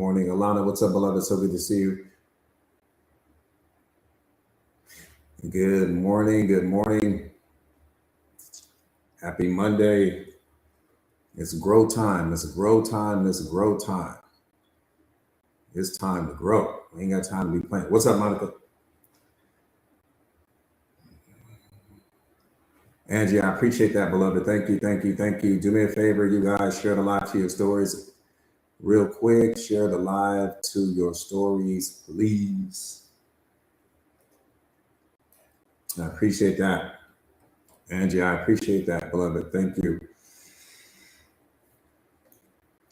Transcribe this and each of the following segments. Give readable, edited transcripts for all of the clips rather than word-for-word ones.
morning. Alana, what's up, beloved? So good to see you. Good morning. Good morning. Happy Monday. It's grow time. It's grow time. It's grow time. It's time to grow. We ain't got time to be playing. What's up, Monica? Angie, I appreciate that, beloved. Thank you, thank you, thank you. Do me a favor, you guys, share the live to your stories real quick. Share the live to your stories, please. I appreciate that. Angie, I appreciate that, beloved. Thank you.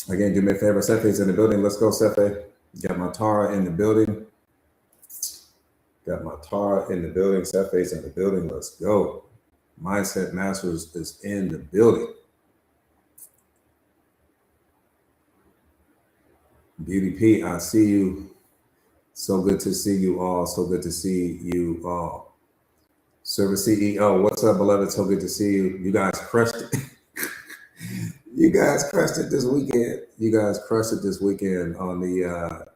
Again, do me a favor. Sefe's in the building. Let's go, Sefe. Got my Tara in the building. Got my Tara in the building. Sefe's in the building. Let's go. Mindset Masters is in the building. Beauty P, I see you. So good to see you all. So good to see you all. Service CEO, what's up, beloved? So good to see you. You guys crushed it. You guys crushed it this weekend. You guys crushed it this weekend on the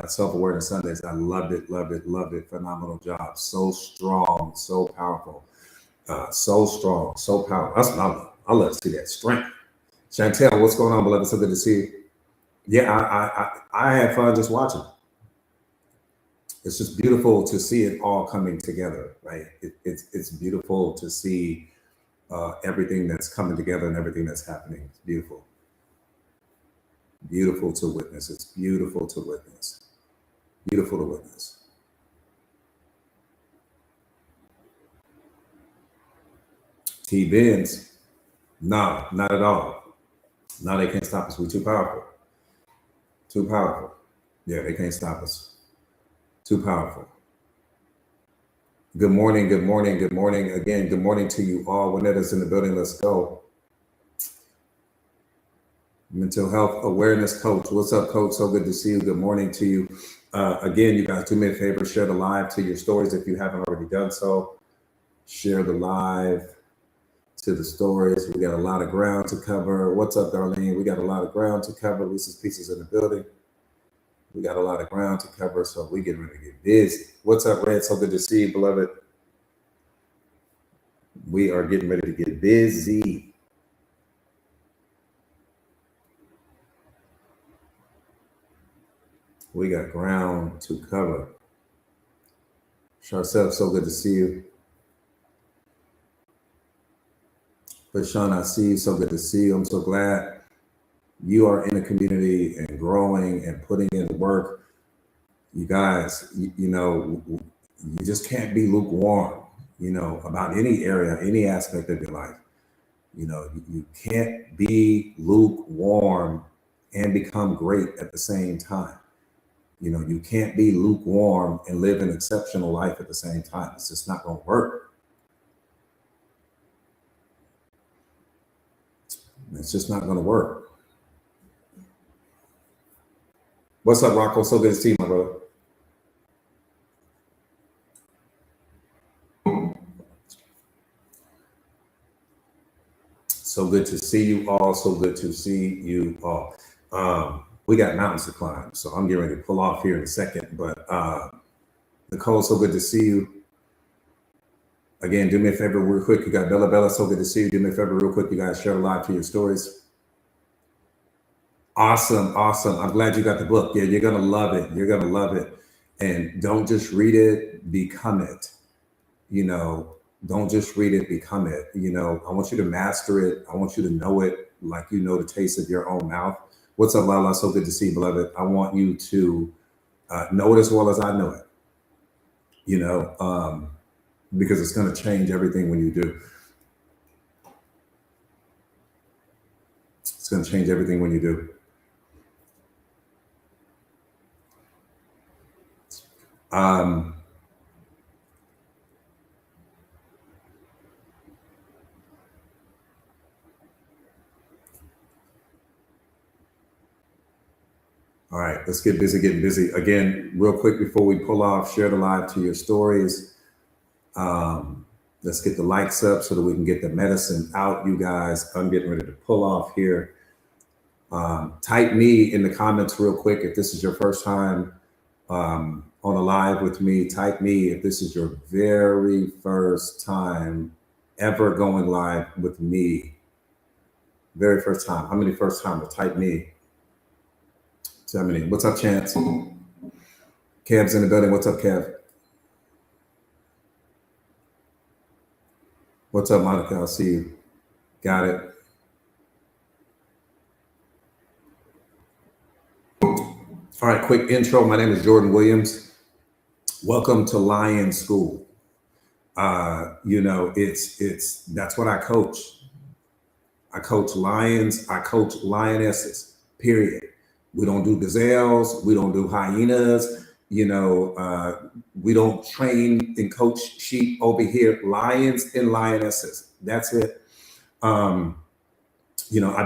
Self-Awareness Sundays. I loved it, loved it, loved it. Phenomenal job. So strong, so powerful. So strong, so powerful. That's what I love. I love to see that strength. Chantel, what's going on, beloved? So good to see you. Yeah, I had fun just watching. It's just beautiful to see it all coming together, right? It's beautiful to see everything that's coming together and everything that's happening. It's beautiful. Beautiful to witness. It's beautiful to witness. Beautiful to witness. T-Benz, no, not at all. No, they can't stop us. We're too powerful. Too powerful. Yeah, they can't stop us. Too powerful. Good morning, good morning, good morning. Again, good morning to you all. Winetta's in the building. Let's go. Mental health awareness coach. What's up, coach? So good to see you. Good morning to you. Again, you guys, do me a favor, share the live to your stories if you haven't already done so. Share the live to the stories. We got a lot of ground to cover. What's up, Darlene? We got a lot of ground to cover. Lisa's Pieces in the building. We got a lot of ground to cover, so we getting ready to get busy. What's up, Red? So good to see you, beloved. We are getting ready to get busy. We got ground to cover. Sharcel, so good to see you. But Sean, I see you. So good to see you. I'm so glad you are in a community and growing and putting in the work. You guys, you know, you just can't be lukewarm, you know, about any area, any aspect of your life. You know, you can't be lukewarm and become great at the same time. You know, you can't be lukewarm and live an exceptional life at the same time. It's just not going to work. It's just not going to work. What's up, Rocco? So good to see you, my brother. So good to see you all. So good to see you all. We got mountains to climb, so I'm getting ready to pull off here in a second. But Nicole, so good to see you. Again, do me a favor real quick. You got Bella, so good to see you. Do me a favor real quick. You guys share the live to your stories. Awesome, awesome. I'm glad you got the book. Yeah, you're going to love it. You're going to love it. And don't just read it, become it. You know, don't just read it, become it. You know, I want you to master it. I want you to know it like you know the taste of your own mouth. What's up, Lala? So good to see you, beloved. I want you to know it as well as I know it. You know, because it's going to change everything when you do. It's going to change everything when you do. All right, let's get busy getting busy. Again, real quick before we pull off, share the live to your stories. Let's get the likes up so that we can get the medicine out, you guys. I'm getting ready to pull off here. Type me in the comments real quick if this is your first time on a live with me. Type me if this is your very first time ever going live with me. Very first time. How many first timers? Type me. How many? What's up, Chance? Kev's in the building. What's up, Kev? What's up, Monica? I'll see you. Got it. All right, quick intro. My name is Jordan Williams. Welcome to Lion School. That's what I coach. I coach lions. I coach lionesses. Period. We don't do gazelles. We don't do hyenas. We don't train and coach sheep over here. Lions and lionesses. That's it. I've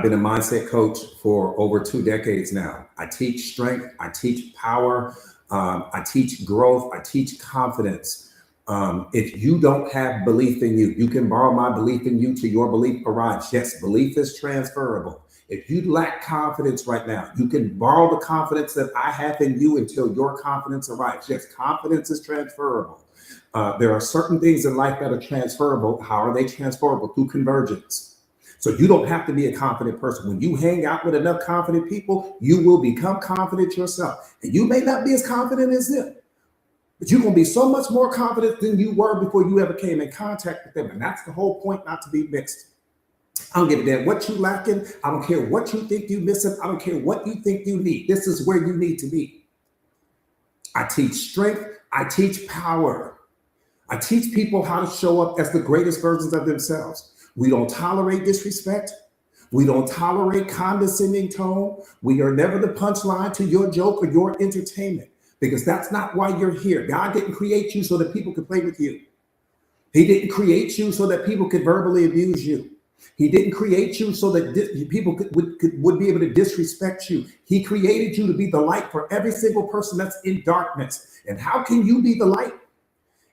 been a mindset coach for over 2 decades now. I teach strength. I teach power. I teach growth. I teach confidence. If you don't have belief in you, you can borrow my belief in you till your belief arrives. Yes, belief is transferable. If you lack confidence right now, you can borrow the confidence that I have in you until your confidence arrives. Yes, confidence is transferable. There are certain things in life that are transferable. How are they transferable? Through convergence. So you don't have to be a confident person. When you hang out with enough confident people, you will become confident yourself. And you may not be as confident as them, but you're going to be so much more confident than you were before you ever came in contact with them. And that's the whole point, not to be mixed. I don't give a damn what you lacking. I don't care what you think you're missing. I don't care what you think you need. This is where you need to be. I teach strength. I teach power. I teach people how to show up as the greatest versions of themselves. We don't tolerate disrespect. We don't tolerate condescending tone. We are never the punchline to your joke or your entertainment, because that's not why you're here. God didn't create you so that people could play with you. He didn't create you so that people could verbally abuse you. He didn't create you so that people would be able to disrespect you. He created you to be the light for every single person that's in darkness. And how can you be the light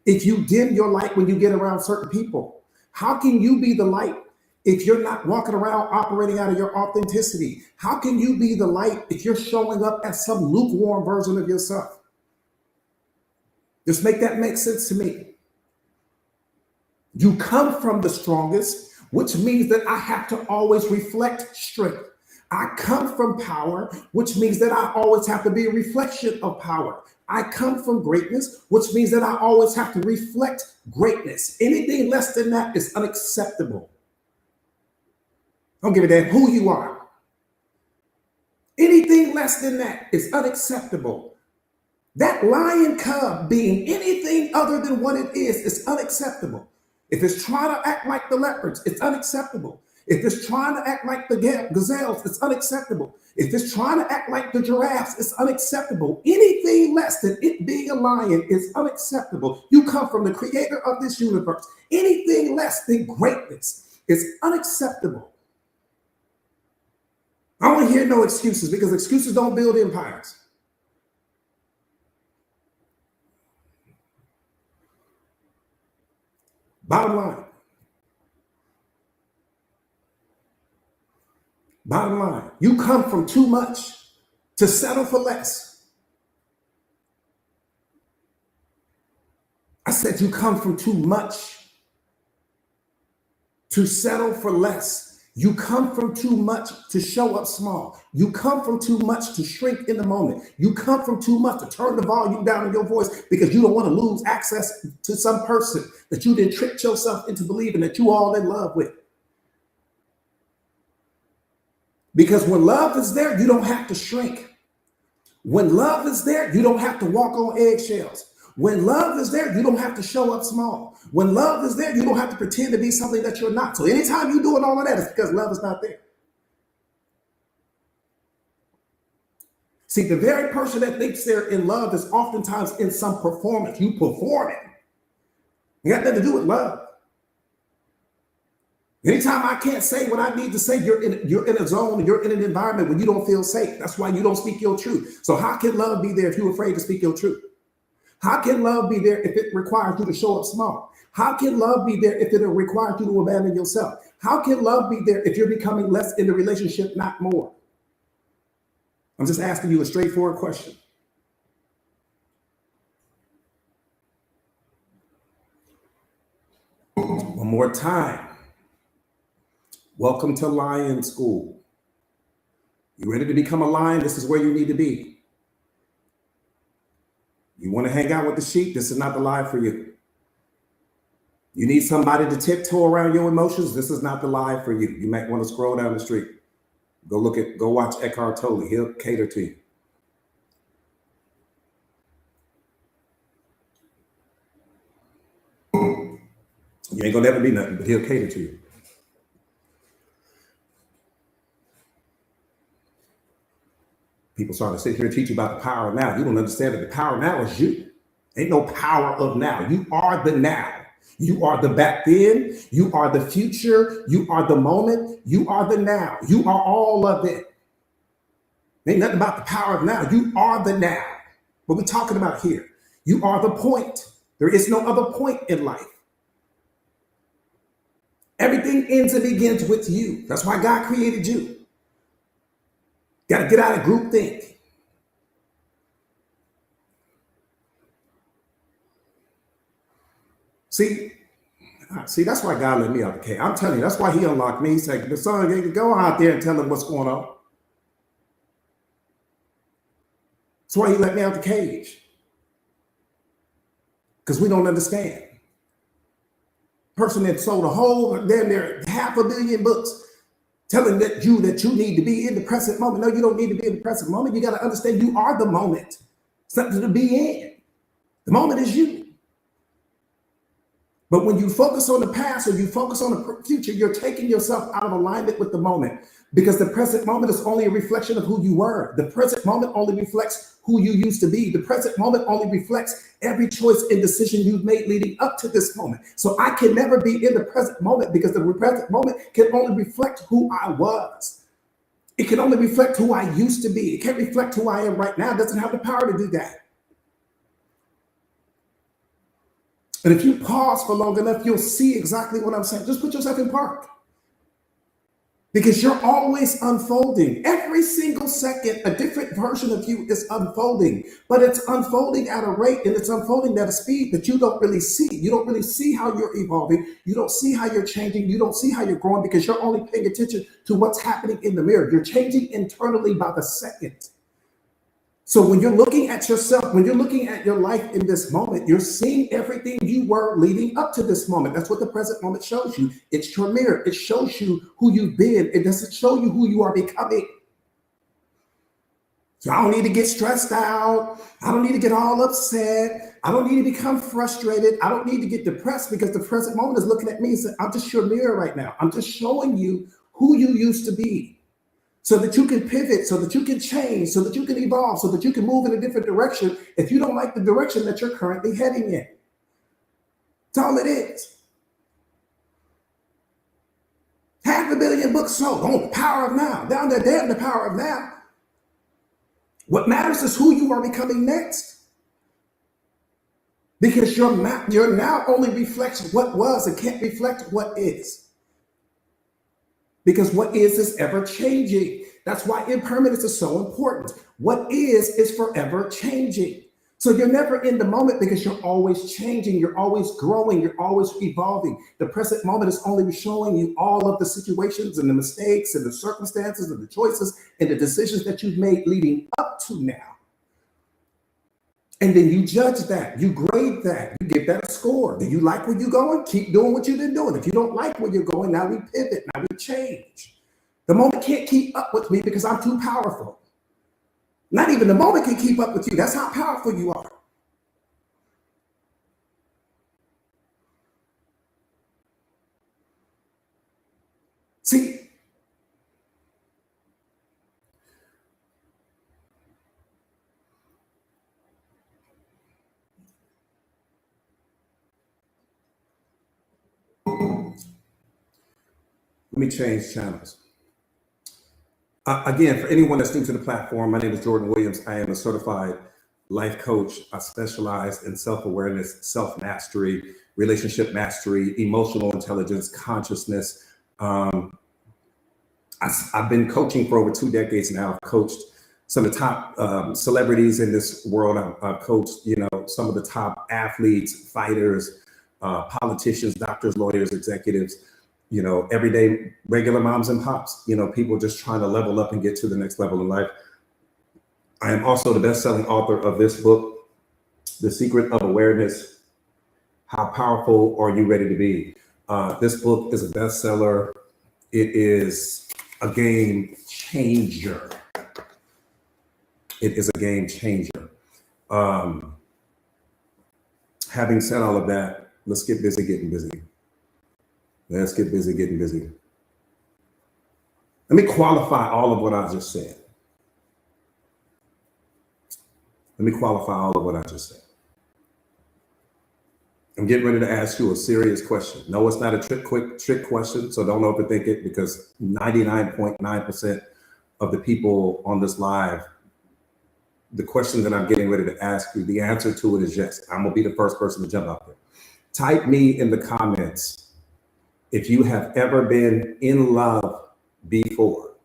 if you dim your light when you get around certain people? How can you be the light if you're not walking around operating out of your authenticity? How can you be the light if you're showing up as some lukewarm version of yourself? Just make that make sense to me. You come from the strongest, which means that I have to always reflect strength. I come from power, which means that I always have to be a reflection of power. I come from greatness, which means that I always have to reflect greatness. Anything less than that is unacceptable. Don't give a damn who you are. Anything less than that is unacceptable. That lion cub being anything other than what it is unacceptable. If it's trying to act like the leopards, it's unacceptable. If it's trying to act like the gazelles, it's unacceptable. If it's trying to act like the giraffes, it's unacceptable. Anything less than it being a lion is unacceptable. You come from the creator of this universe. Anything less than greatness is unacceptable. I don't want to hear no excuses, because excuses don't build empires. Bottom line. Bottom line, you come from too much to settle for less. I said you come from too much to settle for less. You come from too much to show up small. You come from too much to shrink in the moment. You come from too much to turn the volume down in your voice because you don't want to lose access to some person that you didn't trick yourself into believing that you all in love with. Because when love is there, you don't have to shrink. When love is there, you don't have to walk on eggshells. When love is there, you don't have to show up small. When love is there, you don't have to pretend to be something that you're not. So anytime you're doing all of that, it's because love is not there. See, the very person that thinks they're in love is oftentimes in some performance. You performing. You got nothing to do with love. Anytime I can't say what I need to say, you're in a zone, you're in an environment where you don't feel safe. That's why you don't speak your truth. So how can love be there if you're afraid to speak your truth? How can love be there if it requires you to show up small? How can love be there if it requires you to abandon yourself? How can love be there if you're becoming less in the relationship, not more? I'm just asking you a straightforward question. One more time. Welcome to Lion School. You ready to become a lion? This is where you need to be. You want to hang out with the sheep? This is not the life for you. You need somebody to tiptoe around your emotions? This is not the life for you. You might want to scroll down the street. Go watch Eckhart Tolle. He'll cater to you. You ain't gonna never be nothing, but he'll cater to you. People starting to sit here and teach you about the power of now. You don't understand that the power of now is you. Ain't no power of now. You are the now. You are the back then. You are the future. You are the moment. You are the now. You are all of it. Ain't nothing about the power of now. You are the now. What we're talking about here. You are the point. There is no other point in life. Everything ends and begins with you. That's why God created you. Got to get out of groupthink. See, that's why God let me out the cage. I'm telling you, that's why he unlocked me. He said, the son, go out there and tell them what's going on. That's why he let me out the cage. Because we don't understand. Person that sold a whole, damn near 500 million books, telling that you need to be in the present moment. No, you don't need to be in the present moment. You got to understand you are the moment. Something to be in. The moment is you. But when you focus on the past or you focus on the future, you're taking yourself out of alignment with the moment, because the present moment is only a reflection of who you were. The present moment only reflects who you used to be. The present moment only reflects every choice and decision you've made leading up to this moment. So I can never be in the present moment, because the present moment can only reflect who I was. It can only reflect who I used to be. It can't reflect who I am right now. It doesn't have the power to do that. And if you pause for long enough, you'll see exactly what I'm saying. Just put yourself in park. Because you're always unfolding. Every single second, a different version of you is unfolding. But it's unfolding at a rate, and it's unfolding at a speed that you don't really see. You don't really see how you're evolving. You don't see how you're changing. You don't see how you're growing, because you're only paying attention to what's happening in the mirror. You're changing internally by the second. So when you're looking at yourself, when you're looking at your life in this moment, you're seeing everything you were leading up to this moment. That's what the present moment shows you. It's your mirror. It shows you who you've been. It doesn't show you who you are becoming. So I don't need to get stressed out. I don't need to get all upset. I don't need to become frustrated. I don't need to get depressed, because the present moment is looking at me and saying, I'm just your mirror right now. I'm just showing you who you used to be, so that you can pivot, so that you can change, so that you can evolve, so that you can move in a different direction if you don't like the direction that you're currently heading in. That's all it is. 500 million books sold. Oh, the power of now. Down there, damn the power of now. What matters is who you are becoming next. Because your now only reflects what was and can't reflect what is. Because what is ever changing. That's why impermanence is so important. What is forever changing. So you're never in the moment, because you're always changing. You're always growing. You're always evolving. The present moment is only showing you all of the situations and the mistakes and the circumstances and the choices and the decisions that you've made leading up to now. And then you judge that, you grade that, you give that a score. Do you like where you're going? Keep doing what you've been doing. If you don't like where you're going, now we pivot, now we change. The moment can't keep up with me because I'm too powerful. Not even the moment can keep up with you. That's how powerful you are. See, let me change channels. Again, for anyone that's new to the platform, my name is Jordan Williams. I am a certified life coach. I specialize in self-awareness, self-mastery, relationship mastery, emotional intelligence, consciousness. I've been coaching for over 2 decades now. I've coached some of the top celebrities in this world. I've coached, some of the top athletes, fighters, politicians, doctors, lawyers, executives, everyday regular moms and pops, people just trying to level up and get to the next level in life. I am also the best-selling author of this book, The Secret of Awareness. How powerful are you ready to be? This book is a bestseller. It is a game changer. It is a game changer. Having said all of that, let's get busy getting busy. Let's get busy getting busy. Let me qualify all of what I just said. Let me qualify all of what I just said. I'm getting ready to ask you a serious question. No, it's not a trick question, so don't overthink it, because 99.9% of the people on this live, the question that I'm getting ready to ask you, the answer to it is yes. I'm gonna be the first person to jump out there. Type me in the comments if you have ever been in love before.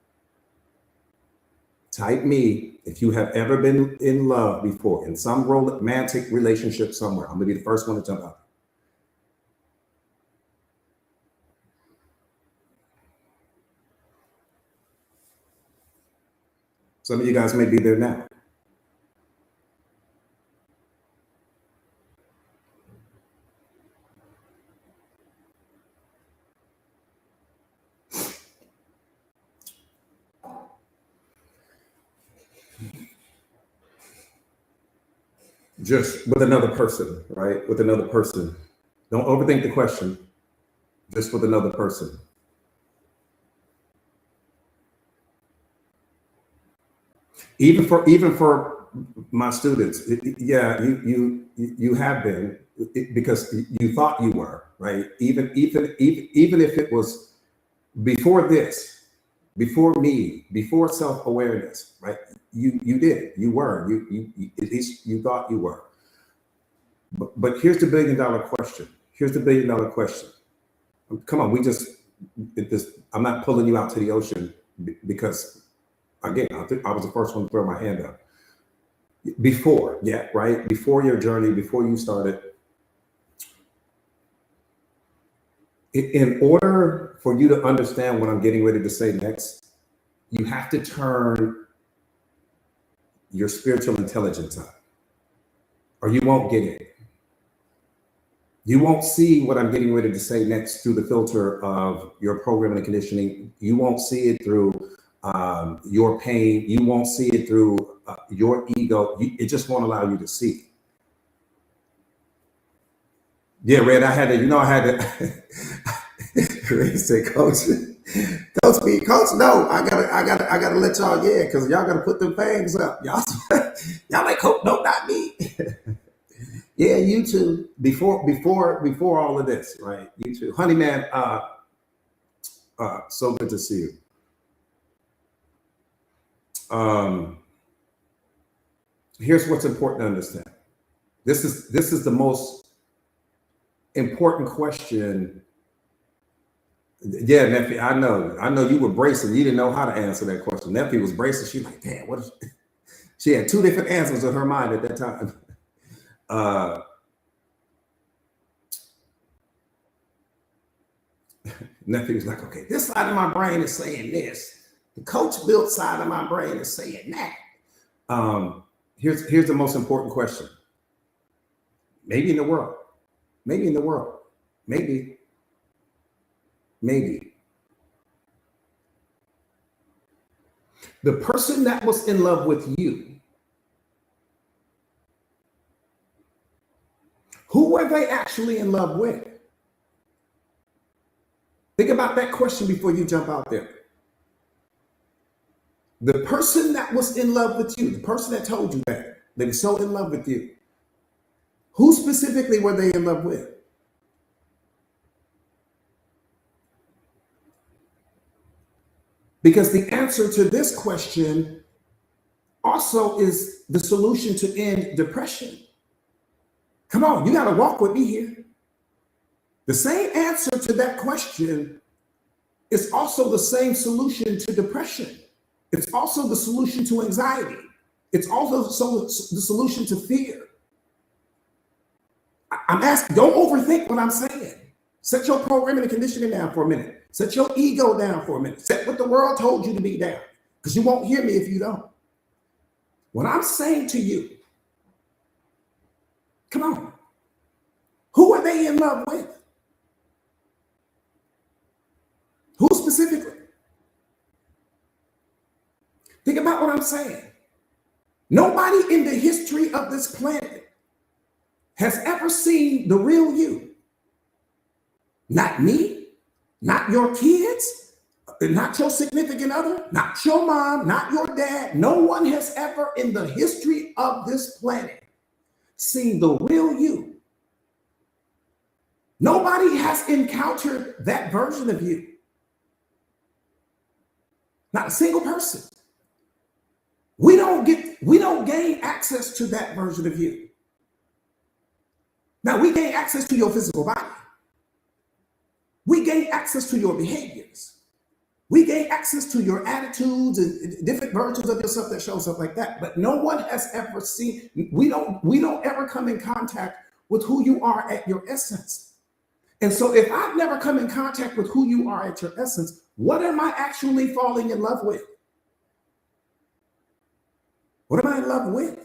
Type me if you have ever been in love before, in some romantic relationship somewhere. I'm gonna be the first one to jump out. Some of you guys may be there now. Just with another person, right? With another person. Don't overthink the question. Just with another person. Even for my students, yeah, you have been, because you thought you were, right? Even if it was before this, before me, before self-awareness, right? You were, at least you thought you were. But here's the $1 billion question. Here's the $1 billion question. Come on, I'm not pulling you out to the ocean because, again, I was the first one to throw my hand up. Before, yeah, right? Before your journey, before you started, in order for you to understand what I'm getting ready to say next, you have to turn your spiritual intelligence on, or you won't get it. You won't see what I'm getting ready to say next through the filter of your programming and conditioning. You won't see it through your pain. You won't see it through your ego. It just won't allow you to see. Yeah, Red, I had to. Red said, Coach, no, I gotta let y'all, because y'all gotta put them fangs up. Y'all like, Coach, no, not me. Yeah, you too. Before all of this, right? You too, honey man. So good to see you. Here's what's important to understand. This is the most important question. Yeah, nephew, I know you were bracing. You didn't know how to answer that question. Nephew was bracing. She's like, damn, what is she had two different answers in her mind at that time. Nephew was like, okay, this side of my brain is saying this. The coach built side of my brain is saying that. Here's the most important question. Maybe in the world. Maybe. The person that was in love with you, who were they actually in love with? Think about that question before you jump out there. The person that was in love with you, the person that told you that, they were so in love with you, who specifically were they in love with? Because the answer to this question also is the solution to end depression. Come on, you got to walk with me here. The same answer to that question is also the same solution to depression. It's also the solution to anxiety. It's also the solution to fear. I'm asking, don't overthink what I'm saying. Set your programming and conditioning down for a minute. Set your ego down for a minute. Set what the world told you to be down, because you won't hear me if you don't. What I'm saying to you, come on, who are they in love with? Who specifically? Think about what I'm saying. Nobody in the history of this planet has ever seen the real you. Not me, not your kids, not your significant other, not your mom, not your dad. No one has ever in the history of this planet seen the real you. Nobody has encountered that version of you. Not a single person. We don't gain access to that version of you. Now, we gain access to your physical body. We gain access to your behaviors. We gain access to your attitudes and different versions of yourself that shows up like that. But no one has ever seen, we don't ever come in contact with who you are at your essence. And so if I've never come in contact with who you are at your essence, what am I actually falling in love with? What am I in love with?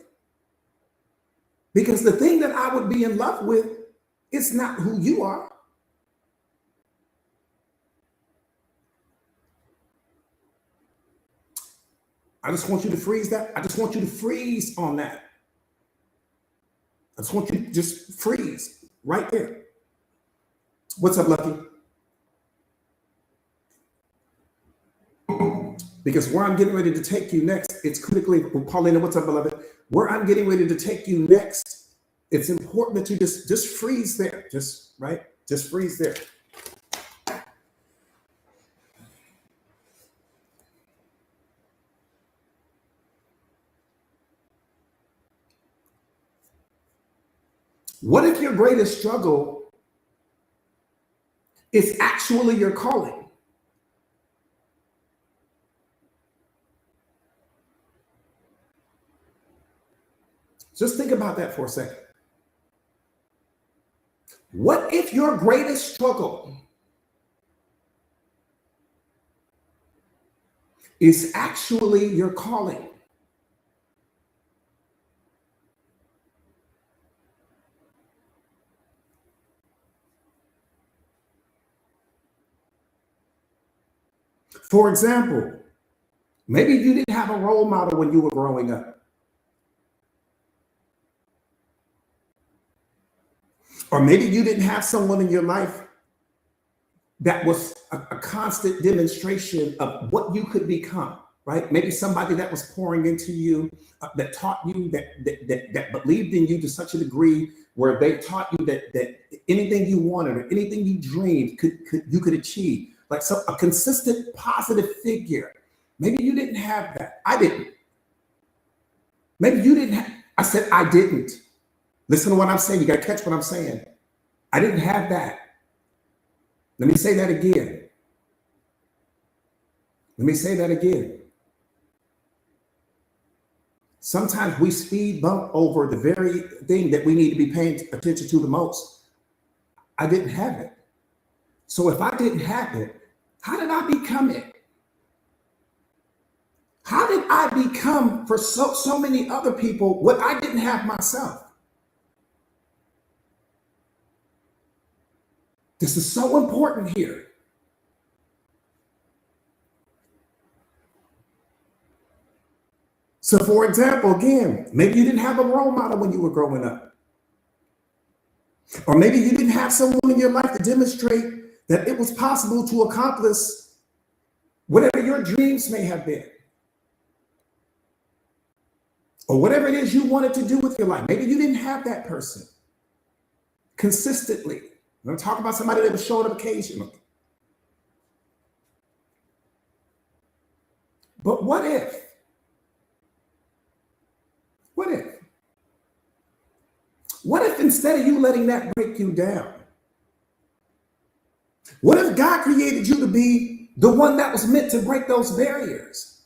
Because the thing that I would be in love with is not who you are. I just want you to freeze that. I just want you to freeze on that. I just want you to just freeze right there. What's up, Lucky? Because where I'm getting ready to take you next, it's critically, Paulina, what's up, beloved? Where I'm getting ready to take you next, it's important that you just freeze there. Just freeze there. What if your greatest struggle is actually your calling? Just think about that for a second. What if your greatest struggle is actually your calling? For example, maybe you didn't have a role model when you were growing up. Or maybe you didn't have someone in your life that was a constant demonstration of what you could become, right? Maybe somebody that was pouring into you, that taught you, that believed in you to such a degree where they taught you that anything you wanted or anything you dreamed you could achieve. Like a consistent positive figure. Maybe you didn't have that. I didn't. Maybe you didn't have, I said I didn't. Listen to what I'm saying. You got to catch what I'm saying. I didn't have that. Let me say that again. Let me say that again. Sometimes we speed bump over the very thing that we need to be paying attention to the most. I didn't have it. So if I didn't have it, how did I become it? How did I become for so many other people what I didn't have myself? This is so important here. So for example, again, maybe you didn't have a role model when you were growing up. Or maybe you didn't have someone in your life to demonstrate that it was possible to accomplish whatever your dreams may have been. Or whatever it is you wanted to do with your life. Maybe you didn't have that person consistently. I'm going to talk about somebody that was showing up occasionally. But what if? What if? What if instead of you letting that break you down? What if God created you to be the one that was meant to break those barriers?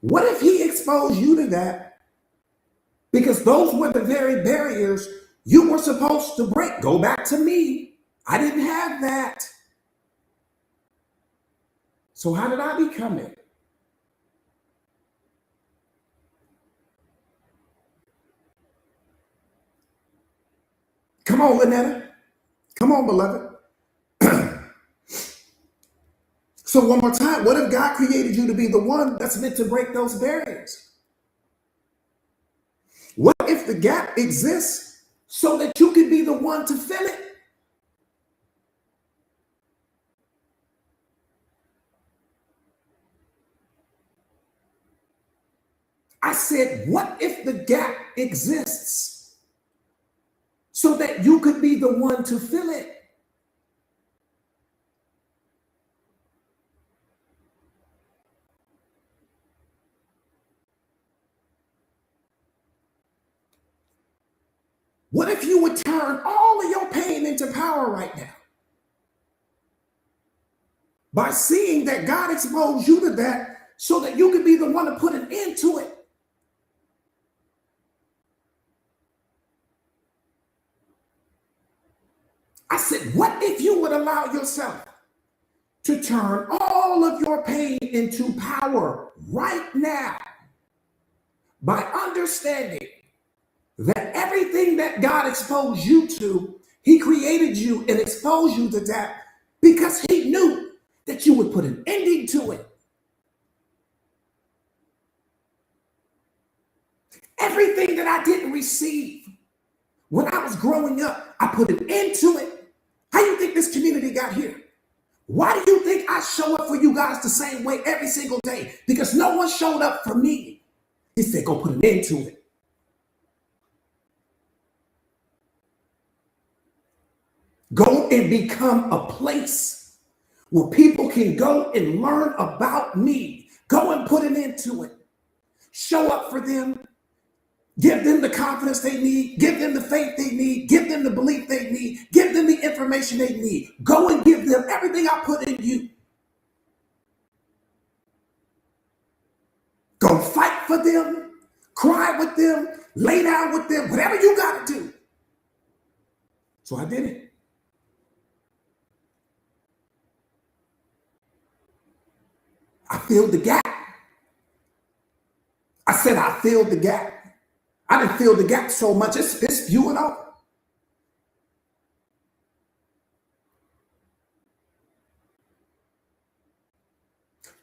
What if he exposed you to that? Because those were the very barriers you were supposed to break. Go back to me. I didn't have that. So how did I become it? Come on, Lynetta. Come on, beloved. So one more time, what if God created you to be the one that's meant to break those barriers? What if the gap exists so that you can be the one to fill it? I said, what if the gap exists so that you could be the one to fill it? What if you would turn all of your pain into power right now? By seeing that God exposed you to that so that you could be the one to put an end to it. I said, what if you would allow yourself to turn all of your pain into power right now by understanding that everything that God exposed you to, he created you and exposed you to that because he knew that you would put an ending to it. Everything that I didn't receive when I was growing up, I put an end to it. How do you think this community got here? Why do you think I show up for you guys the same way every single day? Because no one showed up for me. He said, go put an end to it. Go and become a place where people can go and learn about me. Go and put an end to it. Show up for them. Give them the confidence they need. Give them the faith they need. Give them the belief they need. Give them the information they need. Go and give them everything I put in you. Go fight for them. Cry with them. Lay down with them. Whatever you got to do. So I did it. I filled the gap. I said I filled the gap. I didn't fill the gap so much. It's spewing out.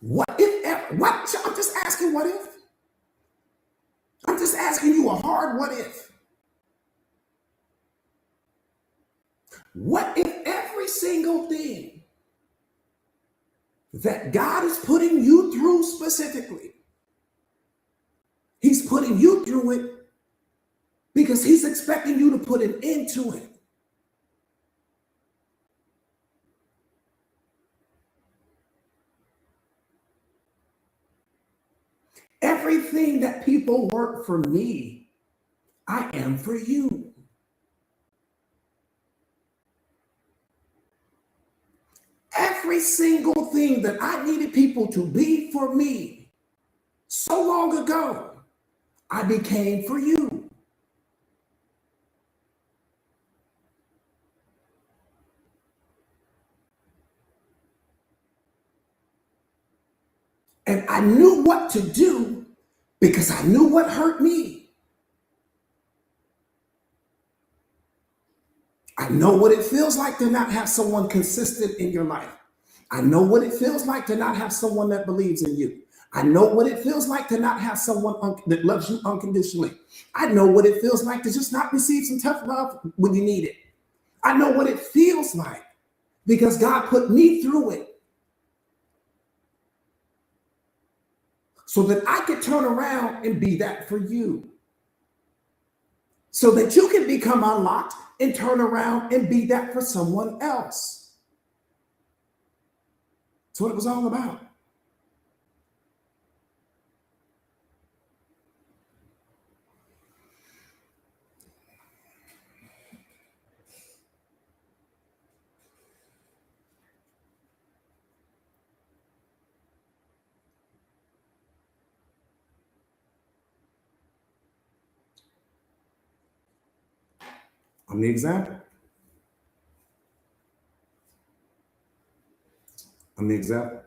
What if? What? I'm just asking. What if? I'm just asking you a hard what if. What if every single thing that God is putting you through specifically, he's putting you through it because he's expecting you to put an end to it. Everything that people work for me, I am for you. Every single thing that I needed people to be for me so long ago, I became for you. And I knew what to do because I knew what hurt me. I know what it feels like to not have someone consistent in your life. I know what it feels like to not have someone that believes in you. I know what it feels like to not have someone that loves you unconditionally. I know what it feels like to just not receive some tough love when you need it. I know what it feels like because God put me through it so that I could turn around and be that for you. So that you can become unlocked and turn around and be that for someone else. That's what it was all about. I'm the example. I'm the example.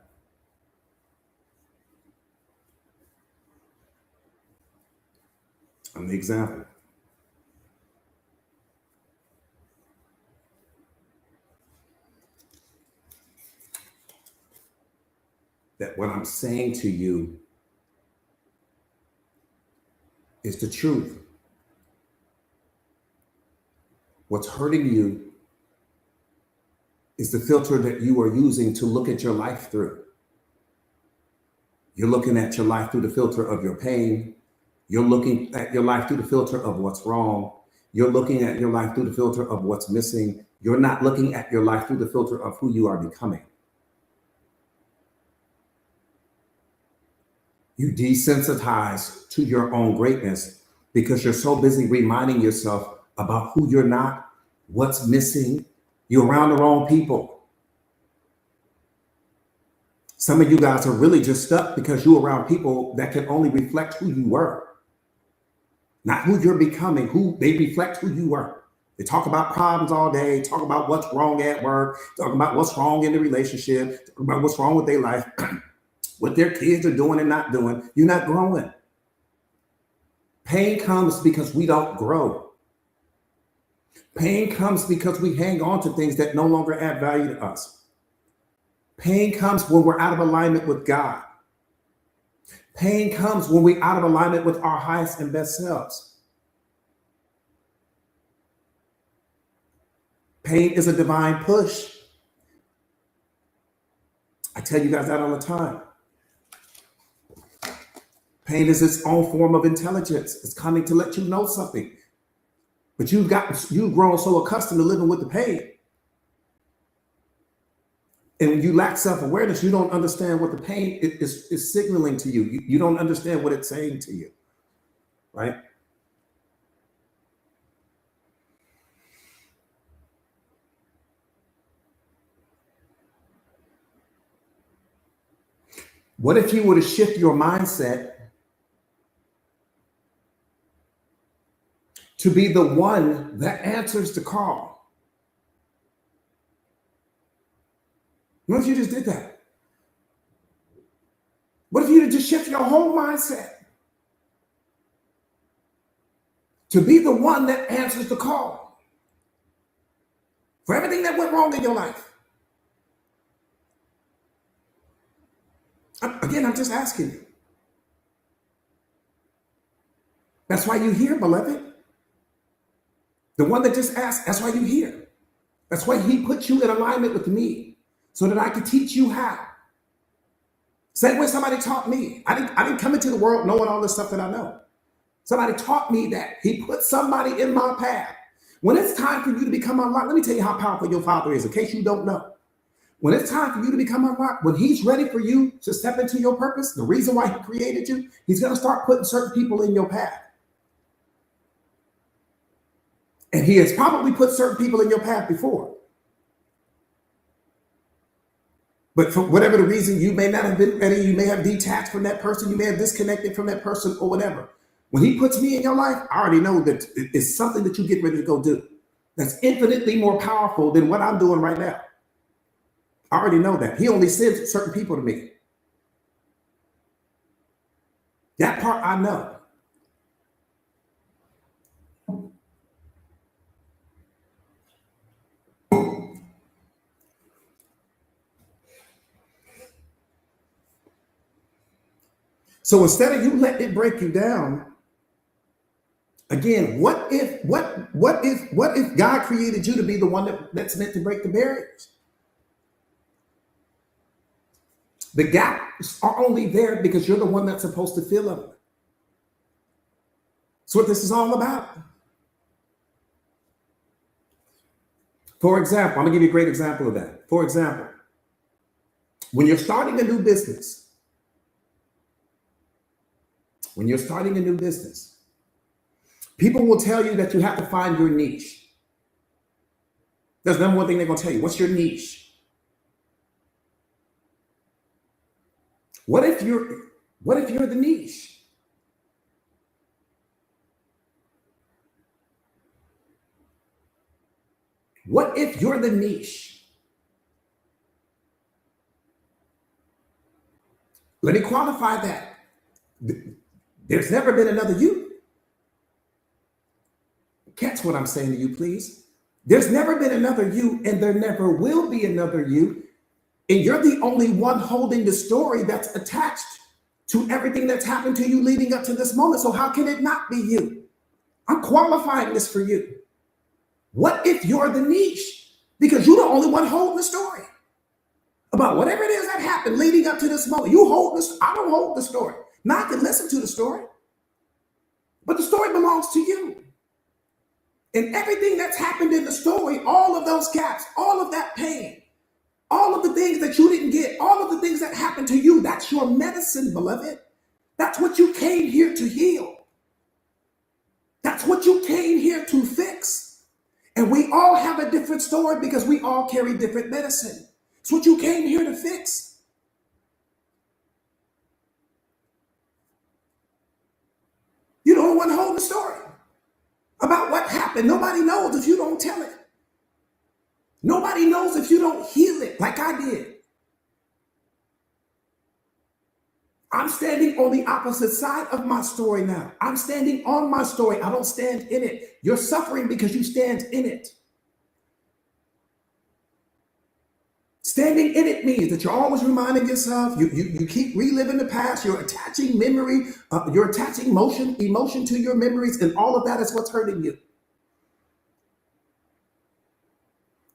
I'm the example. That what I'm saying to you is the truth. What's hurting you is the filter that you are using to look at your life through. You're looking at your life through the filter of your pain. You're looking at your life through the filter of what's wrong. You're looking at your life through the filter of what's missing. You're not looking at your life through the filter of who you are becoming. You desensitize to your own greatness because you're so busy reminding yourself about who you're not, what's missing. You're around the wrong people. Some of you guys are really just stuck because you're around people that can only reflect who you were, not who you're becoming. Who they reflect who you were. They talk about problems all day, talk about what's wrong at work, talk about what's wrong in the relationship, talk about what's wrong with their life, what their kids are doing and not doing. You're not growing. Pain comes because we don't grow. Pain comes because we hang on to things that no longer add value to us. Pain comes when we're out of alignment with God. Pain comes when we're out of alignment with our highest and best selves. Pain is a divine push. I tell you guys that all the time. Pain is its own form of intelligence. It's coming to let you know something. But you've grown so accustomed to living with the pain. And you lack self-awareness, you don't understand what the pain is signaling to you. You don't understand what it's saying to you, right? What if you were to shift your mindset to be the one that answers the call? What if you just did that? What if you just shift your whole mindset to be the one that answers the call for everything that went wrong in your life? Again, I'm just asking you. That's why you're here, beloved. The one that just asked, that's why you're here. That's why he put you in alignment with me so that I could teach you how. Same way somebody taught me. I didn't come into the world knowing all this stuff that I know. Somebody taught me that. He put somebody in my path. When it's time for you to become unlocked, let me tell you how powerful your Father is, in case you don't know. When it's time for you to become unlocked, when he's ready for you to step into your purpose, the reason why he created you, he's going to start putting certain people in your path. And he has probably put certain people in your path before. But for whatever the reason, you may not have been ready. You may have detached from that person. You may have disconnected from that person or whatever. When he puts me in your life, I already know that it's something that you get ready to go do. That's infinitely more powerful than what I'm doing right now. I already know that. He only sends certain people to me. That part I know. So instead of you letting it break you down, again, what if God created you to be the one that's meant to break the barriers? The gaps are only there because you're the one that's supposed to fill them. That's what this is all about. For example, I'm gonna give you a great example of that. For example, when you're starting a new business, people will tell you that you have to find your niche. That's the number one thing they're gonna tell you. What's your niche? What if you're the niche? What if you're the niche? Let me qualify that. There's never been another you. Catch what I'm saying to you, please. There's never been another you, and there never will be another you. And you're the only one holding the story that's attached to everything that's happened to you leading up to this moment. So how can it not be you? I'm qualifying this for you. What if you're the niche? Because you're the only one holding the story about whatever it is that happened leading up to this moment. You hold this. I don't hold the story. Now I can listen to the story, but the story belongs to you. And everything that's happened in the story, all of those gaps, all of that pain, all of the things that you didn't get, all of the things that happened to you, that's your medicine, beloved. That's what you came here to heal. That's what you came here to fix. And we all have a different story because we all carry different medicine. It's what you came here to fix. You don't want to hold the story about what happened. Nobody knows if you don't tell it. Nobody knows if you don't heal it like I did. I'm standing on the opposite side of my story now. I'm standing on my story. I don't stand in it. You're suffering because you stand in it. Standing in it means that you're always reminding yourself, you keep reliving the past, you're attaching memory, you're attaching emotion to your memories, and all of that is what's hurting you.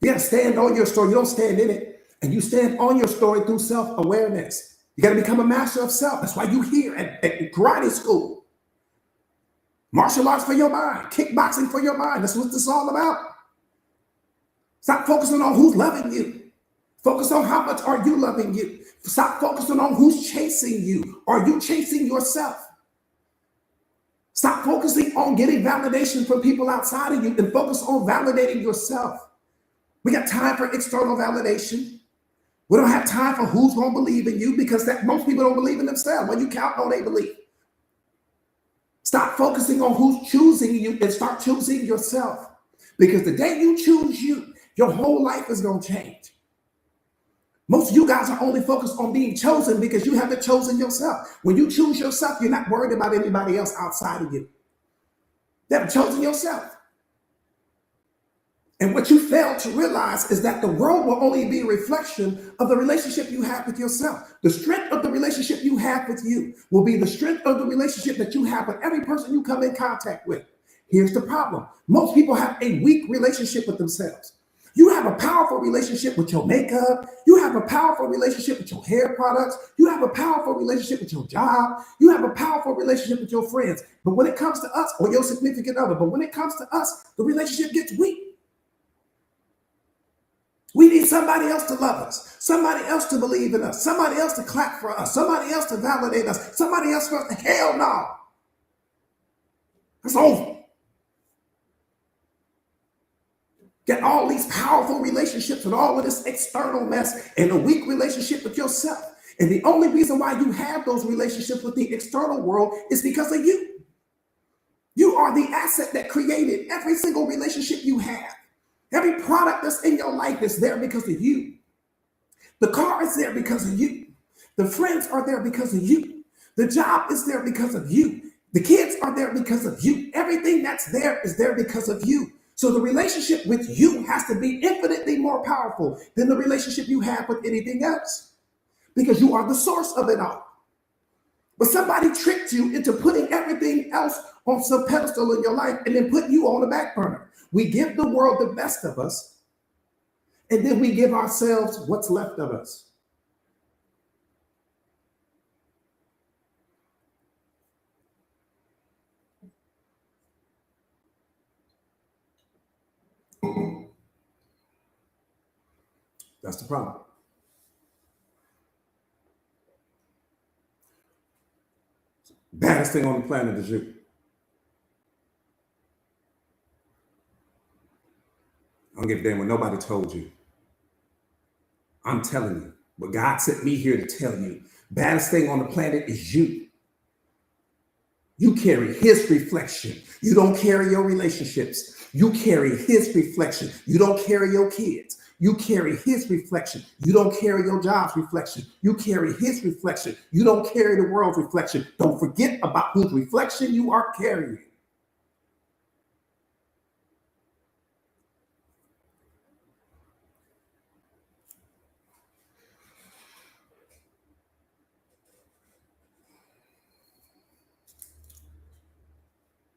You got to stand on your story. You don't stand in it. And you stand on your story through self-awareness. You got to become a master of self. That's why you here at karate school. Martial arts for your mind. Kickboxing for your mind. That's what this is all about. Stop focusing on who's loving you. Focus on how much are you loving you. Stop focusing on who's chasing you. Are you chasing yourself? Stop focusing on getting validation from people outside of you and focus on validating yourself. We got time for external validation. We don't have time for who's going to believe in you because most people don't believe in themselves. When you count on they believe. Stop focusing on who's choosing you and start choosing yourself. Because the day you choose you, your whole life is going to change. Most of you guys are only focused on being chosen because you haven't chosen yourself. When you choose yourself, you're not worried about anybody else outside of you. You haven't chosen yourself. And what you fail to realize is that the world will only be a reflection of the relationship you have with yourself. The strength of the relationship you have with you will be the strength of the relationship that you have with every person you come in contact with. Here's the problem. Most people have a weak relationship with themselves. You have a powerful relationship with your makeup. You have a powerful relationship with your hair products. You have a powerful relationship with your job. You have a powerful relationship with your friends. But when it comes to us, or your significant other, but when it comes to us, the relationship gets weak. We need somebody else to love us, somebody else to believe in us, somebody else to clap for us, somebody else to validate us, somebody else for us to hell no. It's over. Get all these powerful relationships with all of this external mess and a weak relationship with yourself. And the only reason why you have those relationships with the external world is because of you. You are the asset that created every single relationship you have. Every product that's in your life is there because of you. The car is there because of you. The friends are there because of you. The job is there because of you. The kids are there because of you. Everything that's there is there because of you. So the relationship with you has to be infinitely more powerful than the relationship you have with anything else, because you are the source of it all. But somebody tricked you into putting everything else on some pedestal in your life and then put you on the back burner. We give the world the best of us, and then we give ourselves what's left of us. That's the problem. Baddest thing on the planet is you. I don't give a damn what nobody told you. I'm telling you what God sent me here to tell you. Baddest thing on the planet is you. You carry his reflection. You don't carry your relationships. You carry his reflection. You don't carry your kids. You carry his reflection. You don't carry your job's reflection. You carry his reflection. You don't carry the world's reflection. Don't forget about whose reflection you are carrying.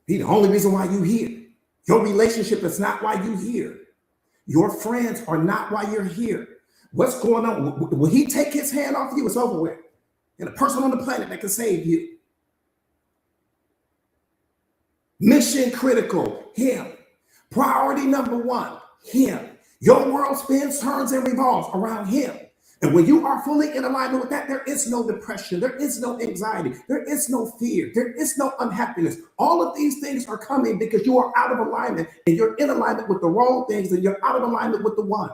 He's the only reason why you're here. Your relationship is not why you're here. Your friends are not why you're here. What's going on? When he take his hand off you, it's over with. And a person on the planet that can save you. Mission critical, him. Priority number one, him. Your world spins, turns, and revolves around him. And when you are fully in alignment with that, there is no depression, there is no anxiety, there is no fear, there is no unhappiness. All of these things are coming because you are out of alignment and you're in alignment with the wrong things and you're out of alignment with the one.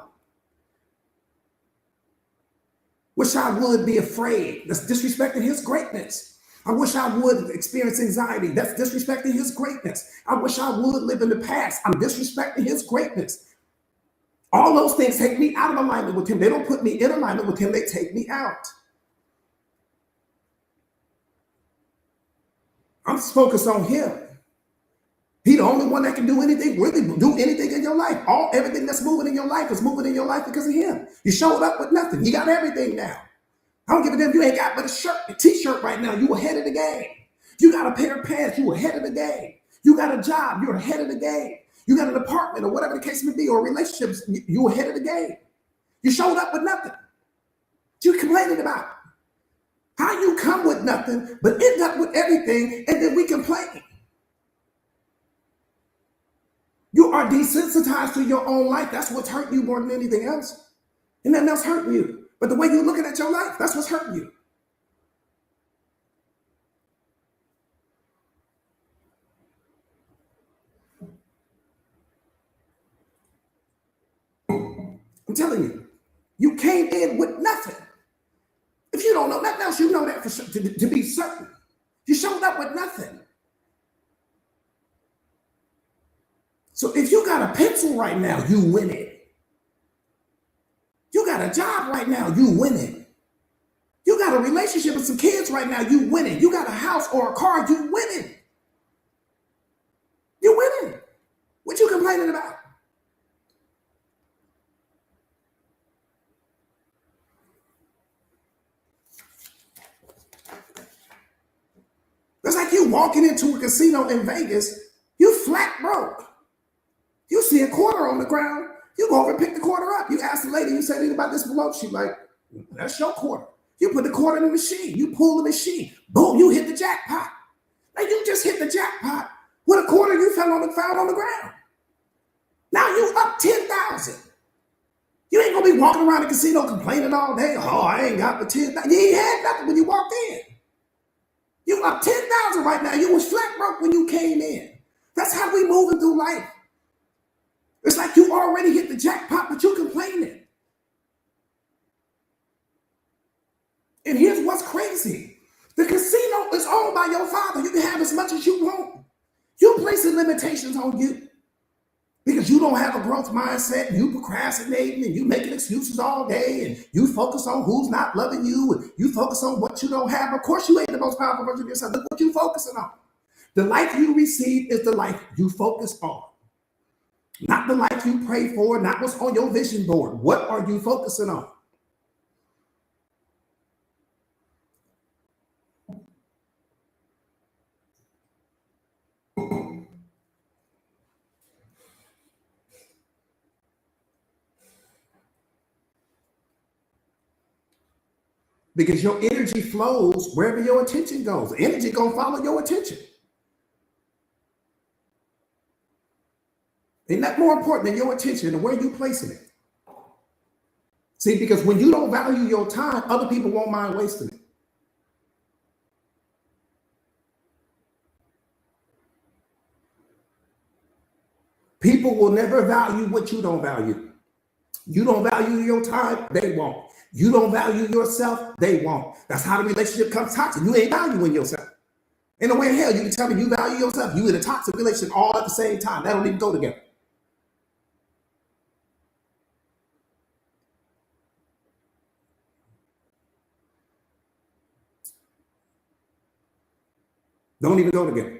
Wish I would be afraid. That's disrespecting his greatness. I wish I would experience anxiety. That's disrespecting his greatness. I wish I would live in the past. I'm disrespecting his greatness. All those things take me out of alignment with him. They don't put me in alignment with him. They take me out. I'm just focused on him. He's the only one that can do anything, really do anything in your life. Everything that's moving in your life is moving in your life because of him. You showed up with nothing. You got everything now. I don't give a damn if you ain't got but a shirt, a t-shirt right now. You ahead of the game. You got a pair of pants. You ahead of the game. You got a job. You're ahead of the game. You got an apartment or whatever the case may be, or relationships, you ahead of the game. You showed up with nothing. What you complaining about? How you come with nothing, but end up with everything, and then we complain. You are desensitized to your own life. That's what's hurting you more than anything else. And nothing else hurting you. But the way you're looking at your life, that's what's hurting you. I'm telling you, you came in with nothing. If you don't know nothing else, you know that for sure, to be certain. You showed up with nothing. So if you got a pencil right now, you winning. You got a job right now, you winning. You got a relationship with some kids right now, you winning. You got a house or a car, you winning. You winning. What you complaining about? It's like you walking into a casino in Vegas, you flat broke. You see a quarter on the ground, you go over and pick the quarter up. You ask the lady, you say anything about this below? She's like, that's your quarter. You put the quarter in the machine, you pull the machine, boom, you hit the jackpot. Now you just hit the jackpot with a quarter you found on the ground. Now you up 10,000. You ain't gonna be walking around the casino complaining all day. Oh, I ain't got the 10,000. You ain't had nothing when you walked in. You up 10,000 right now. You was flat broke when you came in. That's how we moving through life. It's like you already hit the jackpot, but you complaining. And here's what's crazy. The casino is owned by your father. You can have as much as you want. You placing limitations on you because you don't have a growth mindset. You procrastinating and you making excuses all day and you focus on who's not loving you and you focus on what you don't have. Of course, you ain't the most powerful version of yourself. Look what you focusing on. The life you receive is the life you focus on. Not the life you pray for, not what's on your vision board. What are you focusing on? Because your energy flows wherever your attention goes. Energy gonna follow your attention. Ain't that more important than your attention and where you placing it? See, because when you don't value your time, other people won't mind wasting it. People will never value what you don't value. You don't value your time, they won't. You don't value yourself, they won't. That's how the relationship comes toxic. You ain't valuing yourself. Ain't no way in hell you can tell me you value yourself. You in a toxic relationship all at the same time. That don't even go together. Don't even go together.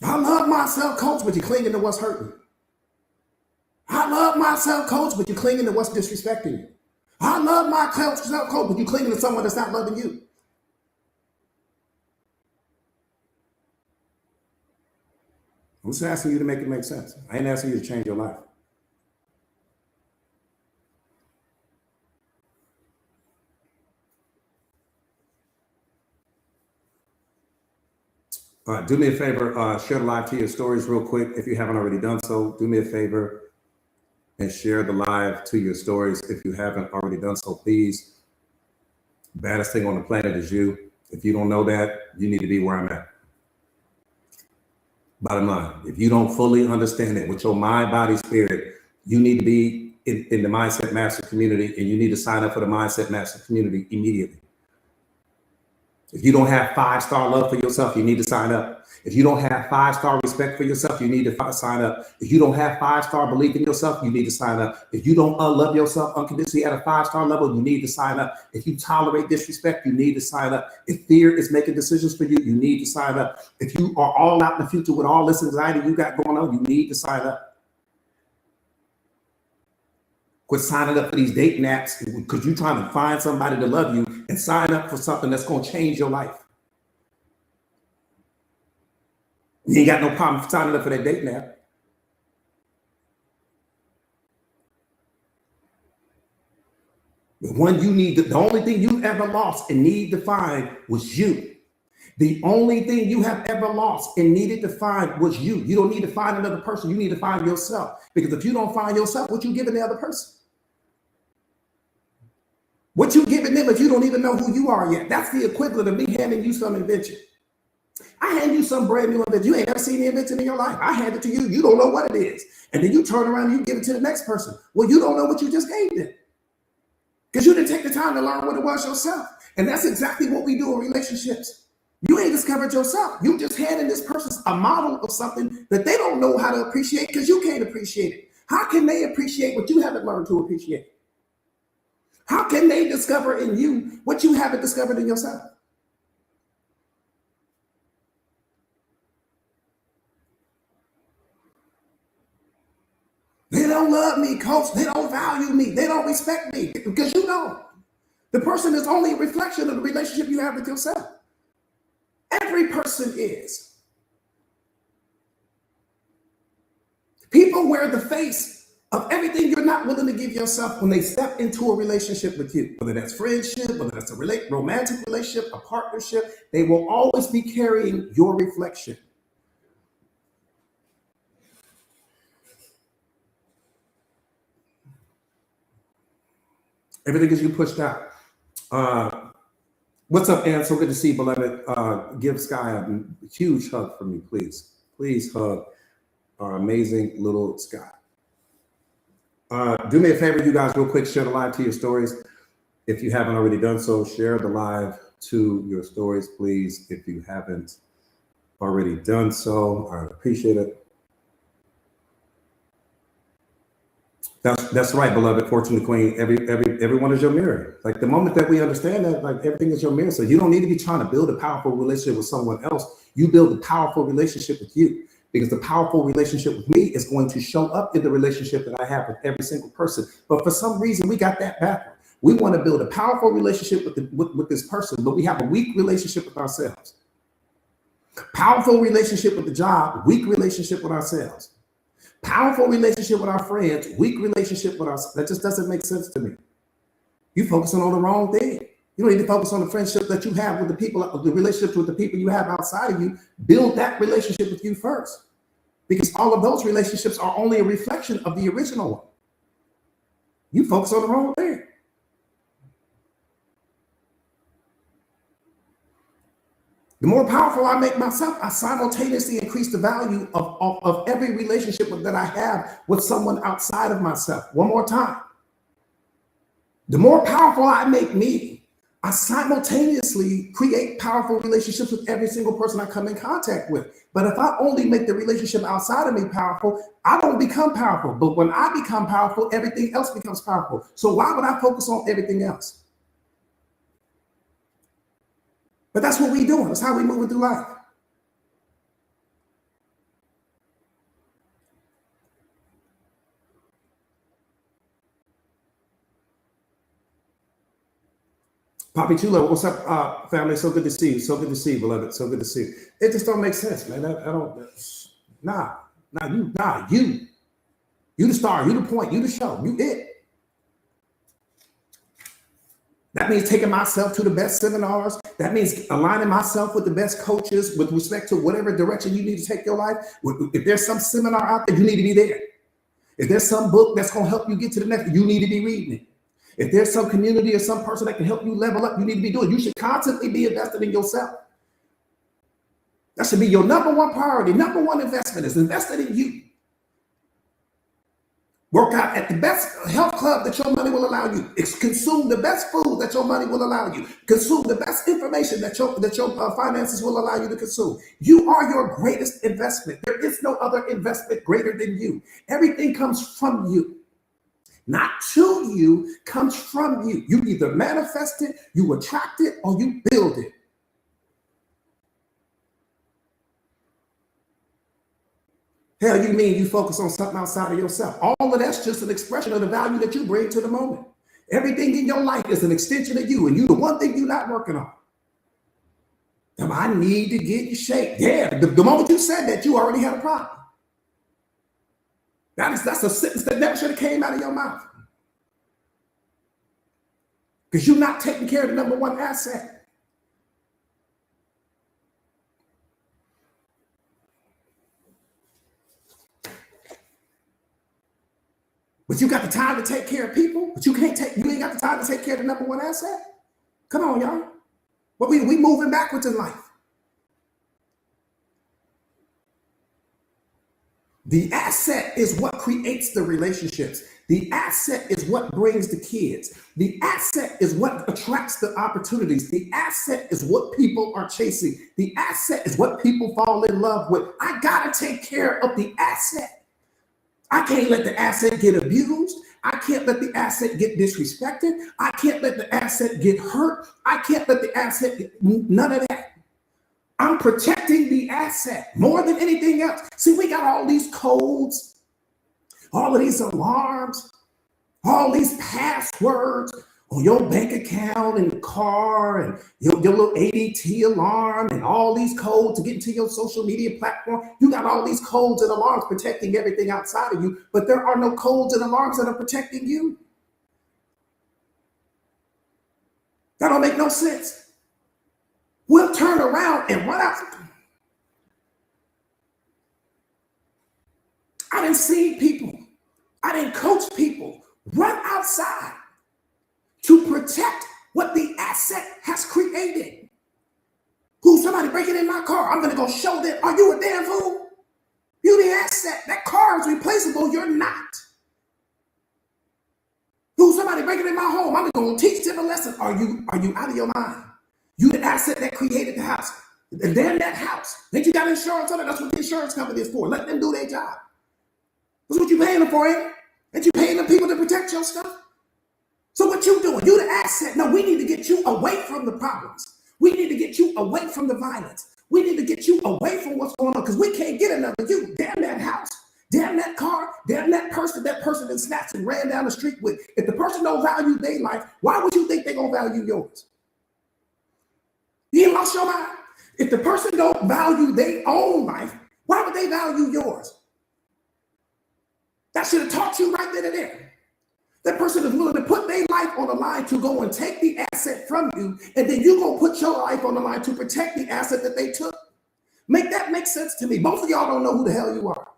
I love myself, coach, but you're clinging to what's hurting you. I love myself, coach, but you're clinging to what's disrespecting you. I love myself, coach, but you're clinging to someone that's not loving you. I'm just asking you to make it make sense. I ain't asking you to change your life. All right, do me a favor, share the live to your stories real quick. If you haven't already done so, do me a favor and share the live to your stories. If you haven't already done so, please. Baddest thing on the planet is you. If you don't know that, you need to be where I'm at. Bottom line, if you don't fully understand it with your mind, body, spirit, you need to be in the Mindset Master community, and you need to sign up for the Mindset Master community immediately. If you don't have 5-star love for yourself, you need to sign up. If you don't have 5-star respect for yourself, you need to sign up. If you don't have 5-star belief in yourself, you need to sign up. If you don't love yourself unconditionally at a 5-star level, you need to sign up. If you tolerate disrespect, you need to sign up. If fear is making decisions for you, you need to sign up. If you are all out in the future with all this anxiety you got going on, you need to sign up. Quit signing up for these dating apps because you're trying to find somebody to love you, and sign up for something that's going to change your life. You ain't got no problem signing up for that dating app. The one you need, the only thing you ever lost and need to find was you. The only thing you have ever lost and needed to find was you. You don't need to find another person. You need to find yourself. Because if you don't find yourself, what you giving the other person? What you giving them if you don't even know who you are yet? That's the equivalent of me handing you some invention. I hand you some brand new invention. You ain't never seen the invention in your life. I hand it to you. You don't know what it is. And then you turn around and you give it to the next person. Well, you don't know what you just gave them because you didn't take the time to learn what it was yourself. And that's exactly what we do in relationships. You ain't discovered yourself. You just handing this person a model of something that they don't know how to appreciate because you can't appreciate it. How can they appreciate what you haven't learned to appreciate? How can they discover in you what you haven't discovered in yourself? They don't love me, coach. They don't value me. They don't respect me because you don't. The person is only a reflection of the relationship you have with yourself. Every person is. People wear the face of everything you're not willing to give yourself when they step into a relationship with you, whether that's friendship, whether that's a romantic relationship, a partnership, they will always be carrying your reflection. Everything is you pushed out. What's up, Ann? So good to see you, beloved. Give Sky a huge hug for me, please. Please hug our amazing little Sky. Do me a favor, you guys, real quick, share the live to your stories. If you haven't already done so, share the live to your stories, please. If you haven't already done so, I appreciate it. That's right, beloved, fortune queen. Everyone is your mirror. Like the moment that we understand that, like everything is your mirror. So you don't need to be trying to build a powerful relationship with someone else. You build a powerful relationship with you. Because the powerful relationship with me is going to show up in the relationship that I have with every single person. But for some reason, we got that backward. We want to build a powerful relationship with this person, but we have a weak relationship with ourselves. Powerful relationship with the job, weak relationship with ourselves. Powerful relationship with our friends, weak relationship with us. That just doesn't make sense to me. You're focusing on the wrong thing. You don't need to focus on the friendship that you have with the people, the relationships with the people you have outside of you. Build that relationship with you first. Because all of those relationships are only a reflection of the original one. You focus on the wrong thing. The more powerful I make myself, I simultaneously increase the value of every relationship that I have with someone outside of myself. One more time. The more powerful I make me, I simultaneously create powerful relationships with every single person I come in contact with. But if I only make the relationship outside of me powerful, I don't become powerful. But when I become powerful, everything else becomes powerful. So why would I focus on everything else? But that's what we doing. That's how we moving through life. Poppy Chulo, what's up, family? So good to see you. So good to see you, beloved. So good to see you. It just don't make sense, man. I don't. You. You the star. You the point. You the show. You it. That means taking myself to the best seminars. That means aligning myself with the best coaches with respect to whatever direction you need to take your life. If there's some seminar out there, you need to be there. If there's some book that's going to help you get to the next, you need to be reading it. If there's some community or some person that can help you level up, you need to be doing it. You should constantly be invested in yourself. That should be your number one priority. Number one investment is invested in you. Work out at the best health club that your money will allow you. Consume the best food that your money will allow you. Consume the best information that your finances will allow you to consume. You are your greatest investment. There is no other investment greater than you. Everything comes from you. Not to you, comes from you. You either manifest it, you attract it, or you build it. Hell, you mean you focus on something outside of yourself. All of that's just an expression of the value that you bring to the moment. Everything in your life is an extension of you, and you the one thing you're not working on. Now, I need to get in shape. Yeah, the moment you said that, you already had a problem. That's a sentence that never should have came out of your mouth. Because you're not taking care of the number one asset. But you got the time to take care of people, but you ain't got the time to take care of the number one asset. Come on, y'all. But we moving backwards in life. The asset is what creates the relationships. The asset is what brings the kids. The asset is what attracts the opportunities. The asset is what people are chasing. The asset is what people fall in love with. I gotta take care of the asset. I can't let the asset get abused. I can't let the asset get disrespected. I can't let the asset get hurt. I can't let the asset get none of that. I'm protecting the asset more than anything else. See, we got all these codes, all of these alarms, all these passwords on your bank account and the car and your little ADT alarm and all these codes to get into your social media platform. You got all these codes and alarms protecting everything outside of you, but there are no codes and alarms that are protecting you. That don't make no sense. We'll turn around and run out. I didn't see people. I didn't coach people run outside to protect what the asset has created. Who's somebody breaking in my car? I'm going to go show them. Are you a damn fool? You the asset. That car is replaceable. You're not. Who's somebody breaking in my home? I'm going to teach them a lesson. Are you out of your mind? You the asset that created the house. And then that house. Ain't you got insurance on it? That's what the insurance company is for. Let them do their job. That's what you paying them for, ain't it? Ain't you paying the people to protect your stuff? So what you doing? You the asset. No, we need to get you away from the problems. We need to get you away from the violence. We need to get you away from what's going on because we can't get another you. Damn that house. Damn that car. Damn that person that snatched and ran down the street with. If the person don't value their life, why would you think they're going to value yours? You ain't lost your mind? If the person don't value their own life, why would they value yours? That should have taught you right then and there. That person is willing to put their life on the line to go and take the asset from you, and then you're going to put your life on the line to protect the asset that they took. Make that make sense to me. Most of y'all don't know who the hell you are.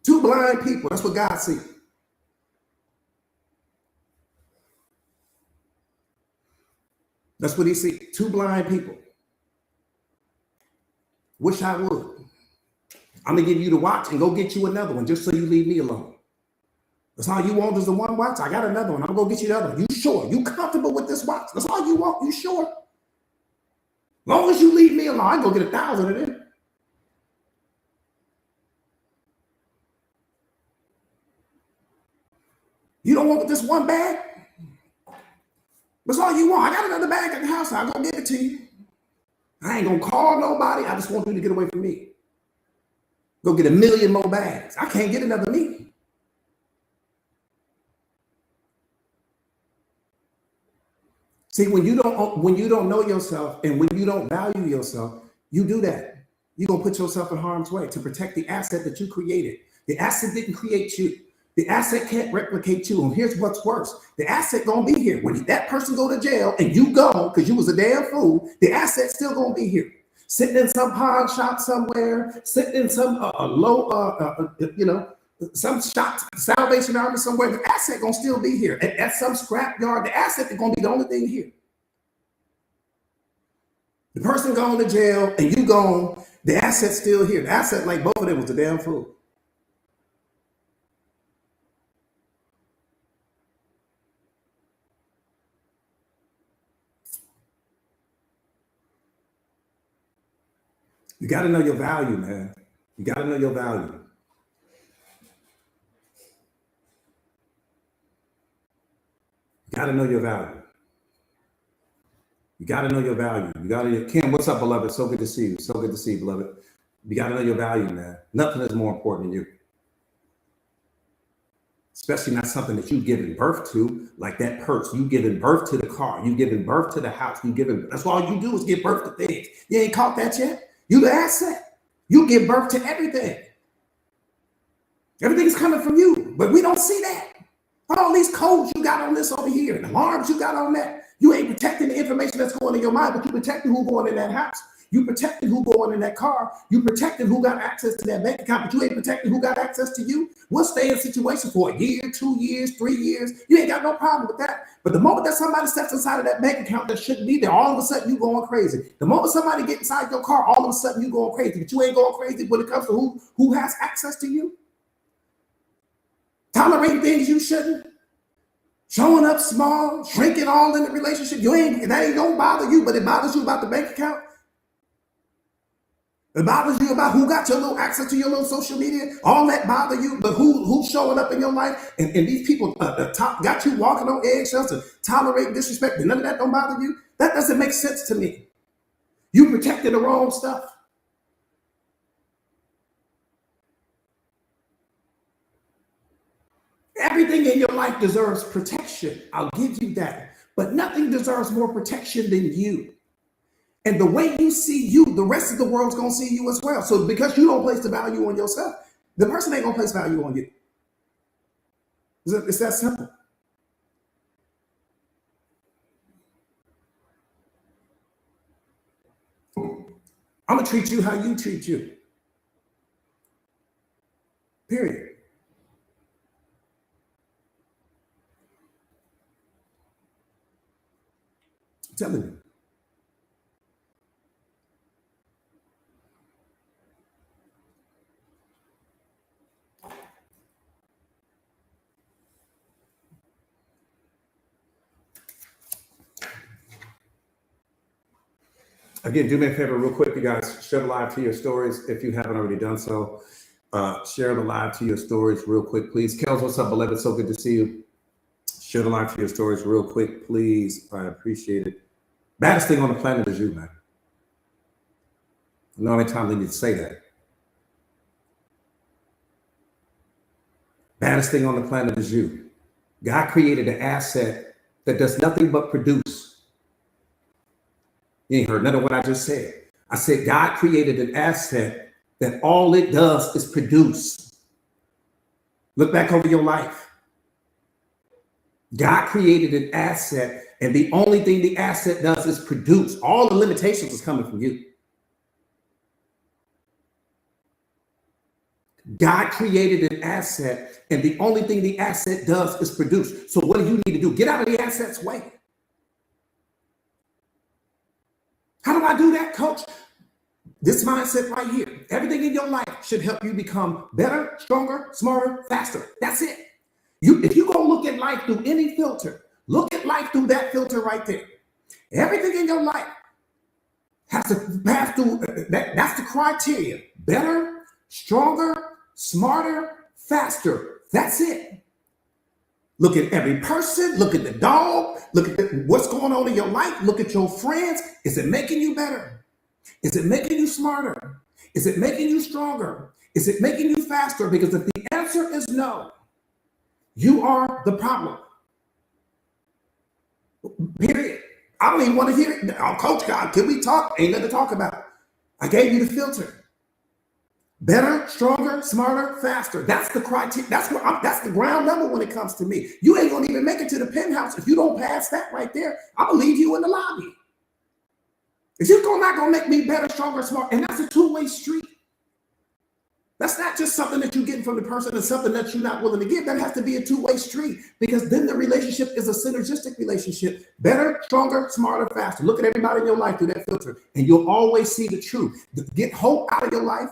Two blind people. That's what God sees. That's what he sees. Two blind people. Wish I would. I'm going to give you the watch and go get you another one just so you leave me alone. That's all you want is the one watch? I got another one. I'm going to go get you the other one. You sure? You comfortable with this watch? That's all you want? You sure? As long as you leave me alone, I can go get 1,000 of them. You don't want this one bag? That's all you want. I got another bag at the house. I'm going to give it to you. I ain't going to call nobody. I just want you to get away from me. Go get 1 million more bags. I can't get another me. See, when you don't know yourself and when you don't value yourself, you do that. You're going to put yourself in harm's way to protect the asset that you created. The asset didn't create you. The asset can't replicate you. And here's what's worse. The asset going to be here. When that person go to jail and you go because you was a damn fool, the asset's still going to be here. Sitting in some pawn shop somewhere, sitting in some some shop, Salvation Army somewhere, the asset gonna still be here. At some scrap yard, the asset is gonna be the only thing here. The person going to jail and you gone, the asset's still here. The asset, like both of them, was a damn fool. You got to know your value, man. You got to know your value. You got to know your value. You got to know your value. You got to, Kim, what's up, beloved? So good to see you. So good to see you, beloved. You got to know your value, man. Nothing is more important than you. Especially not something that you've given birth to, like that purse. You giving birth to the car. You giving birth to the house. That's all you do is give birth to things. You ain't caught that yet? You the asset. You give birth to everything. Everything's coming from you, but we don't see that. All these codes you got on this over here, and alarms you got on that. You ain't protecting the information that's going in your mind, but you protecting who going in that house. You protecting who going in that car. You protecting who got access to that bank account, but you ain't protecting who got access to you. We'll stay in a situation for a year, 2 years, 3 years. You ain't got no problem with that. But the moment that somebody steps inside of that bank account that shouldn't be there, all of a sudden you going crazy. The moment somebody gets inside your car, all of a sudden you going crazy. But you ain't going crazy when it comes to who has access to you. Tolerating things you shouldn't. Showing up small, shrinking all in the relationship. That ain't gonna bother you, but it bothers you about the bank account. It bothers you about who got your little access to your little social media. All that bother you, but who's showing up in your life? And these people got you walking on eggshells to tolerate disrespect. And none of that don't bother you. That doesn't make sense to me. You protecting the wrong stuff. Everything in your life deserves protection. I'll give you that. But nothing deserves more protection than you. And the way you see you, the rest of the world's going to see you as well. So because you don't place the value on yourself, the person ain't going to place value on you. It's that simple. I'm going to treat you how you treat you. Period. I'm telling you. Again, do me a favor real quick, you guys. Share the live to your stories if you haven't already done so. Share the live to your stories real quick, please. Kels, what's up, beloved? So good to see you. Share the live to your stories real quick, please. I appreciate it. Baddest thing on the planet is you, man. I know how many times I need to say that. Baddest thing on the planet is you. God created an asset that does nothing but produce. You ain't heard none of what I just said. I said God created an asset that all it does is produce. Look back over your life. God created an asset, and the only thing the asset does is produce. All the limitations is coming from you. God created an asset, and the only thing the asset does is produce. So what do you need to do? Get out of the asset's way. How do I do that, coach? This mindset right here. Everything in your life should help you become better, stronger, smarter, faster. That's it. If you go look at life through any filter, look at life through that filter right there. Everything in your life has to pass through that's the criteria. Better, stronger, smarter, faster. That's it. Look at every person, look at the dog, look at what's going on in your life, look at your friends. Is it making you better? Is it making you smarter? Is it making you stronger? Is it making you faster? Because if the answer is no, you are the problem. Period. I don't even want to hear it. Oh, Coach God, can we talk? Ain't nothing to talk about. I gave you the filter. Better, stronger, smarter, faster. That's the criteria. That's the ground number when it comes to me. You ain't gonna even make it to the penthouse if you don't pass that right there. I'm gonna leave you in the lobby. If you're not gonna make me better, stronger, smarter, and that's a two-way street. That's not just something that you're getting from the person and something that you're not willing to give. That has to be a two-way street, because then the relationship is a synergistic relationship. Better, stronger, smarter, faster. Look at everybody in your life through that filter, and you'll always see the truth. Get hope out of your life.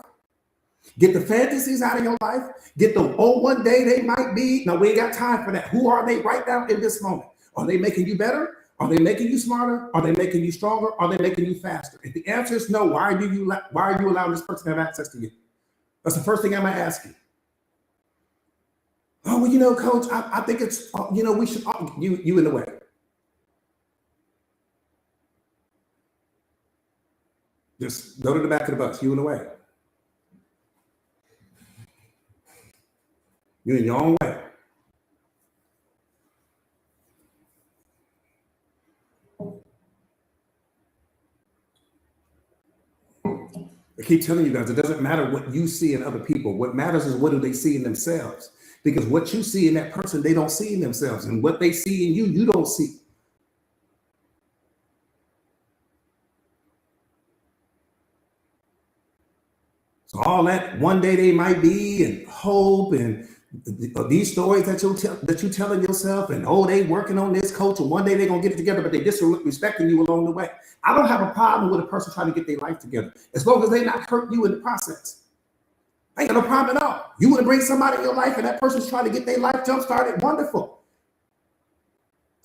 Get the fantasies out of your life. Get the, oh, one day they might be. No, we ain't got time for that. Who are they right now in this moment? Are they making you better? Are they making you smarter? Are they making you stronger? Are they making you faster? If the answer is no, why are you allowing this person to have access to you? That's the first thing I'm gonna ask you. Oh, well, Coach, I think it's, we should, you in the way. Just go to the back of the bus, you in the way. You're in your own way. I keep telling you guys, it doesn't matter what you see in other people. What matters is what do they see in themselves. Because what you see in that person, they don't see in themselves. And what they see in you, you don't see. So all that one day they might be, and hope, and these stories that you're telling yourself, and oh, they working on this, Coach, and one day they're gonna get it together, but they disrespecting you along the way. I don't have a problem with a person trying to get their life together, as long as they not hurt you in the process. I ain't got no problem at all. You want to bring somebody in your life, and that person's trying to get their life jump started, wonderful.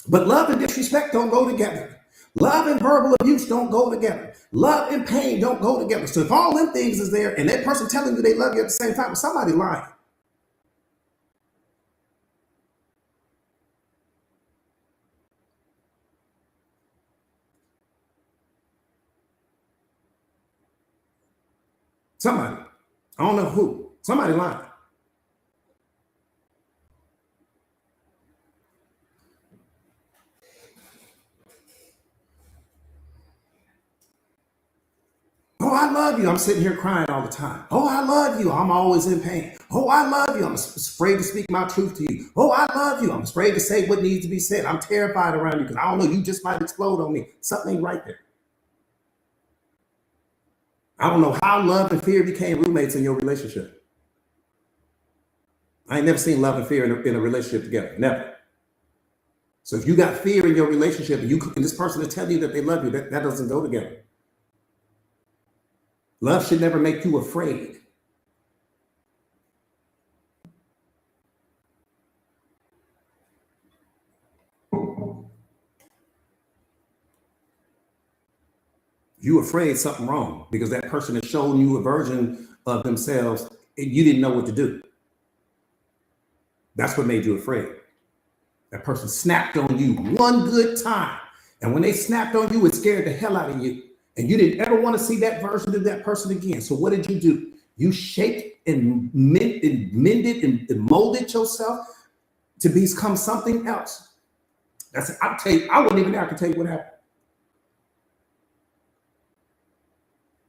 But love and disrespect don't go together. Love and verbal abuse don't go together. Love and pain don't go together. So if all them things is there, and that person telling you they love you at the same time, somebody lying. Somebody. I don't know who. Somebody lying. Oh, I love you. I'm sitting here crying all the time. Oh, I love you. I'm always in pain. Oh, I love you. I'm afraid to speak my truth to you. Oh, I love you. I'm afraid to say what needs to be said. I'm terrified around you because I don't know, you just might explode on me. Something ain't right there. I don't know how love and fear became roommates in your relationship. I ain't never seen love and fear in a relationship together. Never. So if you got fear in your relationship, and this person is telling you that they love you, that doesn't go together. Love should never make you afraid. You afraid something wrong because that person has shown you a version of themselves and you didn't know what to do. That's what made you afraid. That person snapped on you one good time. And when they snapped on you, it scared the hell out of you. And you didn't ever want to see that version of that person again. So what did you do? You shaped and mended and molded yourself to become something else. I'll tell you, I wasn't even there. I can tell you what happened.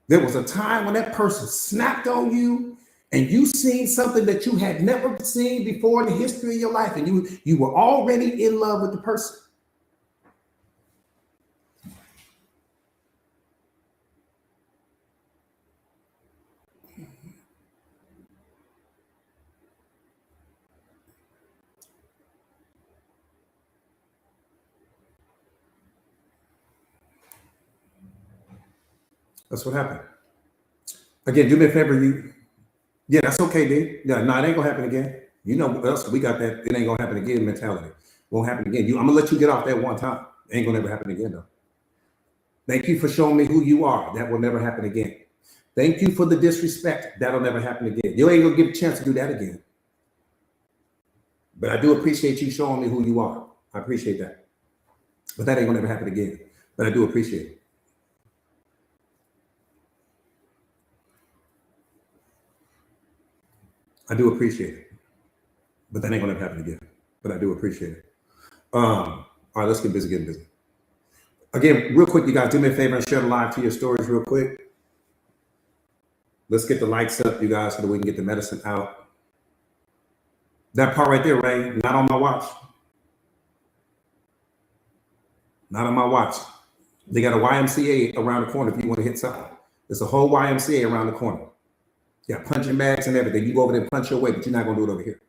There was a time when that person snapped on you and you seen something that you had never seen before in the history of your life, and you were already in love with the person. That's what happened. Again, do me a favor. Yeah, that's okay, D. Yeah, no, it ain't gonna happen again. You know us, we got that it ain't gonna happen again mentality. Won't happen again. I'm gonna let you get off that one time. It ain't gonna ever happen again, though. Thank you for showing me who you are. That will never happen again. Thank you for the disrespect. That'll never happen again. You ain't gonna get a chance to do that again. But I do appreciate you showing me who you are. I appreciate that. But that ain't gonna ever happen again. But I do appreciate it. I do appreciate it. But that ain't gonna ever happen again. But I do appreciate it. All right, let's get busy getting busy. Again, real quick, you guys do me a favor and share the live to your stories real quick. Let's get the lights up, you guys, so that we can get the medicine out. That part right there, Ray, not on my watch. Not on my watch. They got a YMCA around the corner if you want to hit something. There's a whole YMCA around the corner. You got punching bags and everything. You go over there and punch your way, but you're not going to do it over here.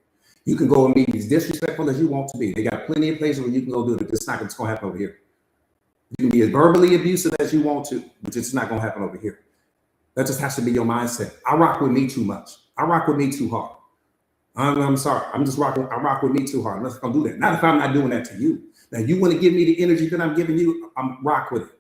You can go and be as disrespectful as you want to be. They got plenty of places where you can go do it, but it's not going to happen over here. You can be as verbally abusive as you want to, but it's not going to happen over here. That just has to be your mindset. I rock with me too much. I rock with me too hard. I'm sorry. I'm just rocking. I rock with me too hard. I'm not going to do that. Not if I'm not doing that to you. Now, you want to give me the energy that I'm giving you, I'm rock with it.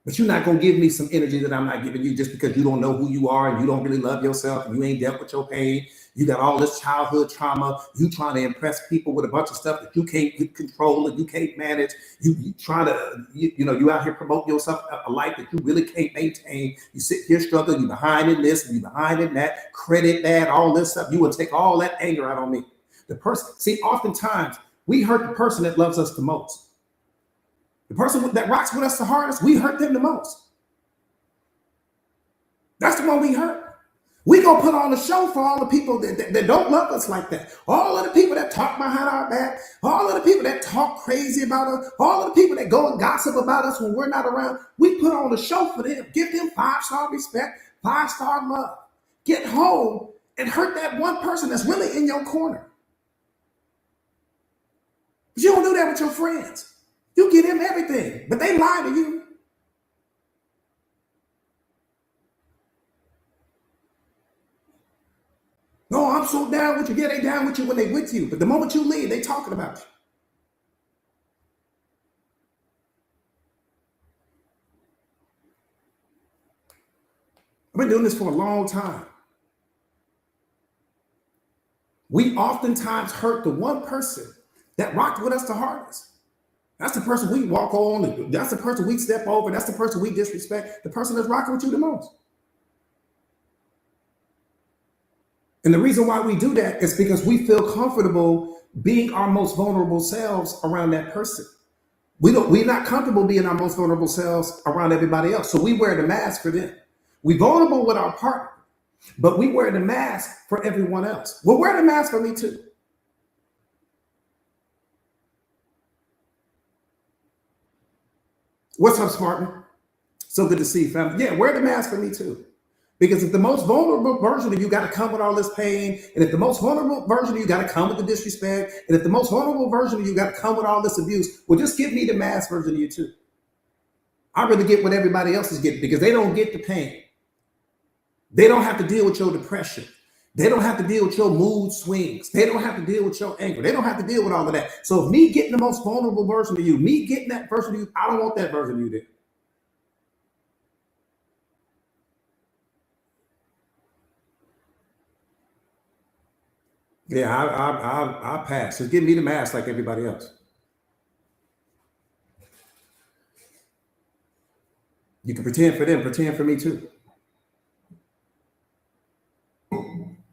But you're not going to give me some energy that I'm not giving you just because you don't know who you are and you don't really love yourself and you ain't dealt with your pain. You got all this childhood trauma. You trying to impress people with a bunch of stuff that you can't control and you can't manage. You trying to, you out here promote yourself a life that you really can't maintain. You sit here struggling. You behind in this and you behind in that. Credit that, all this stuff. You will take all that anger out on me. The person, see, oftentimes we hurt the person that loves us the most. The person that rocks with us the hardest, we hurt them the most. That's the one we hurt. We gonna put on a show for all the people that don't love us like that. All of the people that talk behind our back, all of the people that talk crazy about us, all of the people that go and gossip about us when we're not around. We put on a show for them. Give them 5-star respect, 5-star love. Get home and hurt that one person that's really in your corner. But you don't do that with your friends. You give them everything, but they lie to you. No, I'm so down with you. Yeah, they down with you when they with you. But the moment you leave, they talking about you. I've been doing this for a long time. We oftentimes hurt the one person that rocked with us the hardest. That's the person we walk on. That's the person we step over. That's the person we disrespect. The person that's rocking with you the most. And the reason why we do that is because we feel comfortable being our most vulnerable selves around that person. We're not comfortable being our most vulnerable selves around everybody else. So we wear the mask for them. We're vulnerable with our partner, but we wear the mask for everyone else. Well, wear the mask for me too. What's up, Spartan? So good to see you, family. Yeah, wear the mask for me too. Because if the most vulnerable version of you got to come with all this pain, and if the most vulnerable version of you got to come with the disrespect, and if the most vulnerable version of you got to come with all this abuse, well, just give me the mask version of you too. I really get what everybody else is getting because they don't get the pain. They don't have to deal with your depression. They don't have to deal with your mood swings. They don't have to deal with your anger. They don't have to deal with all of that. So if me getting the most vulnerable version of you, me getting that version of you, I don't want that version of you there. Yeah, I'll pass. Just give me the mask like everybody else. You can pretend for them, pretend for me too.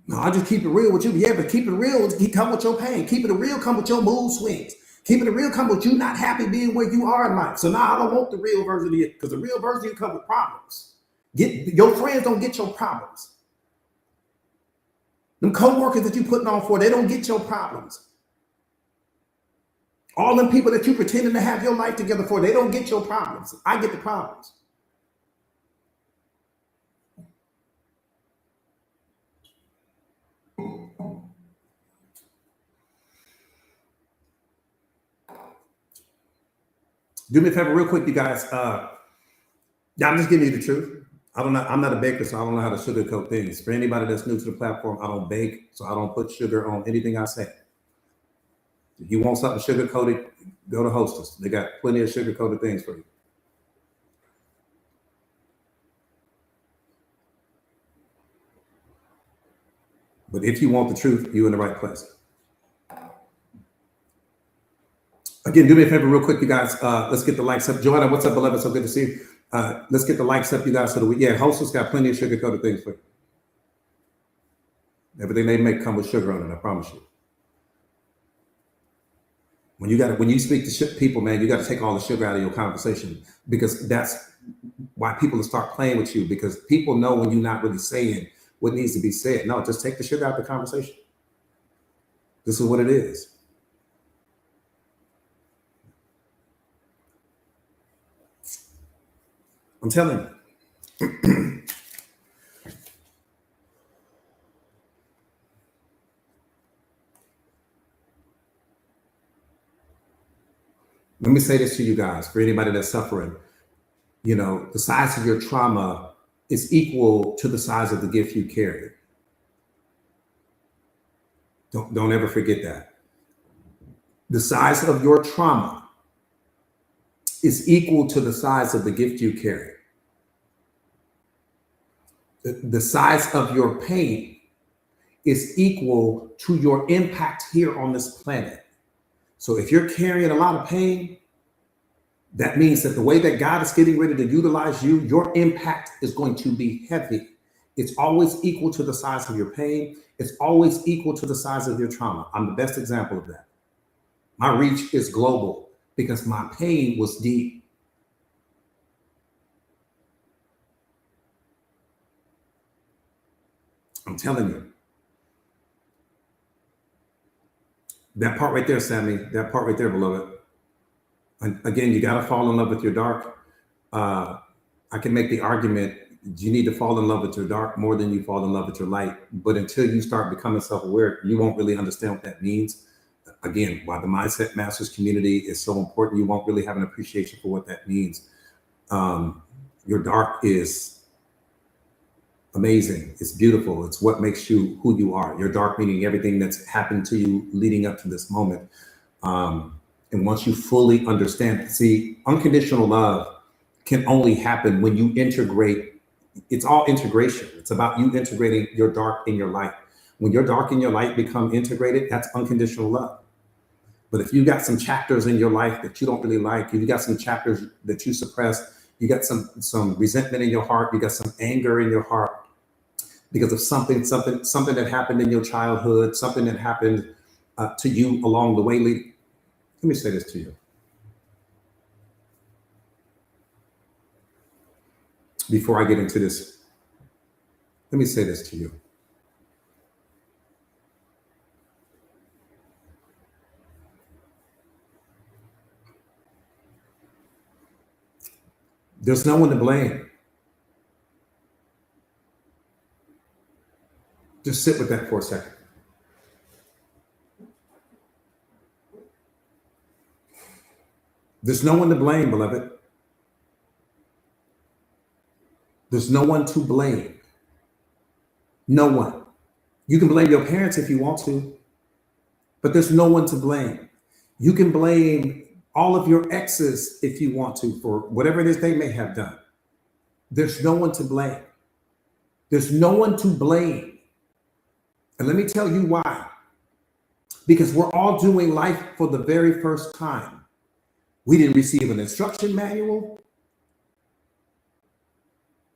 No, I just keep it real with you. Yeah, but keep it real. Come with your pain. Keep it real. Come with your mood swings. Keep it real. Come with you not happy being where you are in life. So now I don't want the real version of you because the real version of you come with problems. Your friends don't get your problems. Them co-workers that you putting on for, they don't get your problems. All them people that you pretending to have your life together for, they don't get your problems. I get the problems. Do me a favor real quick, you guys. Yeah, I'm just giving you the truth. I'm not a baker, so I don't know how to sugarcoat things. For anybody that's new to the platform, I don't bake, so I don't put sugar on anything I say. If you want something sugar coated, go to Hostess. They got plenty of sugar coated things for you. But if you want the truth, you're in the right place. Again, do me a favor real quick, you guys. Let's get the likes up. Joanna, what's up, beloved? So good to see you. Let's get the likes up, you guys, so that yeah, Hostess got plenty of sugar-coated things for you. Everything they make come with sugar on it, I promise you. When you speak to people, man, you got to take all the sugar out of your conversation, because that's why people will start playing with you, because people know when you're not really saying what needs to be said. No, just take the sugar out of the conversation. This is what it is. I'm telling you. Let me say this to you guys, for anybody that's suffering. You know, the size of your trauma is equal to the size of the gift you carry. Don't ever forget that. The size of your trauma is equal to the size of the gift you carry. The size of your pain is equal to your impact here on this planet. So if you're carrying a lot of pain, that means that the way that God is getting ready to utilize you, your impact is going to be heavy. It's always equal to the size of your pain. It's always equal to the size of your trauma. I'm the best example of that. My reach is global because my pain was deep. I'm telling you. That part right there, Sammy, that part right there, beloved. And again, you got to fall in love with your dark. I can make the argument, you need to fall in love with your dark more than you fall in love with your light. But until you start becoming self-aware, you won't really understand what that means. Again, why the Mindset Masters community is so important, you won't really have an appreciation for what that means. Your dark is amazing. It's beautiful. It's what makes you who you are. Your dark meaning everything that's happened to you leading up to this moment. And once you fully understand, see, unconditional love can only happen when you integrate. It's all integration. It's about you integrating your dark in your light. When your dark and your light become integrated, that's unconditional love. But if you got some chapters in your life that you don't really like, if you got some chapters that you suppress, you got some resentment in your heart, you got some anger in your heart because of something that happened in your childhood, something that happened to you along the way. Let me say this to you. Before I get into this, let me say this to you. There's no one to blame. Just sit with that for a second. There's no one to blame, beloved. There's no one to blame. No one. You can blame your parents if you want to, but there's no one to blame. You can blame all of your exes if you want to for whatever it is they may have done. There's no one to blame. There's no one to blame. And let me tell you why. Because we're all doing life for the very first time. We didn't receive an instruction manual.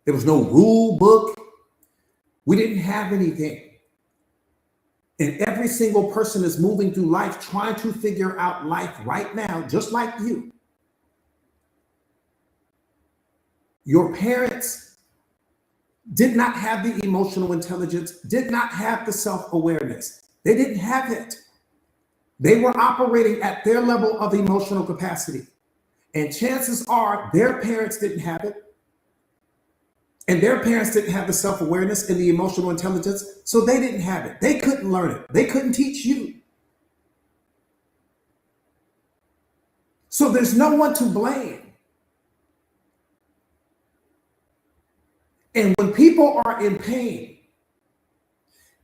There was no rule book. We didn't have anything. And every single person is moving through life trying to figure out life right now, just like you. Your parents did not have the emotional intelligence, did not have the self-awareness. They didn't have it. They were operating at their level of emotional capacity. And chances are their parents didn't have it. And their parents didn't have the self-awareness and the emotional intelligence, so they didn't have it. They couldn't learn it. They couldn't teach you. So there's no one to blame. And when people are in pain,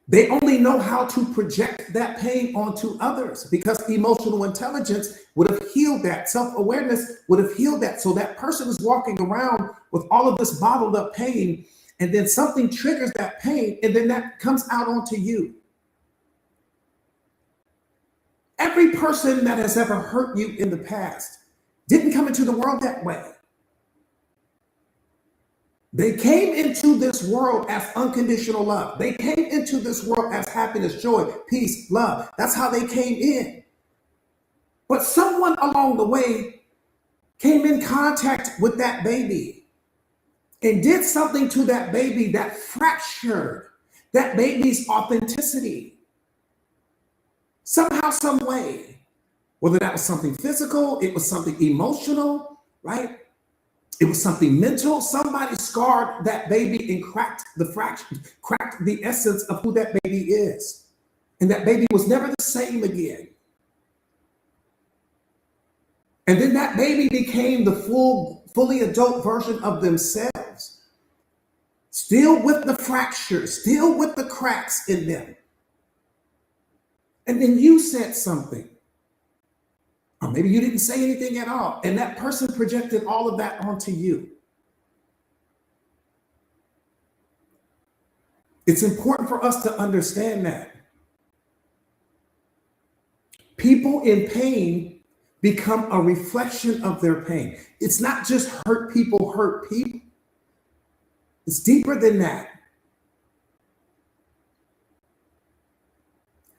they only know how to project that pain onto others, because emotional intelligence would have healed that. Self-awareness would have healed that. So that person is walking around with all of this bottled up pain, and then something triggers that pain, and then that comes out onto you. Every person that has ever hurt you in the past didn't come into the world that way. They came into this world as unconditional love. They came into this world as happiness, joy, peace, love. That's how they came in. But someone along the way came in contact with that baby and did something to that baby that fractured that baby's authenticity. Somehow, some way. Whether that was something physical, it was something emotional, right? It was something mental. Somebody scarred that baby and cracked the essence of who that baby is. And that baby was never the same again. And then that baby became the fully adult version of themselves, still with the fractures, still with the cracks in them. And then you said something, or maybe you didn't say anything at all, and that person projected all of that onto you. It's important for us to understand that people in pain become a reflection of their pain. It's not just hurt people hurt people. It's deeper than that.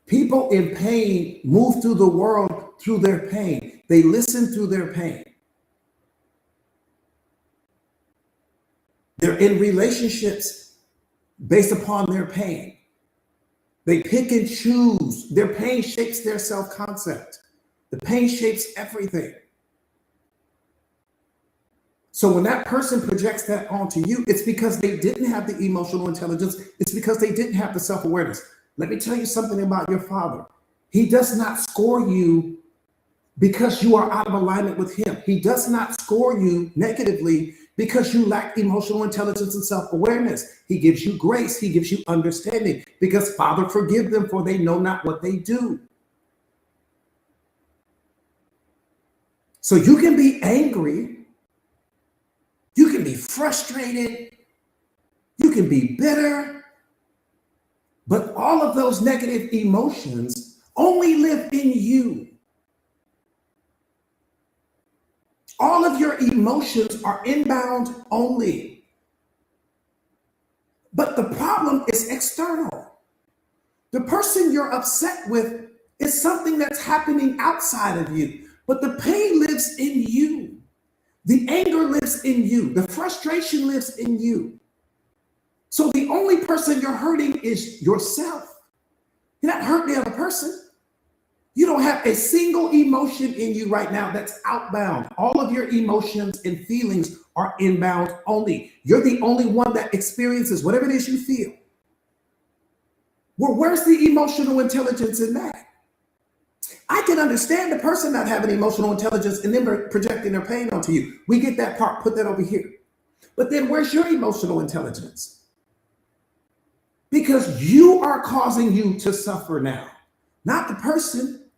People in pain move through the world through their pain. They listen through their pain. They're in relationships based upon their pain. They pick and choose. Their pain shapes their self-concept. The pain shapes everything. So when that person projects that onto you, it's because they didn't have the emotional intelligence. It's because they didn't have the self-awareness. Let me tell you something about your father. He does not score you because you are out of alignment with him. He does not score you negatively because you lack emotional intelligence and self-awareness. He gives you grace. He gives you understanding because, Father, forgive them, for they know not what they do. So you can be angry. You can be frustrated. You can be bitter. But all of those negative emotions only live in you. All of your emotions are inbound only. But the problem is external. The person you're upset with is something that's happening outside of you. But the pain lives in you. The anger lives in you. The frustration lives in you. So the only person you're hurting is yourself. You're not hurting the other person. You don't have a single emotion in you right now that's outbound. All of your emotions and feelings are inbound only. You're the only one that experiences whatever it is you feel. Well, where's the emotional intelligence in that? I can understand the person not having emotional intelligence and then projecting their pain onto you. We get that part, put that over here. But then where's your emotional intelligence? Because you are causing you to suffer now, not the person.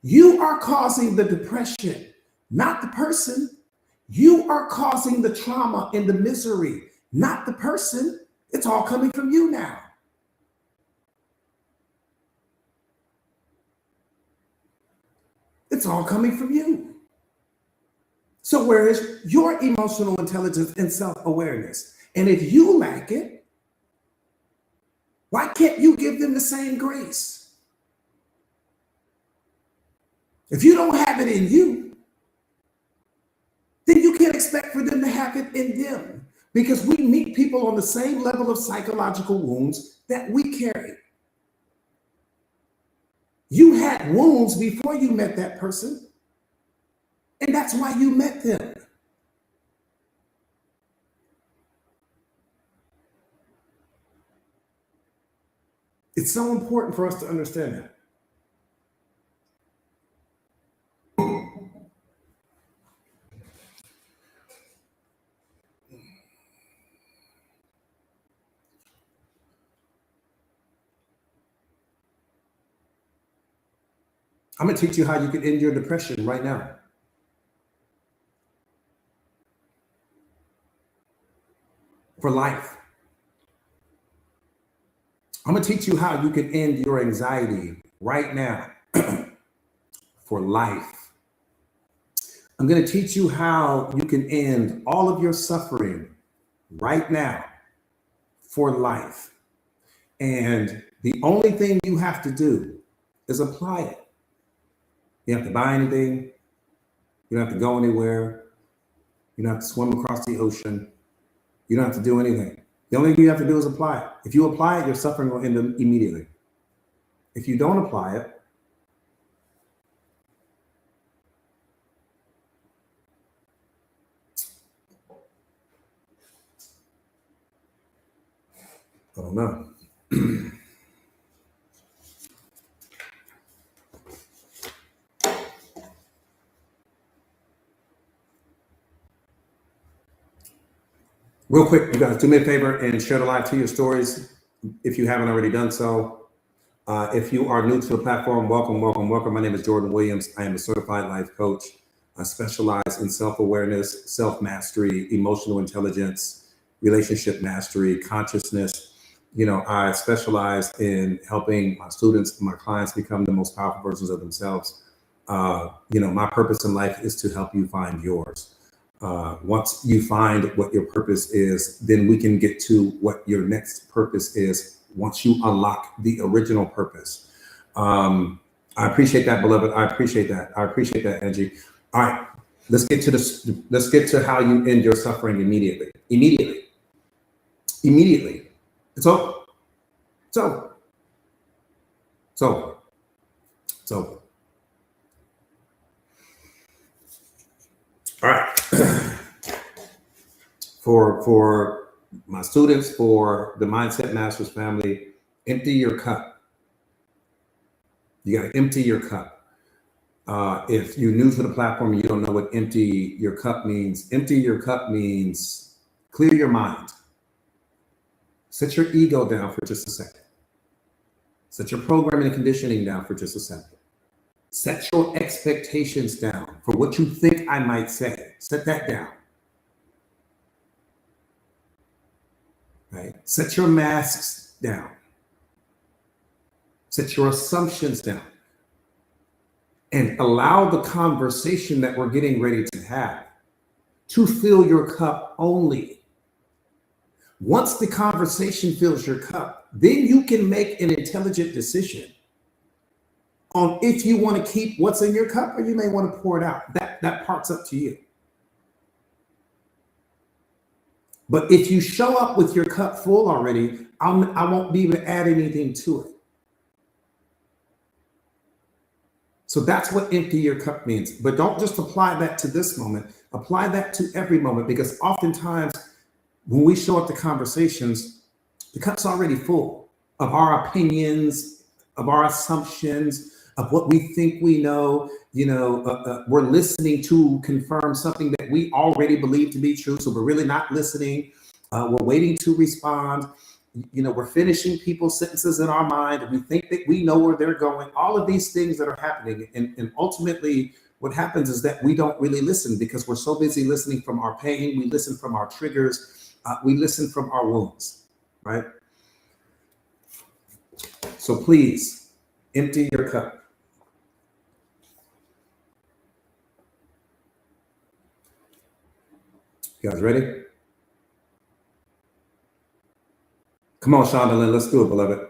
You are causing the depression, not the person. You are causing the trauma and the misery, not the person. It's all coming from you now. It's all coming from you. So where is your emotional intelligence and self-awareness? And if you lack it, why can't you give them the same grace? If you don't have it in you, then you can't expect for them to have it in them, because we meet people on the same level of psychological wounds that we carry. You had wounds before you met that person, and that's why you met them. It's so important for us to understand that. I'm going to teach you how you can end your depression right now. For life. I'm going to teach you how you can end your anxiety right now. for life. I'm going to teach you how you can end all of your suffering right now for life. And the only thing you have to do is apply it. You don't have to buy anything. You don't have to go anywhere. You don't have to swim across the ocean. You don't have to do anything. The only thing you have to do is apply it. If you apply it, your suffering will end immediately. If you don't apply it, I don't know. Real quick, you guys, do me a favor and share the live to your stories if you haven't already done so. If you are new to the platform, welcome, welcome, welcome. My name is Jordan Williams. I am a certified life coach. I specialize in self-awareness, self-mastery, emotional intelligence, relationship mastery, consciousness. You know, I specialize in helping my students, my clients become the most powerful versions of themselves. You know, my purpose in life is to help you find yours. Once you find what your purpose is, then we can get to what your next purpose is once you unlock the original purpose. I appreciate that, beloved. I appreciate that. I appreciate that, Angie. All right, let's get to this. Let's get to how you end your suffering immediately. Immediately. Immediately. It's over. It's over. It's over. It's over. All right. For my students, for the Mindset Masters family, empty your cup. You got to empty your cup. If you're new to the platform and you don't know what empty your cup means clear your mind. Set your ego down for just a second. Set your programming and conditioning down for just a second. Set your expectations down for what you think I might say. Set that down. Right? Set your masks down. Set your assumptions down. And allow the conversation that we're getting ready to have to fill your cup only. Once the conversation fills your cup, then you can make an intelligent decision on if you want to keep what's in your cup or you may want to pour it out. That part's up to you. But if you show up with your cup full already, I won't be able to add anything to it. So that's what empty your cup means. But don't just apply that to this moment. Apply that to every moment, because oftentimes when we show up to conversations, the cup's already full of our opinions, of our assumptions, of what we think we know. We're listening to confirm something that we already believe to be true. So we're really not listening. We're waiting to respond. We're finishing people's sentences in our mind. We think that we know where they're going. All of these things that are happening. And ultimately, what happens is that we don't really listen because we're so busy listening from our pain. We listen from our triggers. We listen from our wounds, right? So please, empty your cup. You guys ready? Come on, Shonda, let's do it, beloved.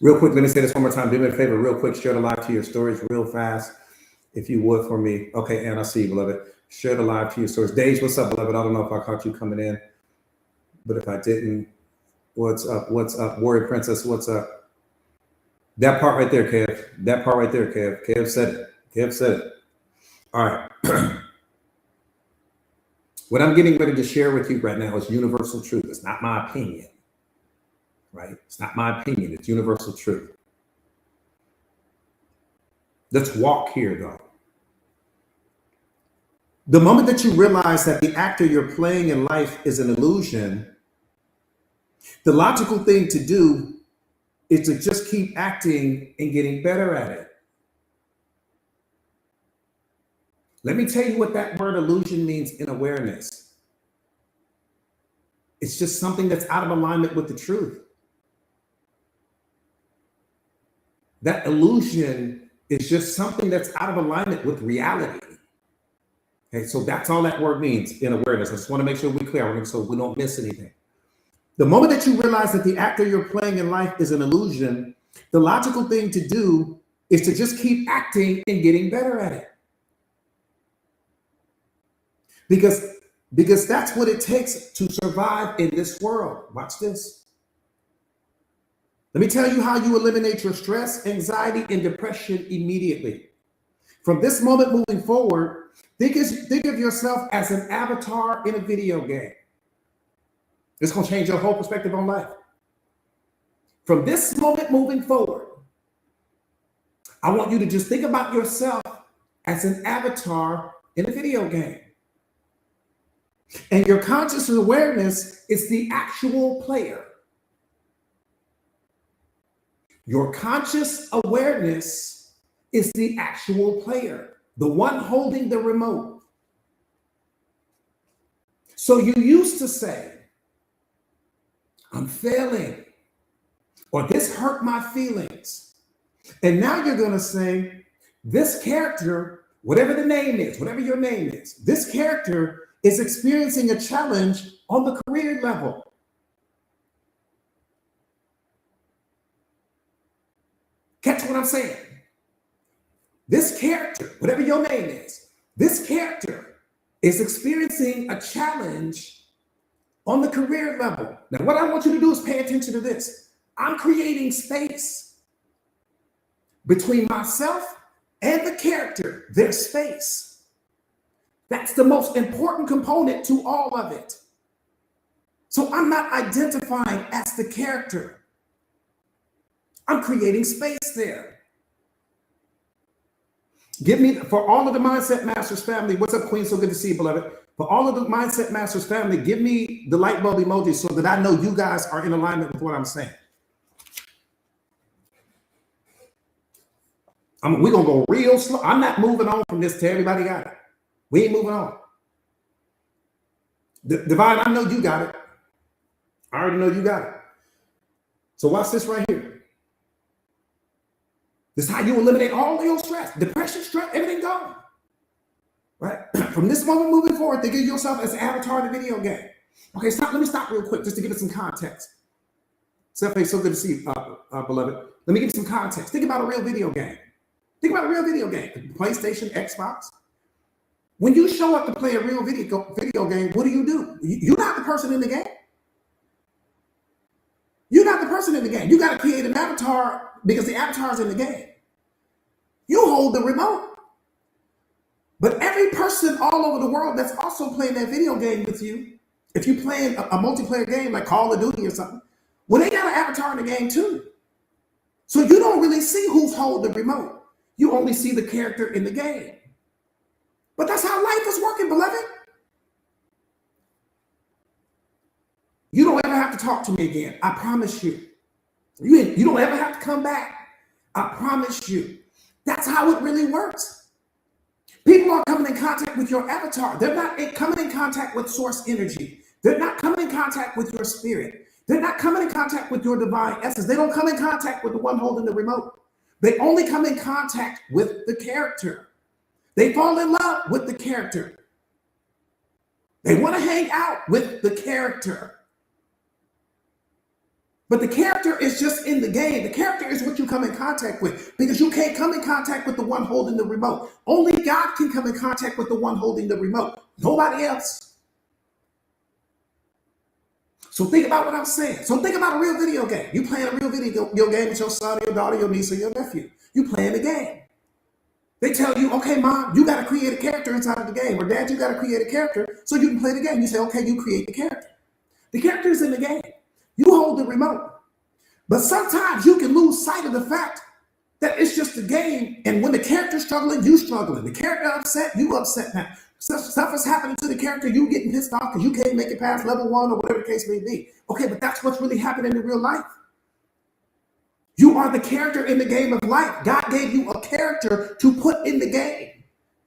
Real quick, let me say this one more time. Do me a favor, real quick, share the live to your stories real fast, if you would, for me. Okay, and I see you, beloved. Share the live to your stories. Dave, what's up, beloved? I don't know if I caught you coming in, but if I didn't, what's up? What's up? Warrior Princess, what's up? That part right there, Kev. That part right there, Kev. Kev said it. Kev said it. All right. What I'm getting ready to share with you right now is universal truth. It's not my opinion. Right? It's not my opinion. It's universal truth. Let's walk here, though. The moment that you realize that the actor you're playing in life is an illusion, the logical thing to do is to just keep acting and getting better at it. Let me tell you what that word illusion means in awareness. It's just something that's out of alignment with the truth. That illusion is just something that's out of alignment with reality. Okay, so that's all that word means in awareness. I just want to make sure we're clear so we don't miss anything. The moment that you realize that the actor you're playing in life is an illusion, the logical thing to do is to just keep acting and getting better at it. Because that's what it takes to survive in this world. Watch this. Let me tell you how you eliminate your stress, anxiety, and depression immediately. From this moment moving forward, think of yourself as an avatar in a video game. It's going to change your whole perspective on life. From this moment moving forward, I want you to just think about yourself as an avatar in a video game. And your conscious awareness is the actual player. Your conscious awareness is the actual player, the one holding the remote. So you used to say, I'm failing, or this hurt my feelings. And now you're going to say, this character, whatever the name is, whatever your name is, this character is experiencing a challenge on the career level. Catch what I'm saying? This character, whatever your name is, this character is experiencing a challenge on the career level. Now, what I want you to do is pay attention to this. I'm creating space between myself and the character. There's space. That's the most important component to all of it. So I'm not identifying as the character. I'm creating space there. Give me, for all of the Mindset Masters family, what's up, Queen? So good to see you, beloved. For all of the Mindset Masters family, give me the light bulb emoji so that I know you guys are in alignment with what I'm saying. We're going to go real slow. I'm not moving on from this till everybody got it. We ain't moving on. Divine, I know you got it. I already know you got it. So watch this right here. This is how you eliminate all your stress, depression, stress, everything gone. Right? From this moment moving forward, think of yourself as an avatar in a video game. Okay, let me stop real quick just to give it some context. Stephanie, so good to see you, beloved. Let me give you some context. Think about a real video game. Think about a real video game. PlayStation, Xbox. When you show up to play a real video game, what do? You're not the person in the game. You're not the person in the game. You got to create an avatar because the avatar's in the game. You hold the remote. But every person all over the world that's also playing that video game with you, if you're playing a multiplayer game like Call of Duty or something, well, they got an avatar in the game too. So you don't really see who's holding the remote. You only see the character in the game. But that's how life is working, beloved. You don't ever have to talk to me again. I promise you. You don't ever have to come back. I promise you. That's how it really works. People are coming in contact with your avatar. They're not coming in contact with source energy. They're not coming in contact with your spirit. They're not coming in contact with your divine essence. They don't come in contact with the one holding the remote. They only come in contact with the character. They fall in love with the character. They want to hang out with the character. But the character is just in the game. The character is what you come in contact with because you can't come in contact with the one holding the remote. Only God can come in contact with the one holding the remote. Nobody else. So think about what I'm saying. So think about a real video game. You playing a real video game with your son, your daughter, your niece, or your nephew. You playing the game. They tell you, okay, mom, you got to create a character inside of the game. Or dad, you got to create a character so you can play the game. You say, okay, you create the character. The character is in the game. You hold the remote. But sometimes you can lose sight of the fact that it's just a game. And when the character's struggling, you struggling. The character upset, you upset now. Stuff is happening to the character, you getting pissed off because you can't make it past level 1 or whatever the case may be. Okay, but that's what's really happening in real life. You are the character in the game of life. God gave you a character to put in the game.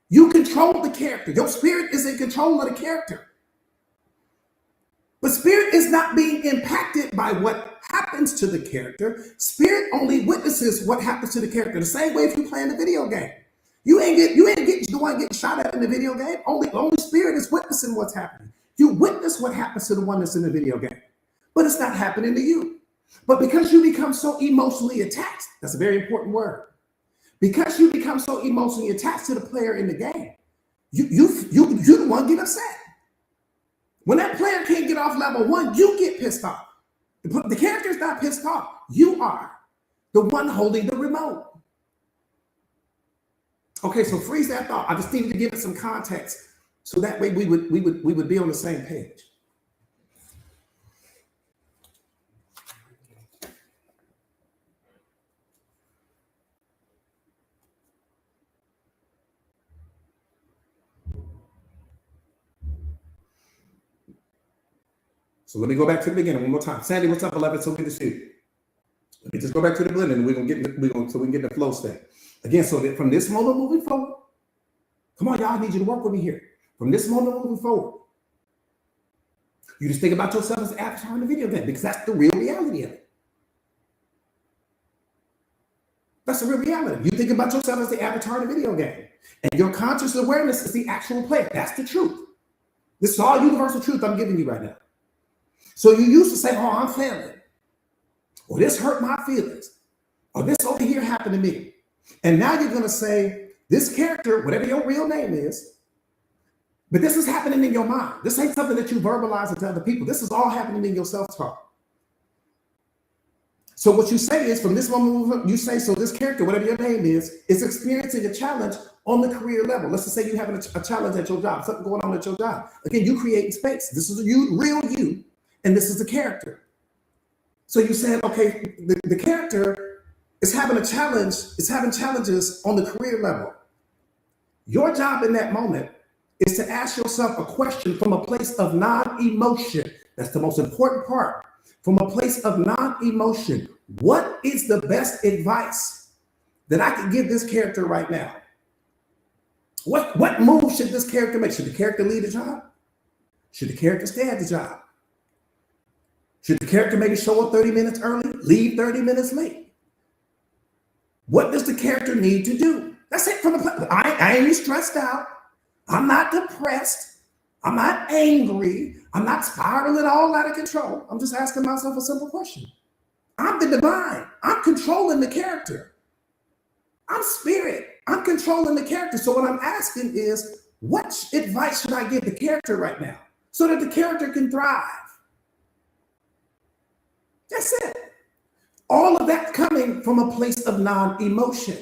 You control the character. Your spirit is in control of the character. But spirit is not being impacted by what happens to the character. Spirit only witnesses what happens to the character. The same way if you play in a video game. You ain't getting the one getting shot at in the video game. Only spirit is witnessing what's happening. You witness what happens to the one that's in the video game. But it's not happening to you. But because you become so emotionally attached, that's a very important word. Because you become so emotionally attached to the player in the game, you the one get upset. When that player can't get off level 1, you get pissed off. The character's not pissed off. You are the one holding the remote. Okay, so freeze that thought. I just needed to give it some context so that way we would be on the same page. So let me go back to the beginning one more time. Sandy, what's up, beloved? So good to see you. Let me just go back to the blending, and so we can get in the flow state. Again, so that from this moment moving forward, come on, y'all, I need you to work with me here. From this moment moving forward, you just think about yourself as an avatar in the video game because that's the real reality of it. That's the real reality. You think about yourself as the avatar in the video game, and your conscious awareness is the actual player. That's the truth. This is all universal truth I'm giving you right now. So you used to say, oh, I'm failing, or this hurt my feelings, or this over here happened to me. And now you're going to say, this character, whatever your real name is, but this is happening in your mind. This ain't something that you verbalize to other people. This is all happening in your self-talk. So what you say is, from this moment, you say, so this character, whatever your name is experiencing a challenge on the career level. Let's just say you're having a challenge at your job, something going on at your job. Again, you creating space. This is you, real you. And this is the character. So you said, okay, the character is having a challenge, is having challenges on the career level. Your job in that moment is to ask yourself a question from a place of non-emotion. That's the most important part. From a place of non-emotion, what is the best advice that I can give this character right now? What move should this character make? Should the character leave the job? Should the character stay at the job? Should the character maybe show up 30 minutes early, leave 30 minutes late? What does the character need to do? That's it from the I ain't stressed out. I'm not depressed. I'm not angry. I'm not spiraling all out of control. I'm just asking myself a simple question. I'm the divine. I'm controlling the character. I'm spirit. I'm controlling the character. So what I'm asking is, what advice should I give the character right now so that the character can thrive? That's it. All of that coming from a place of non-emotion.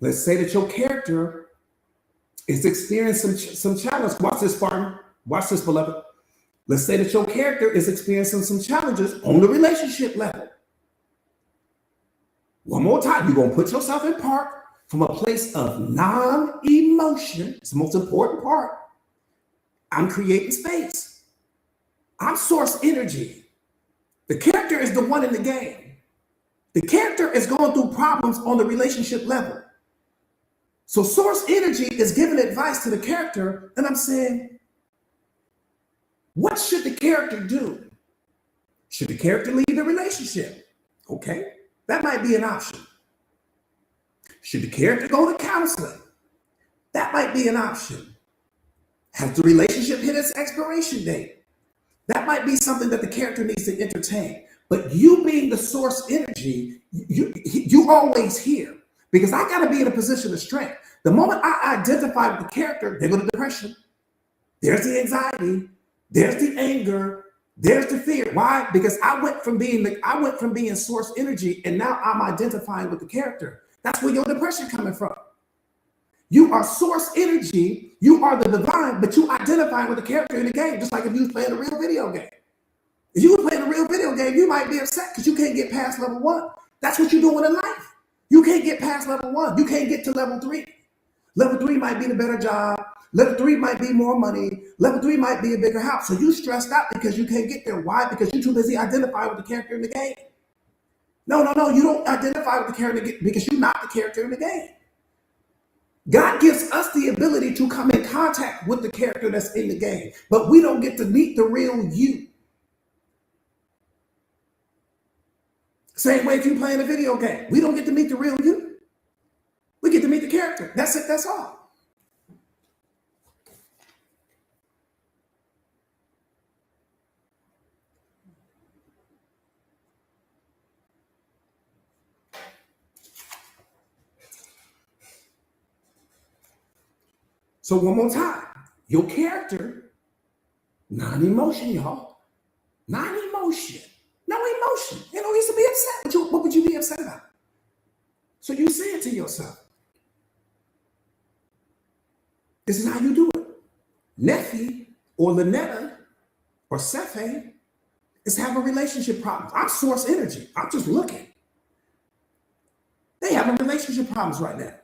Let's say that your character is experiencing some challenge. Watch this, Spartan. Watch this, beloved. Let's say that your character is experiencing some challenges on the relationship level. One more time, you're going to put yourself in park from a place of non-emotion. It's the most important part. I'm creating space. I'm source energy. The character is the one in the game. The character is going through problems on the relationship level. So source energy is giving advice to the character, and I'm saying, what should the character do? Should the character leave the relationship? Okay, that might be an option. Should the character go to counseling? That might be an option. Has the relationship hit its expiration date? That might be something that the character needs to entertain. But you being the source energy, you always here. Because I got to be in a position of strength. The moment I identify with the character, there goes the depression. There's the anxiety. There's the anger. There's the fear. Why? Because I went from being source energy, and now I'm identifying with the character. That's where your depression coming from. You are source energy. You are the divine, but you identifying with the character in the game, just like if you was playing a real video game. If you were playing a real video game, you might be upset because you can't get past level 1. That's what you're doing in life. You can't get past level 1. You can't get to level 3. Level 3 might be the better job. Level 3 might be more money. Level 3 might be a bigger house. So you stressed out because you can't get there. Why? Because you're too busy identifying with the character in the game. No, no, no. You don't identify with the character because you're not the character in the game. God gives us the ability to come in contact with the character that's in the game, but we don't get to meet the real you. Same way if you're playing a video game, we don't get to meet the real you. We get to meet the character. That's it. That's all. So one more time, your character, non-emotion, y'all. Non-emotion. No emotion. You don't need to be upset. What would you be upset about? So you say it to yourself. This is how you do it. Nephi or Lynetta or Sephe is having relationship problems. I'm source energy. I'm just looking. They having relationship problems right now.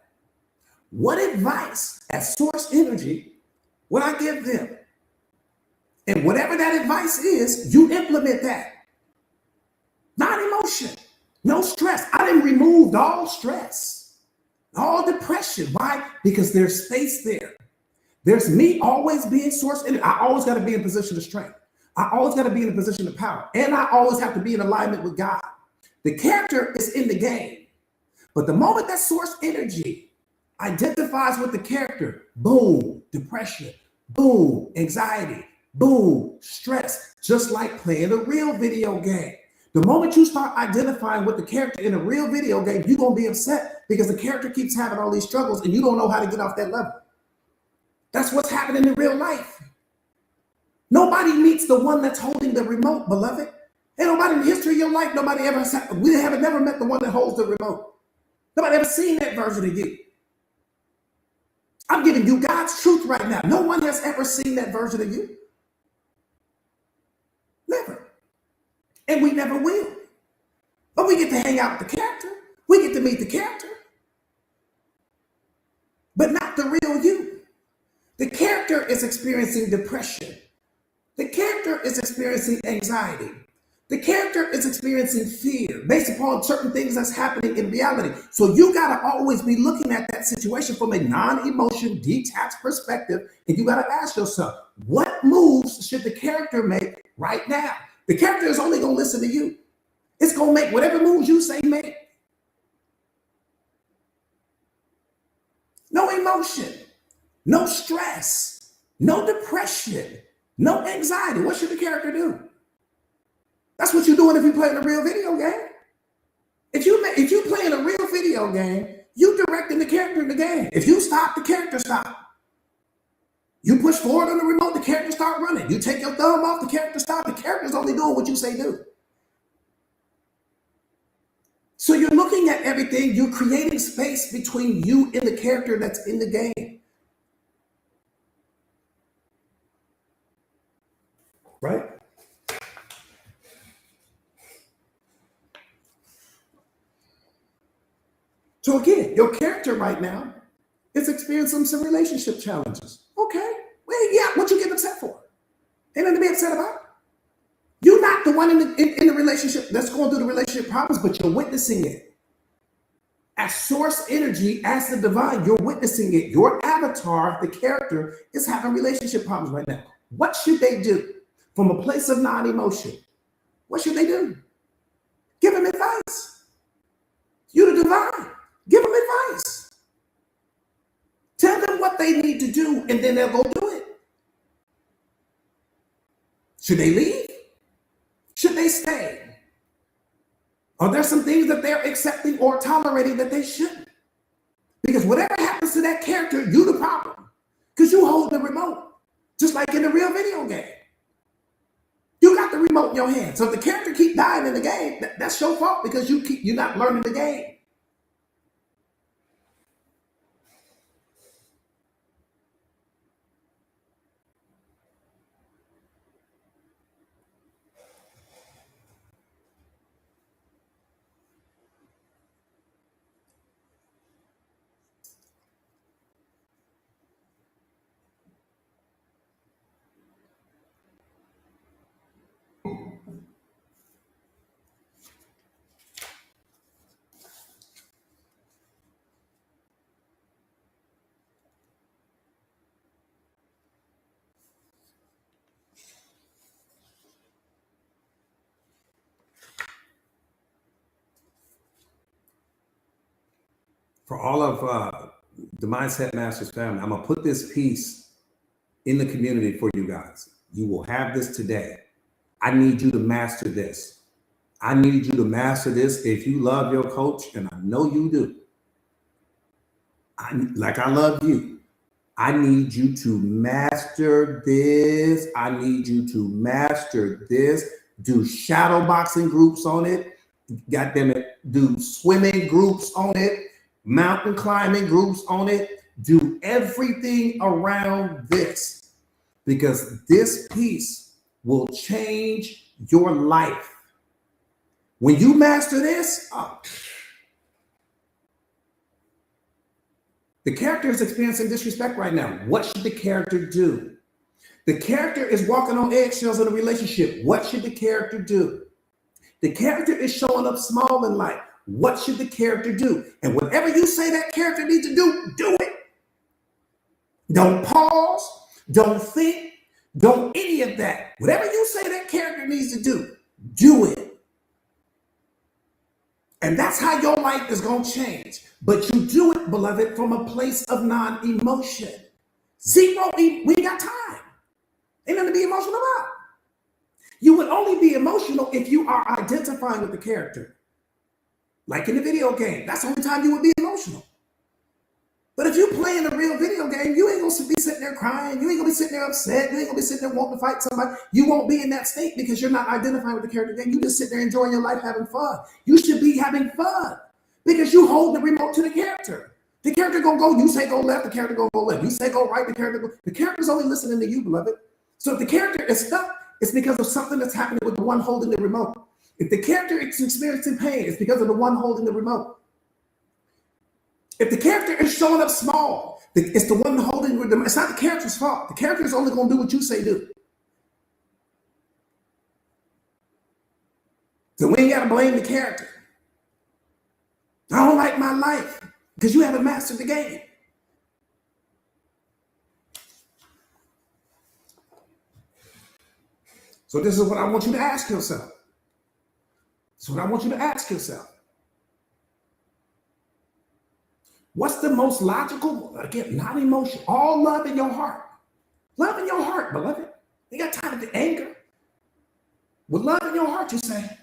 What advice as source energy would I give them? And whatever that advice is, you implement that. Not emotion, no stress. I done removed all stress, all depression. Why? Because there's space there. There's me always being source energy. I always got to be in a position of strength. I always got to be in a position of power. And I always have to be in alignment with God. The character is in the game. But the moment that source energy identifies with the character, boom, depression, boom, anxiety, boom, stress, just like playing a real video game. The moment you start identifying with the character in a real video game, you're going to be upset because the character keeps having all these struggles and you don't know how to get off that level. That's what's happening in real life. Nobody meets the one that's holding the remote, beloved. Ain't nobody in the history of your life, we haven't never met the one that holds the remote. Nobody ever seen that version of you. I'm giving you God's truth right now. No one has ever seen that version of you. Never. And we never will. But we get to hang out with the character. We get to meet the character. But not the real you. The character is experiencing depression. The character is experiencing anxiety. The character is experiencing fear based upon certain things that's happening in reality. So you got to always be looking at that situation from a non-emotion, detached perspective. And you got to ask yourself, what moves should the character make right now? The character is only going to listen to you. It's going to make whatever moves you say make. No emotion, no stress, no depression, no anxiety. What should the character do? That's what you're doing if you're playing a real video game. If you playing a real video game, you directing the character in the game. If you stop, the character stop. You push forward on the remote, the character start running. You take your thumb off, the character stop. The character's only doing what you say do. So you're looking at everything. You're creating space between you and the character that's in the game. Right? So again, your character right now is experiencing some relationship challenges. Okay. Well, yeah, what you getting upset for? Ain't nothing to be upset about. You're not the one in the relationship that's going through the relationship problems, but you're witnessing it. As source energy, as the divine, you're witnessing it. Your avatar, the character, is having relationship problems right now. What should they do from a place of non-emotion? What should they do? Give them advice. You're the divine. Give them advice. Tell them what they need to do, and then they'll go do it. Should they leave? Should they stay? Are there some things that they're accepting or tolerating that they shouldn't? Because whatever happens to that character, you the problem. Because you hold the remote. Just like in the real video game. You got the remote in your hand. So if the character keep dying in the game, that's your fault because you're not learning the game. for all of the Mindset Masters family, I'm gonna put this piece in the community for you guys. You will have this today. I need you to master this. I need you to master this. If you love your coach, and I know you do, like I love you, I need you to master this. I need you to master this. Do shadow boxing groups on it. Goddamn it. Do swimming groups on it. Mountain climbing groups on it. Do everything around this, because this piece will change your life. When you master this, the character is experiencing disrespect right now. What should the character do? The character is walking on eggshells in a relationship. What should the character do? The character is showing up small in life. What should the character do? And whatever you say that character needs to do, do it. Don't pause. Don't think. Don't any of that. Whatever you say that character needs to do it. And that's how your life is going to change. But you do it, beloved, from a place of non-emotion. Zero, we ain't got time. Ain't nothing to be emotional about. You would only be emotional if you are identifying with the character. Like in the video game, that's the only time you would be emotional. But if you play in a real video game, you ain't going to be sitting there crying. You ain't going to be sitting there upset. You ain't going to be sitting there wanting to fight somebody. You won't be in that state because you're not identifying with the character game. You just sit there enjoying your life, having fun. You should be having fun because you hold the remote to the character. The character going to go, you say go left, the character going to go left. You say go right, the character's only listening to you, beloved. So if the character is stuck, it's because of something that's happening with the one holding the remote. If the character is experiencing pain, it's because of the one holding the remote. If the character is showing up small, it's the one holding the remote. It's not the character's fault. The character is only going to do what you say do. So we ain't got to blame the character. I don't like my life because you haven't mastered the game. So this is what I want you to ask yourself. This is what I want you to ask yourself. What's the most logical, again, not emotion, all love in your heart. Love in your heart, beloved. You got time to anger. With love in your heart, you say,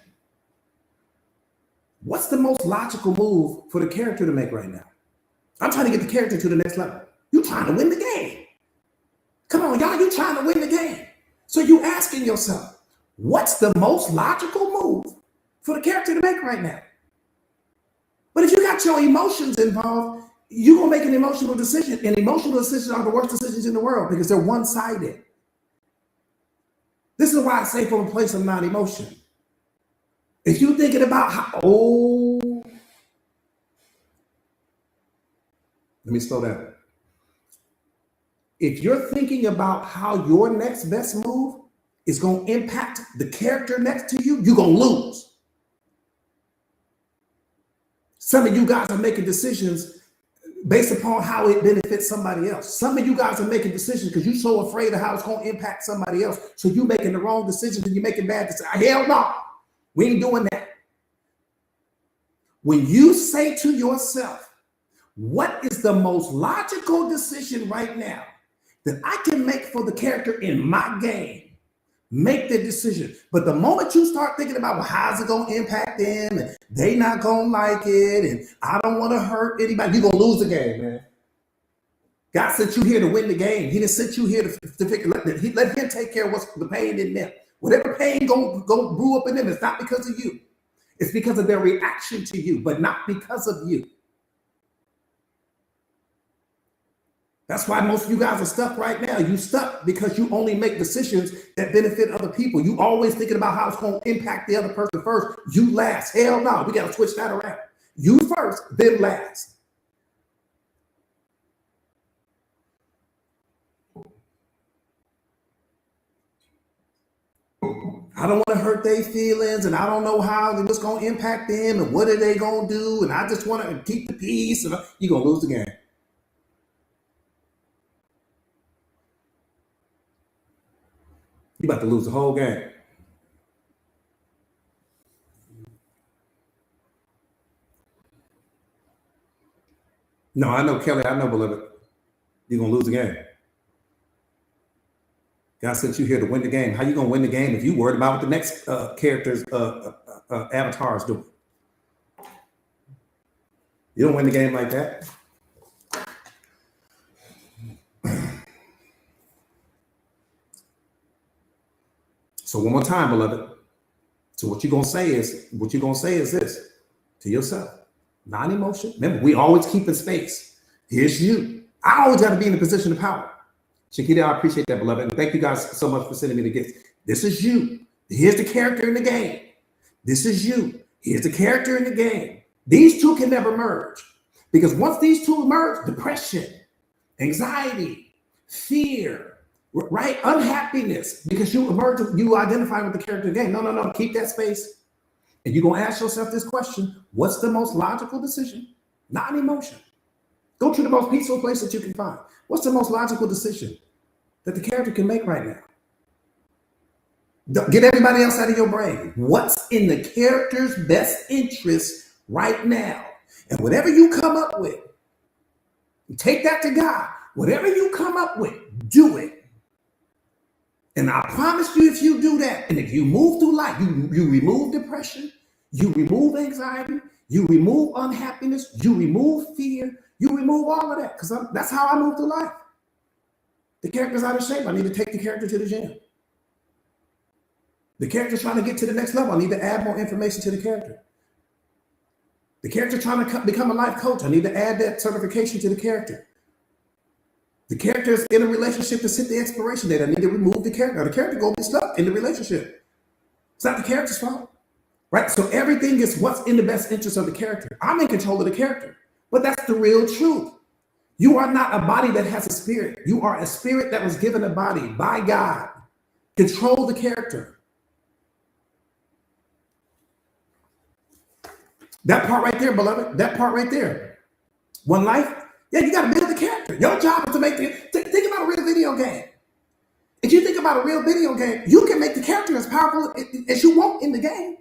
what's the most logical move for the character to make right now? I'm trying to get the character to the next level. You're trying to win the game. Come on, y'all, you're trying to win the game. So you asking yourself, what's the most logical move for the character to make right now? But if you got your emotions involved, you're going to make an emotional decision. And emotional decisions are the worst decisions in the world because they're one-sided. This is why I say from a place of non-emotion. If you're thinking about how, let me slow down. If you're thinking about how your next best move is going to impact the character next to you, you're going to lose. Some of you guys are making decisions based upon how it benefits somebody else. Some of you guys are making decisions because you're so afraid of how it's going to impact somebody else. So you're making the wrong decisions and you're making bad decisions. Hell no, we ain't doing that. When you say to yourself, what is the most logical decision right now that I can make for the character in my game? Make the decision. But the moment you start thinking about, well, how's it going to impact them? And they not going to like it. And I don't want to hurt anybody. You're going to lose the game, man. God sent you here to win the game. He didn't send you here to let him take care of what's the pain in them. Whatever pain go brew up in them, it's not because of you. It's because of their reaction to you, but not because of you. That's why most of you guys are stuck right now. You stuck because you only make decisions that benefit other people. You always thinking about how it's going to impact the other person first. You last. Hell no, we got to switch that around. You first, then last. I don't want to hurt their feelings, and I don't know how it's going to impact them, and what are they going to do, and I just want to keep the peace, and you're going to lose the game. You're about to lose the whole game. No, I know, Kelly. I know, beloved. You're gonna lose the game. God sent you here to win the game. How you gonna win the game if you worried about what the next character's avatar is doing? You don't win the game like that. So one more time, beloved. So what you're gonna say is this to yourself. Non-emotion. Remember, we always keep in space. Here's you. I always got to be in a position of power. Shakita, I appreciate that, beloved. And thank you guys so much for sending me the gifts. This is you. Here's the character in the game. This is you. Here's the character in the game. These two can never merge. Because once these two merge, depression, anxiety, fear, right? Unhappiness, because you emerge, you identify with the character in the game. No. Keep that space. And you're going to ask yourself this question: what's the most logical decision? Not an emotion. Go to the most peaceful place that you can find. What's the most logical decision that the character can make right now? Get everybody else out of your brain. What's in the character's best interest right now? And whatever you come up with, take that to God. Whatever you come up with, do it. And I promise you, if you do that, and if you move through life, you remove depression, you remove anxiety, you remove unhappiness, you remove fear, you remove all of that, because that's how I move through life. The character's out of shape. I need to take the character to the gym. The character's trying to get to the next level. I need to add more information to the character. The character trying to become a life coach. I need to add that certification to the character. The character is in a relationship that's hit the expiration date. I need to remove the character. The character going to be stuck in the relationship. It's not the character's fault, right? So everything is what's in the best interest of the character. I'm in control of the character, but that's the real truth. You are not a body that has a spirit. You are a spirit that was given a body by God. Control the character. That part right there, beloved, that part right there. One life. Yeah, you got to build the character. Your job is to make think about a real video game. If you think about a real video game, you can make the character as powerful as you want in the game.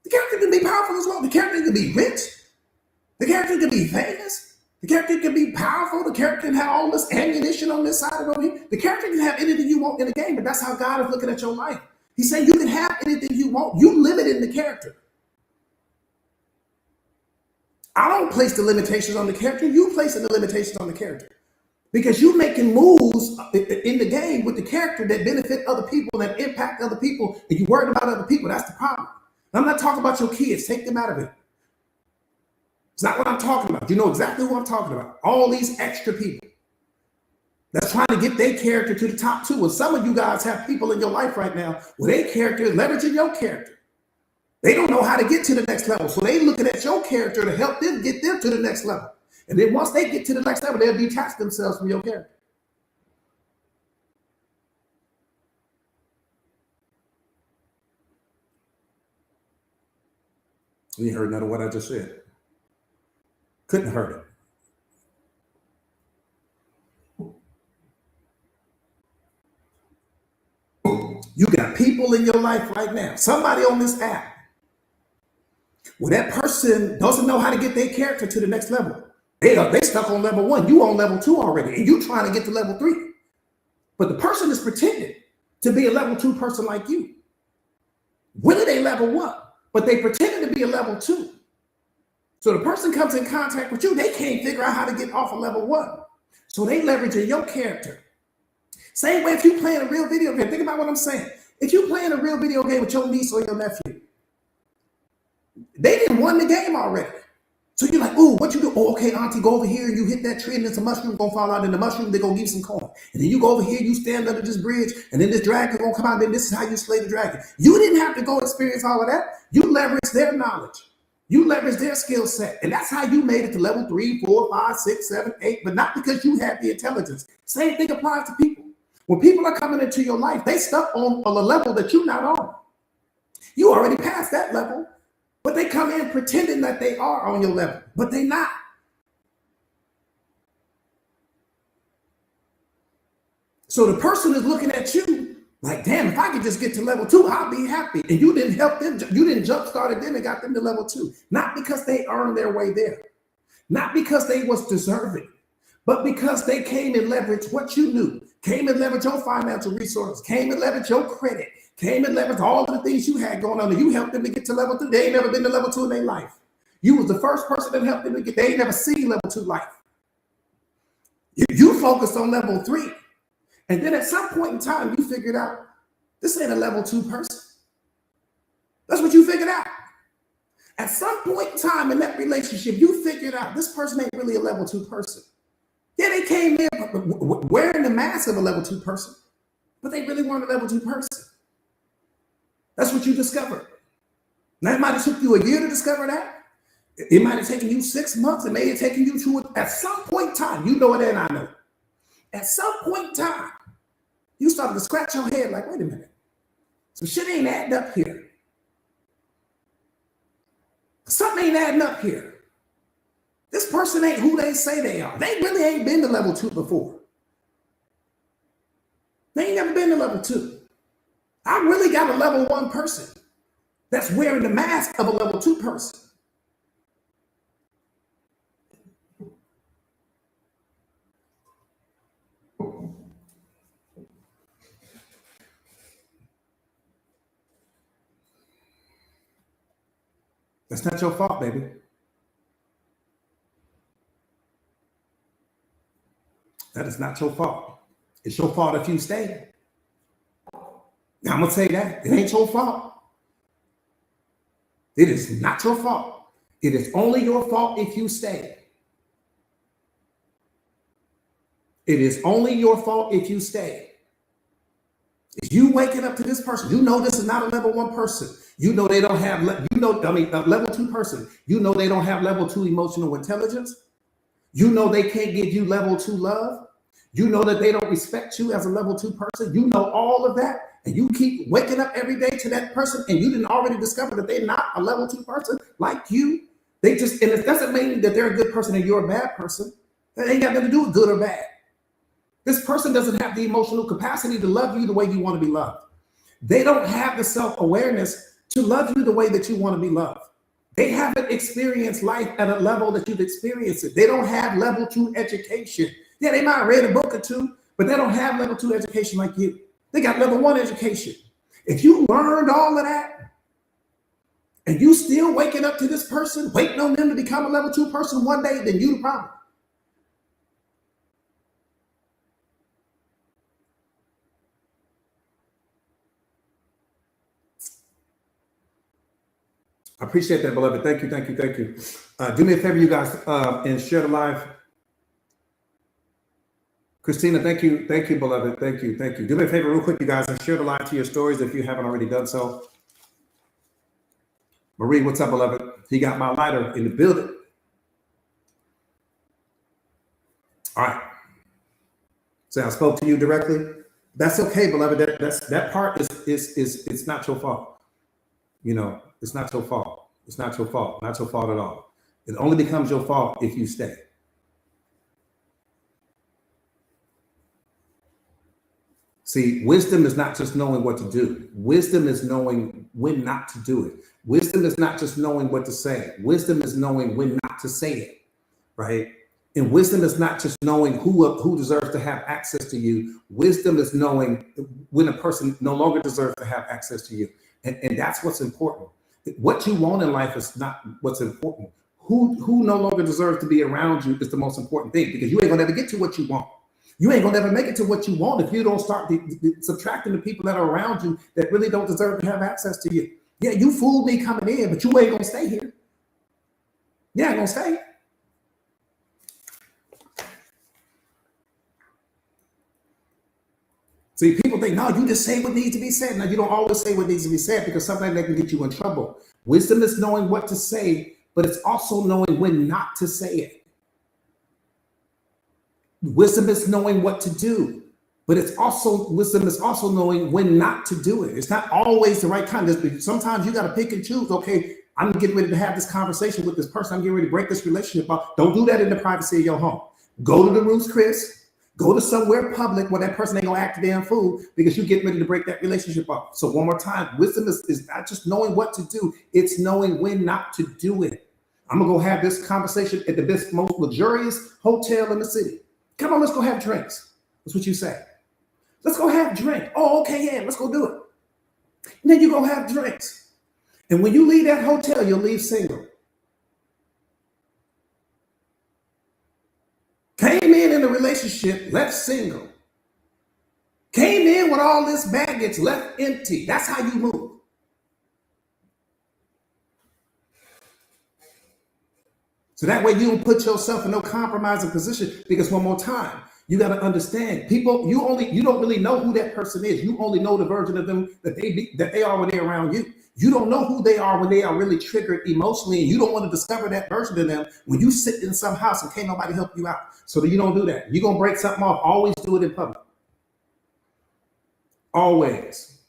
The character can be powerful as well. The character can be rich. The character can be famous. The character can be powerful. The character can have all this ammunition on this side and over here. The character can have anything you want in the game, but that's how God is looking at your life. He's saying you can have anything you want. You limit in the character. I don't place the limitations on the character. You placing the limitations on the character. Because you're making moves in the game with the character that benefit other people, that impact other people, and you're worried about other people. That's the problem. I'm not talking about your kids. Take them out of it. It's not what I'm talking about. You know exactly who I'm talking about. All these extra people that's trying to get their character to the top too. And some of you guys have people in your life right now where their character is leveraging your character. They don't know how to get to the next level. So they're looking at your character to help them get them to the next level. And then once they get to the next level, they'll detach themselves from your character. You ain't heard none of what I just said. Couldn't have heard it. You got people in your life right now, somebody on this app, where that person doesn't know how to get their character to the next level. They stuck on level 1. You on level 2 already, and you trying to get to level 3. But the person is pretending to be a level 2 person like you. Really, they level 1, but they pretending to be a level 2. So the person comes in contact with you, they can't figure out how to get off of level 1. So they leveraging your character. Same way if you playing a real video game. Think about what I'm saying. If you playing a real video game with your niece or your nephew, they didn't won the game already. So you're like, oh, what you do? Oh, okay, auntie, go over here and you hit that tree and then some mushroom gonna fall out. And the mushroom, they're gonna give you some corn. And then you go over here, you stand under this bridge, and then this dragon gonna come out, and then this is how you slay the dragon. You didn't have to go experience all of that. You leverage their knowledge. You leverage their skill set. And that's how you made it to level 3, 4, 5, 6, 7, 8, but not because you had the intelligence. Same thing applies to people. When people are coming into your life, they stuck on a level that you're not on. You already passed that level. But they come in pretending that they are on your level, but they're not. So the person is looking at you like, damn, if I could just get to level 2, I'll be happy. And you didn't help them. You didn't jumpstart them and got them to level 2. Not because they earned their way there. not because they was deserving, but because they came and leveraged what you knew, came and leveraged your financial resources, came and leveraged your credit, came and leveraged all of the things you had going on, and you helped them to get to level 2. They ain't never been to level 2 in their life. You was the first person that helped them to get, they ain't never seen level 2 life. You focused on level 3. And then at some point in time, you figured out, this ain't a level 2 person. That's what you figured out. At some point in time in that relationship, you figured out this person ain't really a level 2 person. Yeah, they came in wearing the mask of a level 2 person, but they really weren't a level 2 person. That's what you discovered. Now, it might have took you a year to discover that. It might have taken you 6 months. It may have taken you to it. At some point in time, you know it and I know. At some point in time, you started to scratch your head like, wait a minute. Some shit ain't adding up here. Something ain't adding up here. This person ain't who they say they are. They really ain't been to level 2 before. They ain't never been to level 2. I really got a level 1 person that's wearing the mask of a level 2 person. That's not your fault, baby. That is not your fault. It's your fault if you stay. Now, I'm going to say that. It ain't your fault. It is not your fault. It is only your fault if you stay. It is only your fault if you stay. If you waking up to this person, you know this is not a level 1 person. You know they don't have, a level 2 person. You know they don't have level 2 emotional intelligence. You know they can't give you level 2 love. You know that they don't respect you as a level 2 person. You know all of that. And you keep waking up every day to that person, and you didn't already discover that they're not a level 2 person like you. They just, and it doesn't mean that they're a good person and you're a bad person. That ain't got nothing to do with good or bad. This person doesn't have the emotional capacity to love you the way you want to be loved. They don't have the self-awareness to love you the way that you want to be loved. They haven't experienced life at a level that you've experienced it. They don't have level 2 education. Yeah, they might have read a book or 2, but they don't have level 2 education like you. They got level 1 education. If you learned all of that and you still waking up to this person, waiting on them to become a level 2 person one day, then you the problem. I appreciate that, beloved. Thank you, thank you, thank you. Do me a favor, you guys, and share the live. Christina, thank you, beloved. Thank you, thank you. Do me a favor real quick, you guys, and share the live to your stories if you haven't already done so. Marie, what's up, beloved? He got my lighter in the building. All right. So I spoke to you directly. That's okay, beloved. That part is it's not your fault. You know, it's not your fault. It's not your fault. Not your fault at all. It only becomes your fault if you stay. See, wisdom is not just knowing what to do. Wisdom is knowing when not to do it. Wisdom is not just knowing what to say. Wisdom is knowing when not to say it, right? And wisdom is not just knowing who deserves to have access to you. Wisdom is knowing when a person no longer deserves to have access to you. And that's what's important. What you want in life is not what's important. Who no longer deserves to be around you is the most important thing, because you ain't gonna ever get to what you want. You ain't gonna ever make it to what you want if you don't start subtracting the people that are around you that really don't deserve to have access to you. Yeah, you fooled me coming in, but you ain't gonna stay here. You ain't gonna stay. See, people think, no, you just say what needs to be said. Now, you don't always say what needs to be said, because sometimes that can get you in trouble. Wisdom is knowing what to say, but it's also knowing when not to say it. Wisdom is knowing what to do, but wisdom is also knowing when not to do it. It's not always the right kind. Sometimes you got to pick and choose. Okay, I'm getting ready to have this conversation with this person. I'm getting ready to break this relationship up. Don't do that in the privacy of your home. Go to the roots, Chris. Go to somewhere public where that person ain't gonna act a damn fool, because you're getting ready to break that relationship up. So one more time, wisdom is not just knowing what to do, it's knowing when not to do it. I'm gonna go have this conversation at the best, most luxurious hotel in the city. Come on, let's go have drinks. That's what you say. Let's go have a drink. Oh, okay, yeah, let's go do it. And then you go have drinks. And when you leave that hotel, you'll leave single. Came in a relationship, left single. Came in with all this baggage, left empty. That's how you move. So that way you don't put yourself in no compromising position, because one more time, you got to understand, people, you don't really know who that person is. You only know the version of them that they are when they're around you. You don't know who they are when they are really triggered emotionally, and you don't want to discover that version of them when you sit in some house and can't nobody help you out. So that you don't do that. You're going to break something off. Always do it in public. Always.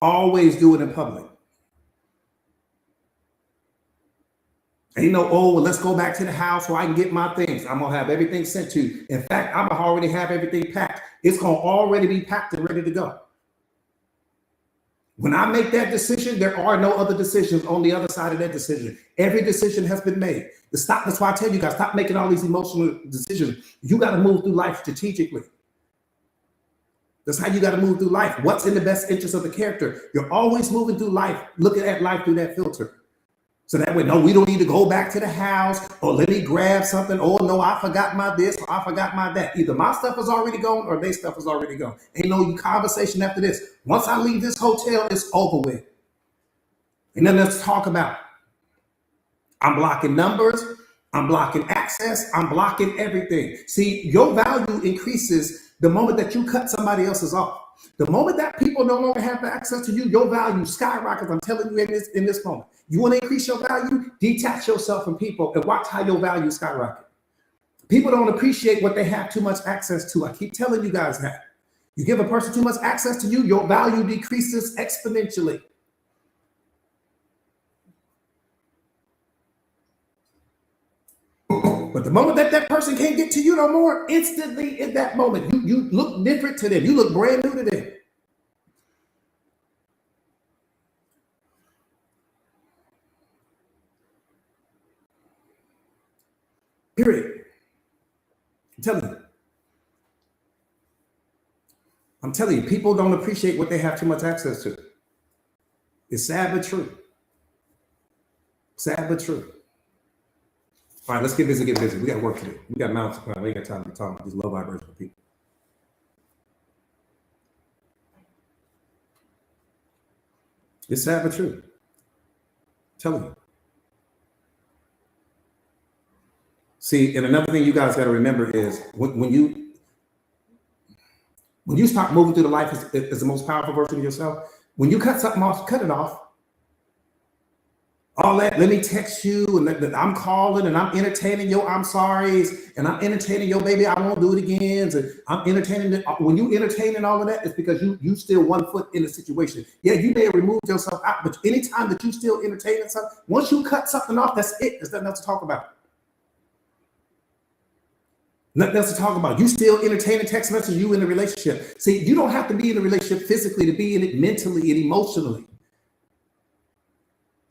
Always do it in public. Ain't no, oh, well, let's go back to the house so I can get my things. I'm going to have everything sent to you. In fact, I'm going to already have everything packed. It's going to already be packed and ready to go. When I make that decision, there are no other decisions on the other side of that decision. Every decision has been made. That's why I tell you guys, stop making all these emotional decisions. You got to move through life strategically. That's how you got to move through life. What's in the best interest of the character? You're always moving through life, looking at life through that filter. So that way, no, we don't need to go back to the house, or let me grab something. Oh, no, I forgot my this, or I forgot my that. Either my stuff is already gone or their stuff is already gone. Ain't no conversation after this. Once I leave this hotel, it's over with. And then let's talk about. I'm blocking numbers. I'm blocking access. I'm blocking everything. See, your value increases the moment that you cut somebody else's off. The moment that people no longer have access to you, your value skyrockets. I'm telling you in this moment. You want to increase your value? Detach yourself from people and watch how your value skyrocket. People don't appreciate what they have too much access to. I keep telling you guys that. You give a person too much access to you, your value decreases exponentially. But the moment that person can't get to you no more, instantly in that moment, you look different to them. You look brand new to them. Period. I'm telling you, people don't appreciate what they have too much access to. It's sad but true. Sad but true. All right, let's get busy. We got work to do. We got mouths to climb. We ain't got time to be talking about these low vibrational people. It's sad but true. I'm telling you. See, and another thing you guys got to remember is when you start moving through the life as the most powerful version of yourself, when you cut something off, cut it off. All that, let me text you, and I'm calling, and I'm entertaining your I'm sorry's, and I'm entertaining your baby, I won't do it again. And I'm entertaining it. When you entertaining all of that, it's because you still 1 foot in the situation. Yeah, you may have removed yourself out, but anytime that you still entertaining something, once you cut something off, that's it. There's nothing else to talk about. Nothing else to talk about. You still entertaining text messages, you in the relationship. See, you don't have to be in a relationship physically to be in it mentally and emotionally.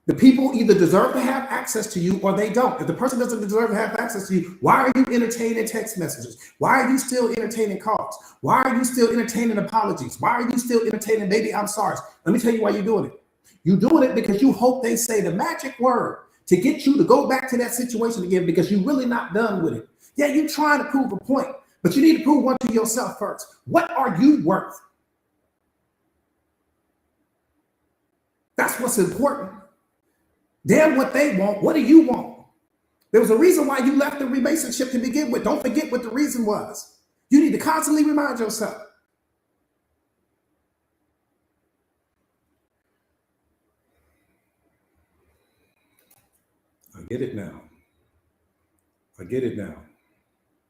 The people either deserve to have access to you or they don't. If the person doesn't deserve to have access to you, why are you entertaining text messages? Why are you still entertaining calls? Why are you still entertaining apologies? Why are you still entertaining baby I'm sorry? Let me tell you why you're doing it. You're doing it because you hope they say the magic word to get you to go back to that situation again, because you're really not done with it. Yeah, you're trying to prove a point, but you need to prove one to yourself first. What are you worth? That's what's important. Damn what they want. What do you want? There was a reason why you left the relationship to begin with. Don't forget what the reason was. You need to constantly remind yourself. I get it now. I get it now.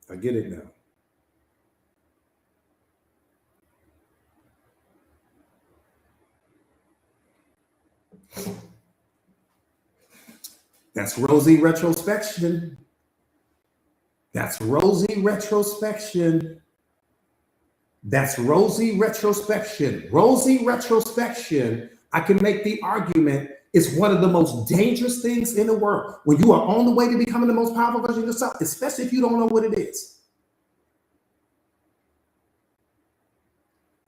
I get it now. That's rosy retrospection. That's rosy retrospection. That's rosy retrospection. Rosy retrospection. I can make the argument is one of the most dangerous things in the world. When you are on the way to becoming the most powerful version of yourself, especially if you don't know what it is.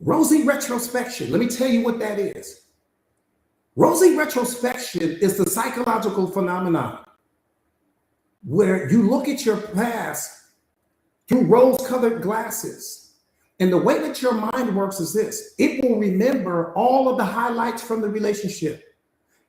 Rosy retrospection. Let me tell you what that is. Rosy retrospection is the psychological phenomenon where you look at your past through rose-colored glasses. And the way that your mind works is this. It will remember all of the highlights from the relationship.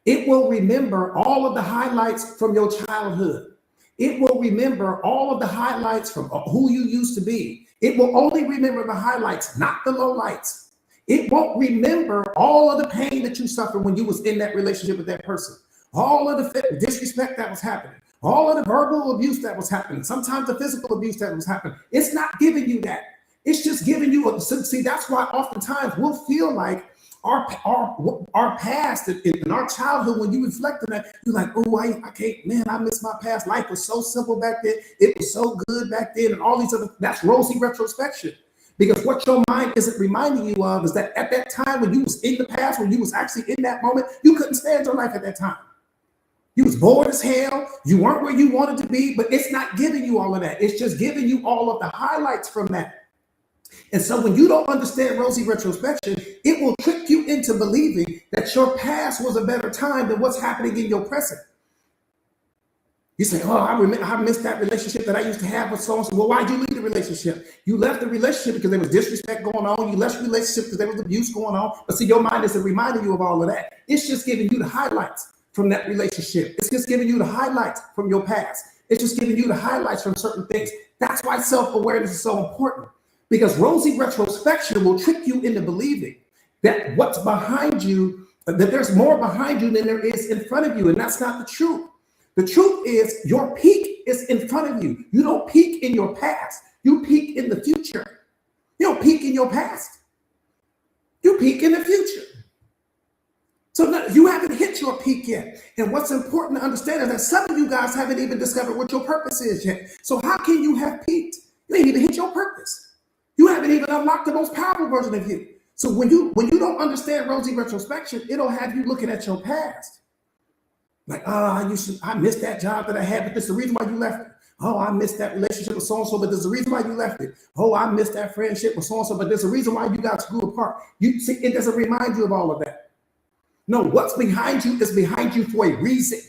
It will remember all of the highlights from your childhood. It will remember all of the highlights from who you used to be. It will only remember the highlights, not the lowlights. It won't remember all of the pain that you suffered when you was in that relationship with that person. All of the disrespect that was happening. All of the verbal abuse that was happening. Sometimes the physical abuse that was happening. It's not giving you that. It's just giving you see, that's why oftentimes we'll feel like our past in our childhood, when you reflect on that, you're like, oh, I can't, man, I miss my past. Life was so simple back then. It was so good back then. And all these other, that's rosy retrospection. Because what your mind isn't reminding you of is that at that time when you was in the past, when you was actually in that moment, you couldn't stand your life at that time. You was bored as hell. You weren't where you wanted to be, but it's not giving you all of that. It's just giving you all of the highlights from that. And so when you don't understand rosy retrospection, it will trick you into believing that your past was a better time than what's happening in your present. You say, oh, I missed that relationship that I used to have with so-and-so. Well, why'd you leave the relationship? You left the relationship because there was disrespect going on. You left the relationship because there was abuse going on. But see, your mind isn't reminding you of all of that. It's just giving you the highlights from that relationship. It's just giving you the highlights from your past. It's just giving you the highlights from certain things. That's why self-awareness is so important. Because rosy retrospection will trick you into believing that what's behind you, that there's more behind you than there is in front of you. And that's not the truth. The truth is your peak is in front of you. You don't peak in your past. You peak in the future. You don't peak in your past. You peak in the future. So no, you haven't hit your peak yet. And what's important to understand is that some of you guys haven't even discovered what your purpose is yet. So how can you have peaked? You ain't even hit your purpose. You haven't even unlocked the most powerful version of you. So when you don't understand rosy retrospection, it'll have you looking at your past. Like, oh, I missed that job that I had, but there's the reason why you left it. Oh, I missed that relationship with so-and-so, but there's a reason why you left it. Oh, I missed that friendship with so-and-so, but there's a reason why you guys grew apart. You see, it doesn't remind you of all of that. No, what's behind you is behind you for a reason.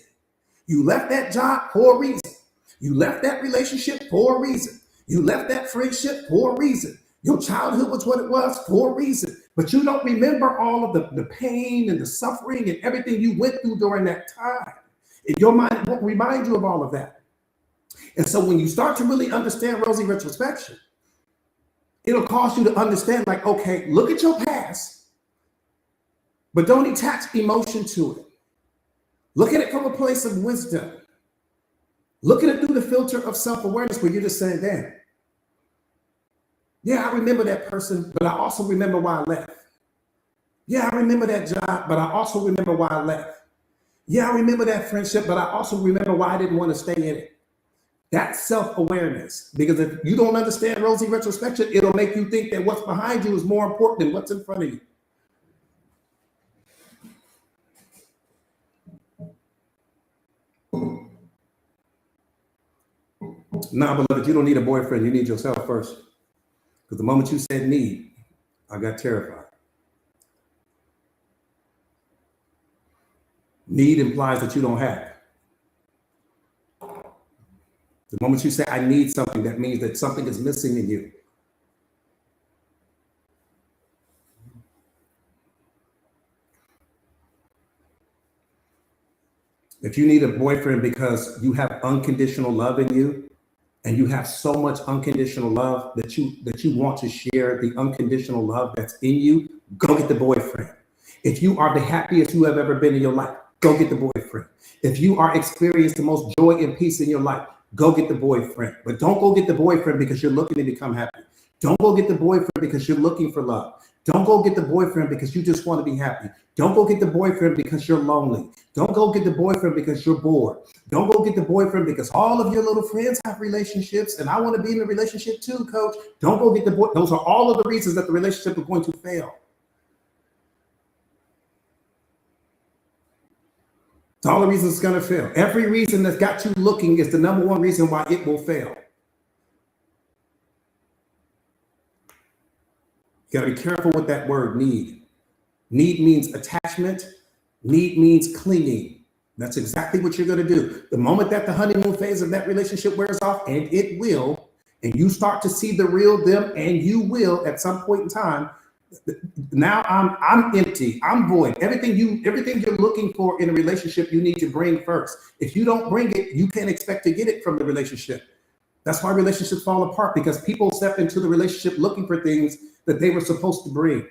You left that job for a reason. You left that relationship for a reason. You left that friendship for a reason. Your childhood was what it was for a reason. But you don't remember all of the pain and the suffering and everything you went through during that time. And your mind won't remind you of all of that. And so when you start to really understand rosy retrospection, it'll cause you to understand, like, okay, look at your past, but don't attach emotion to it. Look at it from a place of wisdom. Look at it through the filter of self-awareness where you're just saying, damn, yeah, I remember that person, but I also remember why I left. Yeah, I remember that job, but I also remember why I left. Yeah, I remember that friendship, but I also remember why I didn't want to stay in it. That's self-awareness. Because if you don't understand rosy retrospection, it'll make you think that what's behind you is more important than what's in front of you. Nah, beloved, you don't need a boyfriend. You need yourself first. Because the moment you said need, I got terrified. Need implies that you don't have. The moment you say, I need something, that means that something is missing in you. If you need a boyfriend because you have unconditional love in you, and you have so much unconditional love that you want to share the unconditional love that's in you, go get the boyfriend. If you are the happiest you have ever been in your life, go get the boyfriend. If you are experiencing the most joy and peace in your life, go get the boyfriend. But don't go get the boyfriend because you're looking to become happy. Don't go get the boyfriend because you're looking for love. Don't go get the boyfriend because you just want to be happy. Don't go get the boyfriend because you're lonely. Don't go get the boyfriend because you're bored. Don't go get the boyfriend because all of your little friends have relationships and I want to be in a relationship too, coach. Don't go get the boy. Those are all of the reasons that the relationship is going to fail. It's all the reasons it's going to fail. Every reason that's got you looking is the number one reason why it will fail. You got to be careful with that word need. Need means attachment. Need means clinging. That's exactly what you're going to do. The moment that the honeymoon phase of that relationship wears off, and it will, and you start to see the real them, and you will at some point in time, now I'm empty, I'm void. Everything you're looking for in a relationship, you need to bring first. If you don't bring it, you can't expect to get it from the relationship. That's why relationships fall apart, because people step into the relationship looking for things that they were supposed to bring.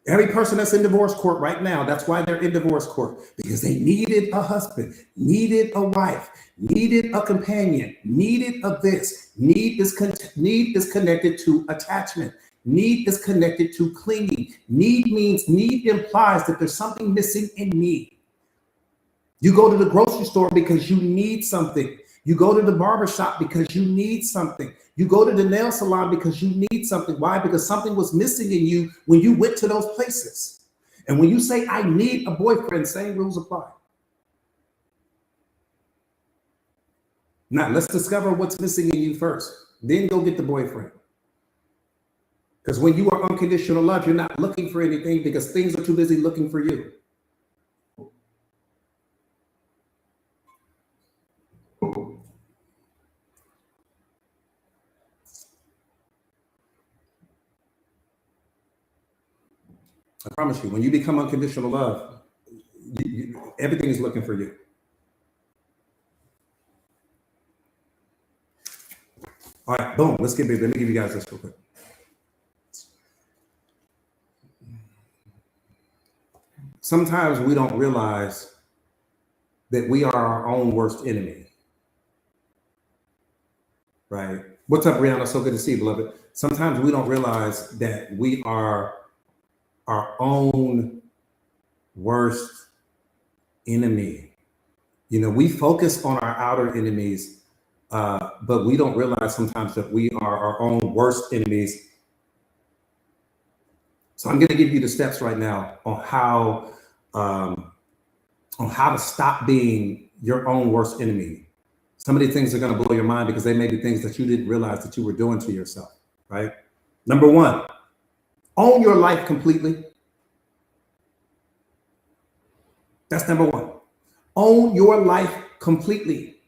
Every person that's in divorce court right now, that's why they're in divorce court, because they needed a husband, needed a wife, needed a companion, needed a this. Need is connected to attachment. Need is connected to clinging. Need implies that there's something missing in me. You go to the grocery store because you need something. You go to the barber shop because you need something. You go to the nail salon because you need something. Why? Because something was missing in you when you went to those places. And when you say, I need a boyfriend, same rules apply. Now, let's discover what's missing in you first. Then go get the boyfriend. Because when you are unconditional love, you're not looking for anything because things are too busy looking for you. I promise you, when you become unconditional love, everything is looking for you. All right, boom, let's get big. Let me give you guys this real quick. Sometimes we don't realize that we are our own worst enemy. Right? What's up, Brianna? So good to see you, beloved. Sometimes we don't realize that we are our own worst enemy. You know, we focus on our outer enemies, but we don't realize sometimes that we are our own worst enemies. So I'm going to give you the steps right now on how to stop being your own worst enemy. Some of these things are going to blow your mind because they may be things that you didn't realize that you were doing to yourself, right? Number one, own your life completely. That's number one. Own your life completely.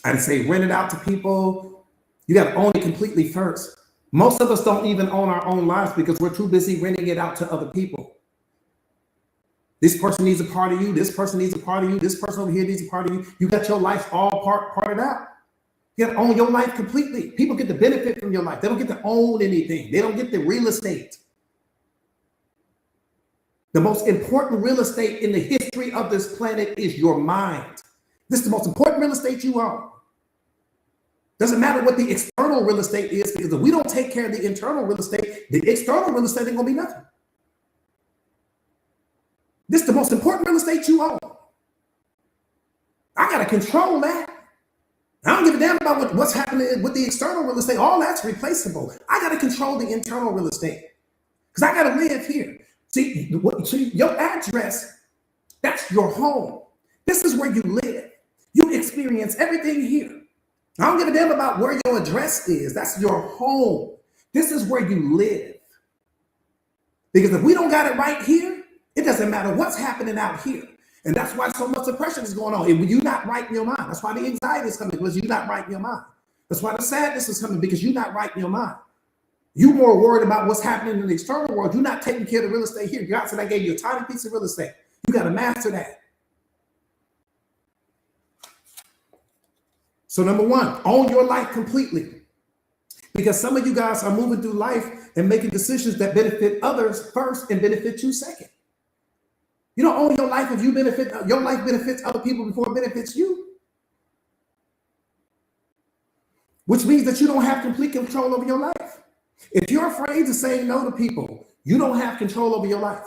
I'd say rent it out to people. You got to own it completely first. Most of us don't even own our own lives because we're too busy renting it out to other people. This person needs a part of you. This person needs a part of you. This person over here needs a part of you. You got your life all parted out. You got to own your life completely. People get the benefit from your life. They don't get to own anything. They don't get the real estate. The most important real estate in the history of this planet is your mind. This is the most important real estate you own. Doesn't matter what the external real estate is, because if we don't take care of the internal real estate, the external real estate ain't gonna be nothing. This is the most important real estate you own. I gotta control that. I don't give a damn about what's happening with the external real estate. All that's replaceable. I gotta control the internal real estate because I gotta live here. See, your address, that's your home. This is where you live. You experience everything here. I don't give a damn about where your address is. That's your home. This is where you live. Because if we don't got it right here, it doesn't matter what's happening out here. And that's why so much depression is going on. And you're not right in your mind. That's why the anxiety is coming, because you're not right in your mind. That's why the sadness is coming, because you're not right in your mind. You're more worried about what's happening in the external world. You're not taking care of the real estate here. God said, I gave you a tiny piece of real estate. You got to master that. So number one, own your life completely. Because some of you guys are moving through life and making decisions that benefit others first and benefit you second. You don't own your life if your life benefits other people before it benefits you. Which means that you don't have complete control over your life. If you're afraid to say no to people, you don't have control over your life.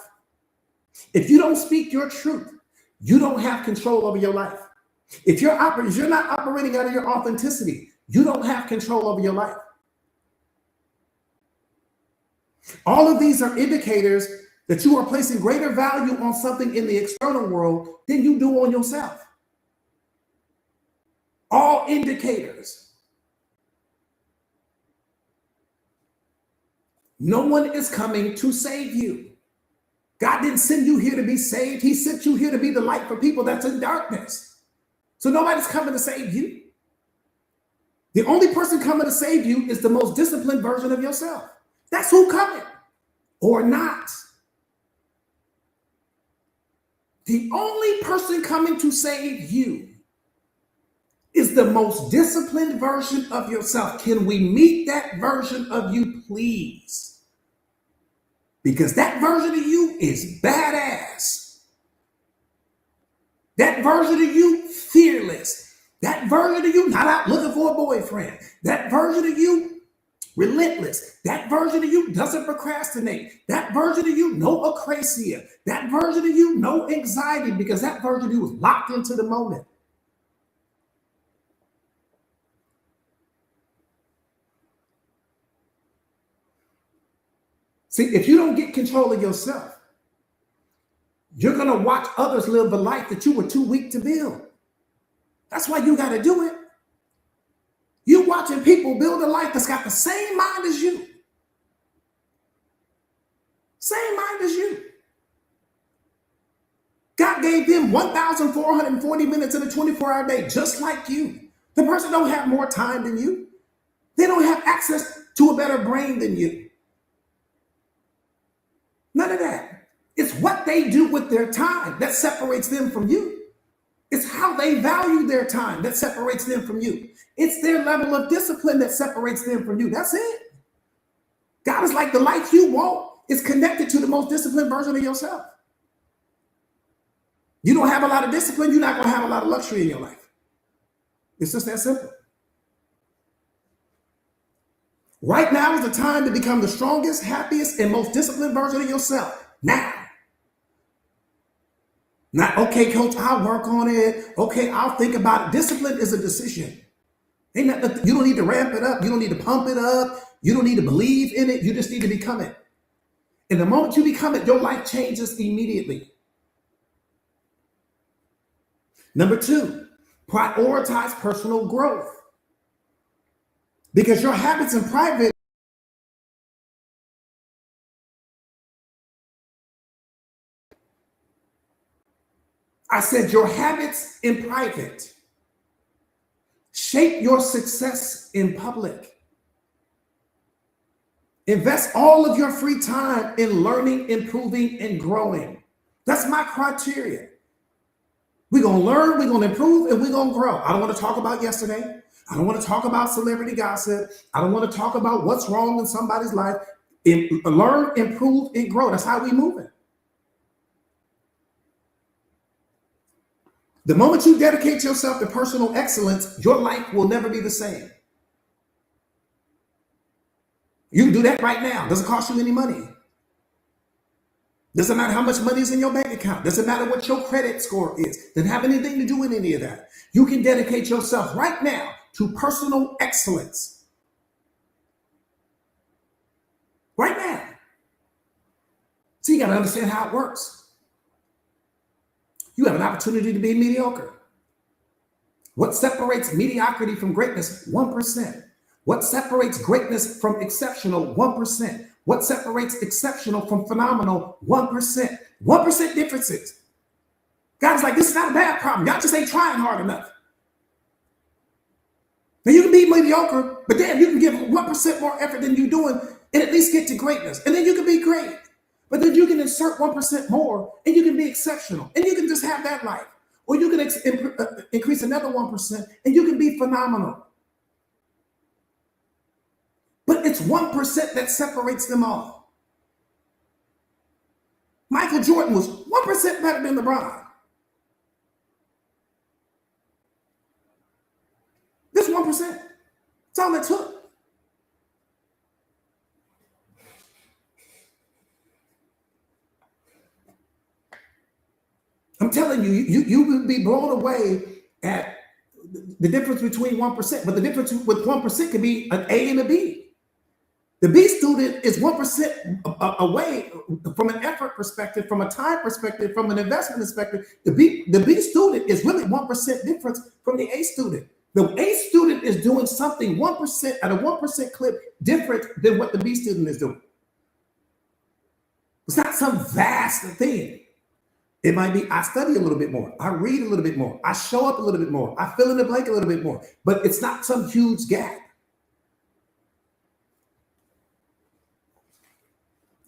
If you don't speak your truth, you don't have control over your life. If you're not operating out of your authenticity, you don't have control over your life. All of these are indicators that you are placing greater value on something in the external world than you do on yourself. All indicators. No one is coming to save you. God didn't send you here to be saved. He sent you here to be the light for people that's in darkness. So nobody's coming to save you. The only person coming to save you is the most disciplined version of yourself. That's who coming, or not. The only person coming to save you is the most disciplined version of yourself. Can we meet that version of you, please? Because that version of you is badass. That version of you, fearless. That version of you, not out looking for a boyfriend. That version of you, relentless. That version of you doesn't procrastinate. That version of you, no acrasia. That version of you, no anxiety, because that version of you is locked into the moment. See, if you don't get control of yourself, you're going to watch others live a life that you were too weak to build. That's why you got to do it. You're watching people build a life that's got the same mind as you. Same mind as you. God gave them 1,440 minutes in a 24-hour day, just like you. The person don't have more time than you. They don't have access to a better brain than you. None of that. It's what they do with their time that separates them from you. It's how they value their time that separates them from you. It's their level of discipline that separates them from you. That's it. God is like, the life you want is connected to the most disciplined version of yourself. You don't have a lot of discipline, you're not going to have a lot of luxury in your life. It's just that simple. Right now is the time to become the strongest, happiest, and most disciplined version of yourself. Now. Not, okay, coach, I'll work on it. Okay, I'll think about it. Discipline is a decision. You don't need to ramp it up. You don't need to pump it up. You don't need to believe in it. You just need to become it. And the moment you become it, your life changes immediately. Number 2, prioritize personal growth. Because your habits in private I said your habits in private shape your success in public. Invest all of your free time in learning, improving, and growing. That's my criteria. We're going to learn, we're going to improve, and we're going to grow. I don't want to talk about yesterday. I don't want to talk about celebrity gossip. I don't want to talk about what's wrong in somebody's life. Learn, improve, and grow. That's how we move it. The moment you dedicate yourself to personal excellence, your life will never be the same. You can do that right now. Doesn't cost you any money. Doesn't matter how much money is in your bank account. Doesn't matter what your credit score is. Doesn't have anything to do with any of that. You can dedicate yourself right now to personal excellence. Right now. So you got to understand how it works. You have an opportunity to be mediocre. What separates mediocrity from greatness? 1%. What separates greatness from exceptional? 1%. What separates exceptional from phenomenal? 1%. 1% differences. God's like, this is not a bad problem. Y'all just ain't trying hard enough. Now you can be mediocre, but damn, you can give 1% more effort than you're doing and at least get to greatness. And then you can be great. But then you can insert 1% more and you can be exceptional. And you can just have that life. Or you can increase another 1% and you can be phenomenal. But it's 1% that separates them all. Michael Jordan was 1% better than LeBron. This 1%. That's all it took. I'm telling you, you will be blown away at the difference between 1%. But the difference with 1% could be an A and a B. The B student is 1% away from an effort perspective, from a time perspective, from an investment perspective. The B student is really 1% difference from the A student. The A student is doing something 1% at a 1% clip different than what the B student is doing. It's not some vast thing. It might be I study a little bit more, I read a little bit more, I show up a little bit more, I fill in the blank a little bit more, but it's not some huge gap.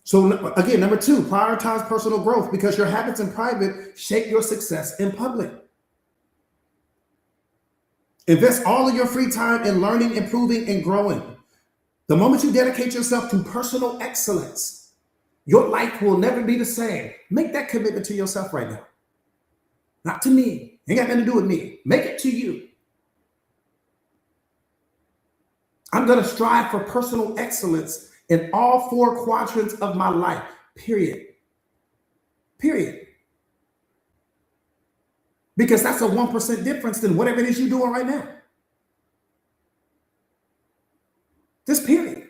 So again, number 2, prioritize personal growth because your habits in private shape your success in public. Invest all of your free time in learning, improving, and growing. The moment you dedicate yourself to personal excellence, your life will never be the same. Make that commitment to yourself right now. Not to me. Ain't got nothing to do with me. Make it to you. I'm going to strive for personal excellence in all 4 quadrants of my life, period. Period. Because that's a 1% difference than whatever it is you're doing right now. Just period.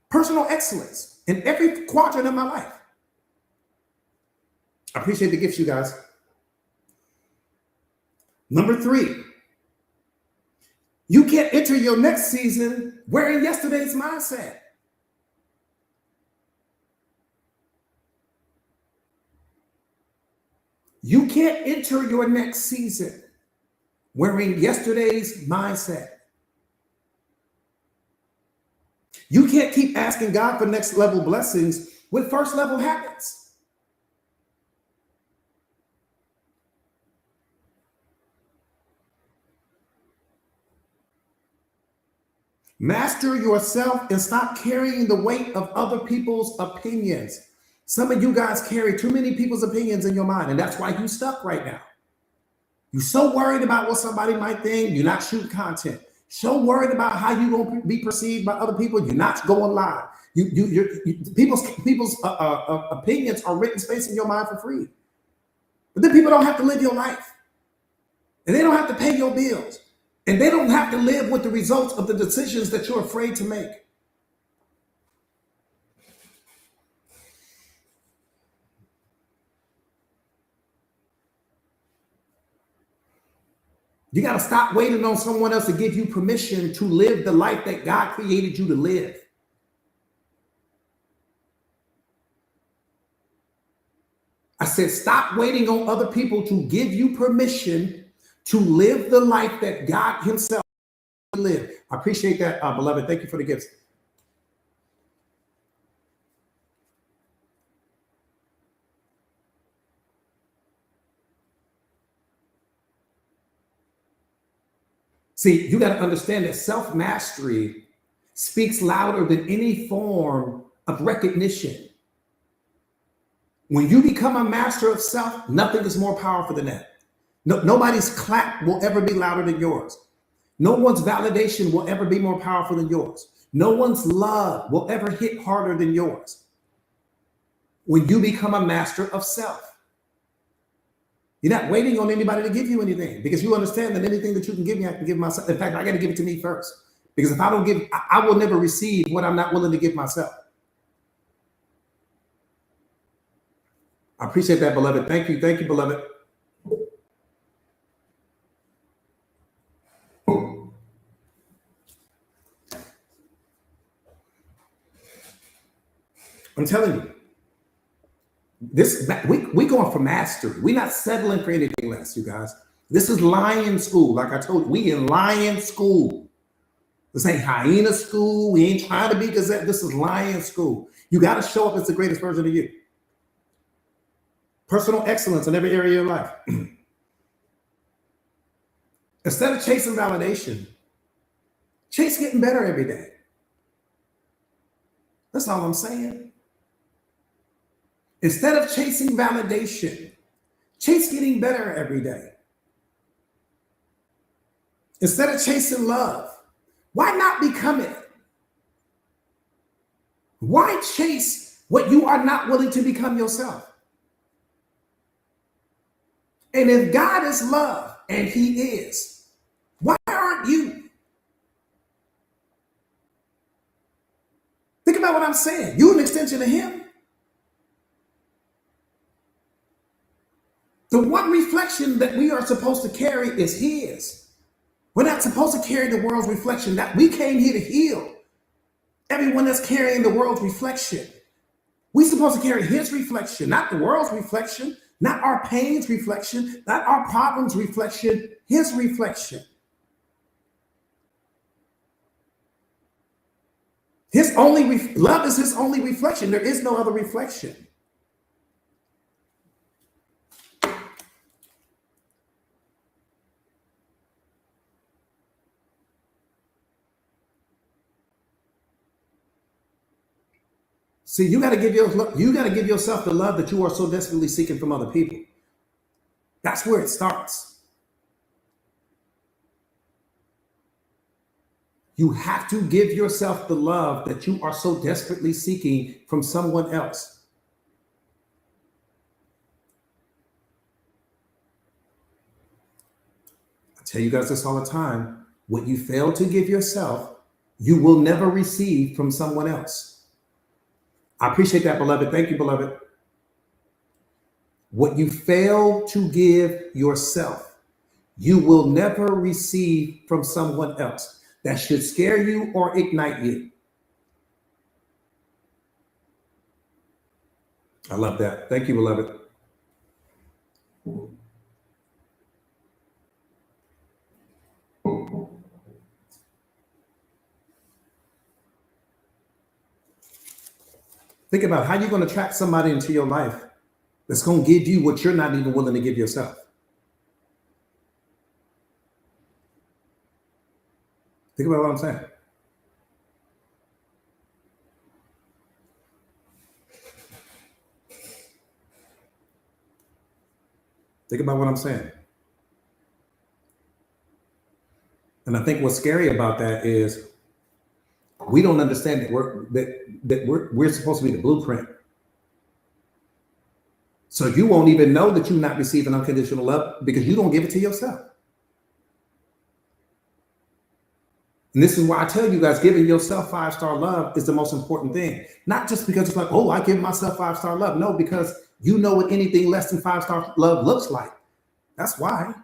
Personal excellence in every quadrant of my life. I appreciate the gifts, you guys. Number 3, you can't enter your next season wearing yesterday's mindset. You can't enter your next season wearing yesterday's mindset. You can't keep asking God for next level blessings with first level habits. Master yourself and stop carrying the weight of other people's opinions. Some of you guys carry too many people's opinions in your mind, and that's why you're stuck right now. You're so worried about what somebody might think, you're not shooting content. So worried about how you're going to be perceived by other people, you're not going live. People's opinions are written space in your mind for free. But then people don't have to live your life. And they don't have to pay your bills. And they don't have to live with the results of the decisions that you're afraid to make. You got to stop waiting on someone else to give you permission to live the life that God created you to live. I said, stop waiting on other people to give you permission to live the life that God himself live. I appreciate that, beloved. Thank you for the gifts. See, you got to understand that self-mastery speaks louder than any form of recognition. When you become a master of self, nothing is more powerful than that. Nobody's clap will ever be louder than yours. No one's validation will ever be more powerful than yours. No one's love will ever hit harder than yours. When you become a master of self. You're not waiting on anybody to give you anything because you understand that anything that you can give me, I can give myself. In fact, I got to give it to me first because if I don't give, I will never receive what I'm not willing to give myself. I appreciate that, beloved. Thank you. Thank you, beloved. I'm telling you, we going for mastery. We're not settling for anything less, you guys. This is lion school. Like I told you, we in lion school. This ain't hyena school. We ain't trying to be gazette. This is lion school. You got to show up as the greatest version of you. Personal excellence in every area of your life. Instead of chasing validation, chase getting better every day. That's all I'm saying. Instead of chasing validation, chase getting better every day. Instead of chasing love, why not become it? Why chase what you are not willing to become yourself? And if God is love, and he is, why aren't you? about what I'm saying. You're an extension of him. The one reflection that we are supposed to carry is his. We're not supposed to carry the world's reflection. That we came here to heal everyone that's carrying the world's reflection. We're supposed to carry his reflection, not the world's reflection, not our pain's reflection, not our problems' reflection, his reflection. His only love is his only reflection. There is no other reflection. See, you got to give yourself the love that you are so desperately seeking from other people. That's where it starts. You have to give yourself the love that you are so desperately seeking from someone else. I tell you guys this all the time. What you fail to give yourself, you will never receive from someone else. I appreciate that, beloved. Thank you, beloved. What you fail to give yourself, you will never receive from someone else. That should scare you or ignite you. I love that. Thank you, beloved. Think about how you're going to attract somebody into your life that's going to give you what you're not even willing to give yourself. Think about what I'm saying. Think about what I'm saying. And I think what's scary about that is we don't understand that we're supposed to be the blueprint. So you won't even know that you're not receiving unconditional love because you don't give it to yourself. And this is why I tell you guys, giving yourself 5-star love is the most important thing. Not just because it's like, oh, I give myself 5-star love. No, because you know what anything less than 5-star love looks like. That's why.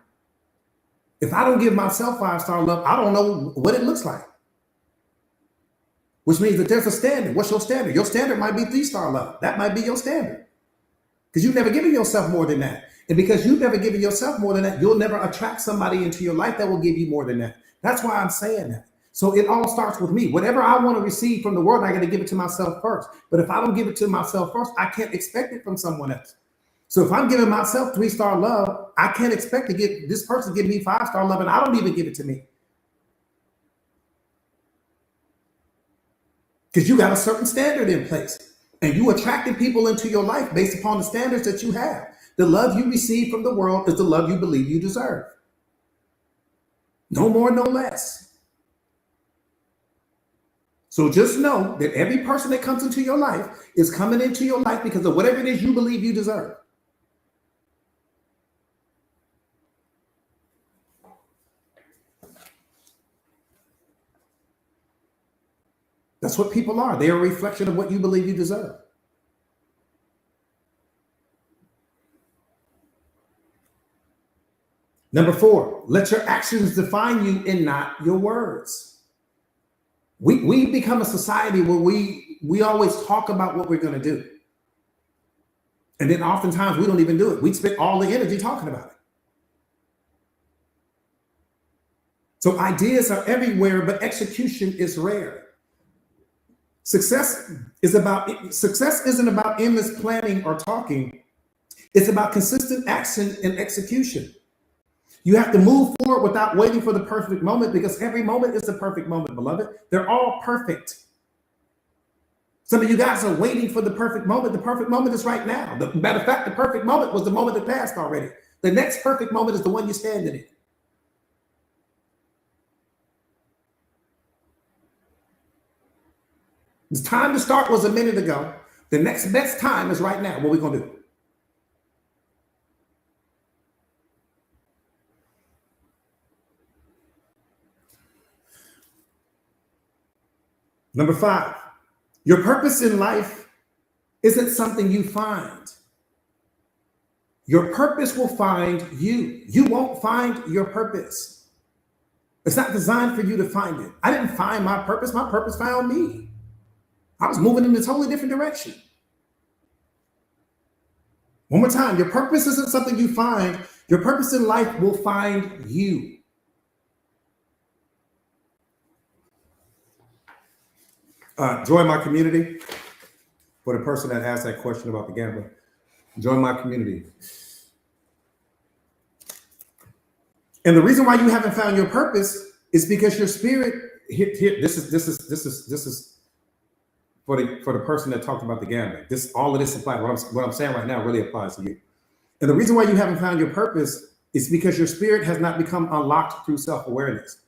If I don't give myself 5-star love, I don't know what it looks like. Which means that there's a standard. What's your standard? Your standard might be 3-star love. That might be your standard. Because you've never given yourself more than that. And because you've never given yourself more than that, you'll never attract somebody into your life that will give you more than that. That's why I'm saying that. So it all starts with me. Whatever I want to receive from the world, I got to give it to myself first. But if I don't give it to myself first, I can't expect it from someone else. So if I'm giving myself 3-star love, I can't expect to get this person to give me 5-star love, and I don't even give it to me. Because you got a certain standard in place. And you attracting people into your life based upon the standards that you have. The love you receive from the world is the love you believe you deserve. No more, no less. So just know that every person that comes into your life is coming into your life because of whatever it is you believe you deserve. That's what people are. They are a reflection of what you believe you deserve. Number 4, let your actions define you and not your words. We become a society where we always talk about what we're going to do. And then oftentimes we don't even do it. We spend all the energy talking about it. So ideas are everywhere, but execution is rare. Success isn't about endless planning or talking. It's about consistent action and execution. You have to move forward without waiting for the perfect moment because every moment is the perfect moment, beloved. They're all perfect. Some of you guys are waiting for the perfect moment. The perfect moment is right now. Matter of fact, the perfect moment was the moment that passed already. The next perfect moment is the one you're standing in. The time to start was a minute ago. The next best time is right now. What are we going to do? Number 5, Your purpose in life isn't something you find. Your purpose will find you. You won't find your purpose. It's not designed for you to find it. I didn't find my purpose. My purpose found me. I was moving in a totally different direction. One more time. Your purpose isn't something you find. Your purpose in life will find you. Join my community. For the person that asked that question about the gambling, join my community. And the reason why you haven't found your purpose is because your spirit. This is for the person that talked about the gambling. All of this applies. What I'm saying right now really applies to you. And the reason why you haven't found your purpose is because your spirit has not become unlocked through self-awareness.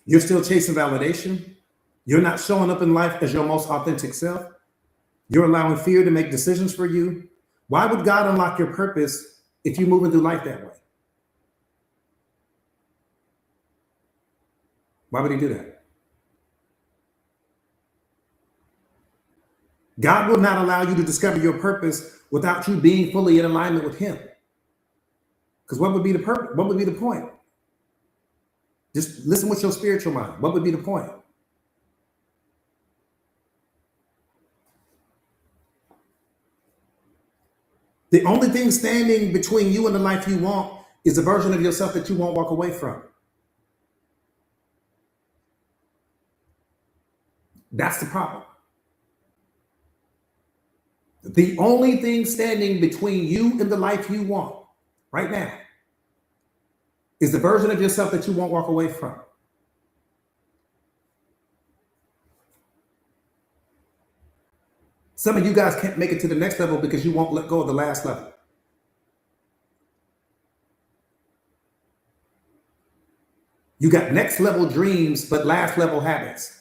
You're still chasing validation. You're not showing up in life as your most authentic self. You're allowing fear to make decisions for you. Why would God unlock your purpose if you're moving through life that way? Why would he do that? God will not allow you to discover your purpose without you being fully in alignment with him. Because what would be the purpose? What would be the point? Just listen with your spiritual mind. What would be the point? The only thing standing between you and the life you want is the version of yourself that you won't walk away from. That's the problem. The only thing standing between you and the life you want right now is the version of yourself that you won't walk away from. Some of you guys can't make it to the next level because you won't let go of the last level. You got next level dreams, but last level habits.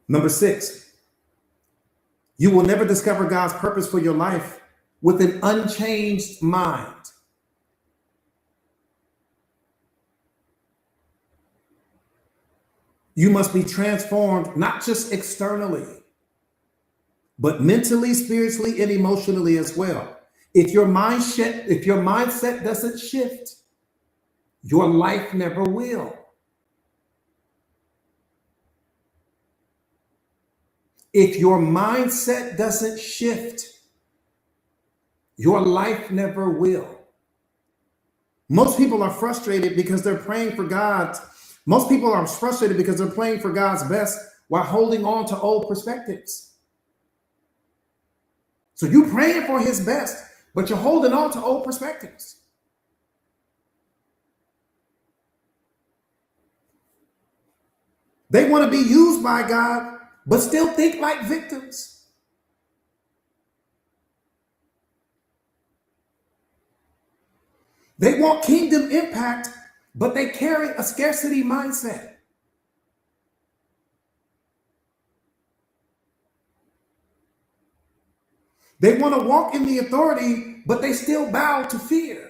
Number 6, you will never discover God's purpose for your life with an unchanged mind. You must be transformed, not just externally, but mentally, spiritually, and emotionally as well. If your mindset doesn't shift, your life never will. If your mindset doesn't shift, your life never will. Most people are frustrated because they're praying for God. Most people are frustrated because they're praying for God's best while holding on to old perspectives. So you're praying for his best, but you're holding on to old perspectives. They want to be used by God, but still think like victims. They want kingdom impact, but they carry a scarcity mindset. They want to walk in the authority, but they still bow to fear.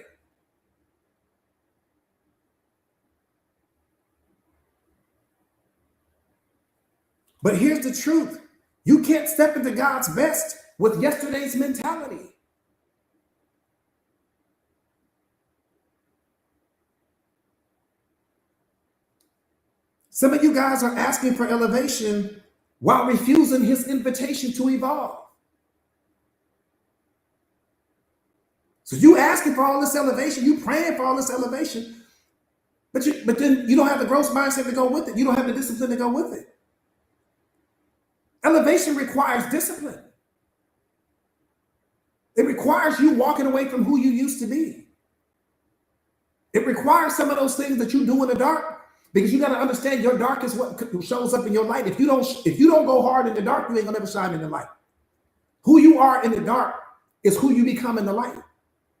But here's the truth. You can't step into God's best with yesterday's mentality. Some of you guys are asking for elevation while refusing his invitation to evolve. So you asking for all this elevation, you praying for all this elevation, but then you don't have the growth mindset to go with it. You don't have the discipline to go with it. Elevation requires discipline. It requires you walking away from who you used to be. It requires some of those things that you do in the dark, because you got to understand your dark is what shows up in your light. If you don't go hard in the dark, you ain't gonna never shine in the light. Who you are in the dark is who you become in the light.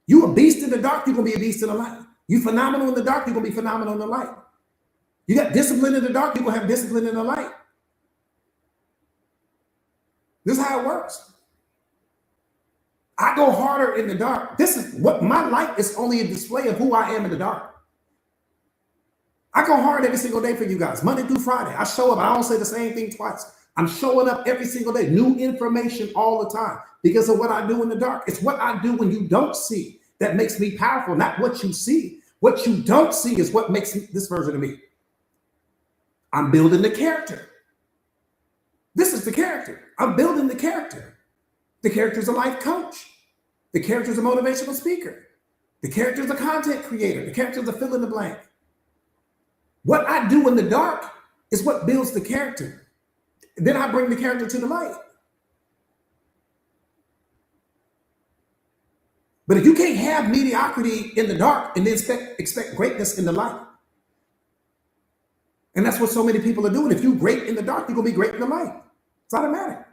You a beast in the dark, you're gonna be a beast in the light. You phenomenal in the dark, you're gonna be phenomenal in the light. You got discipline in the dark, you're gonna have discipline in the light. This is how it works. I go harder in the dark. This is what my light is, only a display of who I am in the dark. I go hard every single day for you guys, Monday through Friday. I show up. I don't say the same thing twice. I'm showing up every single day, new information all the time because of what I do in the dark. It's what I do when you don't see that makes me powerful, not what you see. What you don't see is what makes this version of me. I'm building the character. This is the character. I'm building the character. The character is a life coach. The character is a motivational speaker. The character is a content creator. The character is a fill in the blank. What I do in the dark is what builds the character. Then I bring the character to the light. But if you can't have mediocrity in the dark and then expect greatness in the light, and that's what so many people are doing. If you're great in the dark, you're going to be great in the light. It's automatic.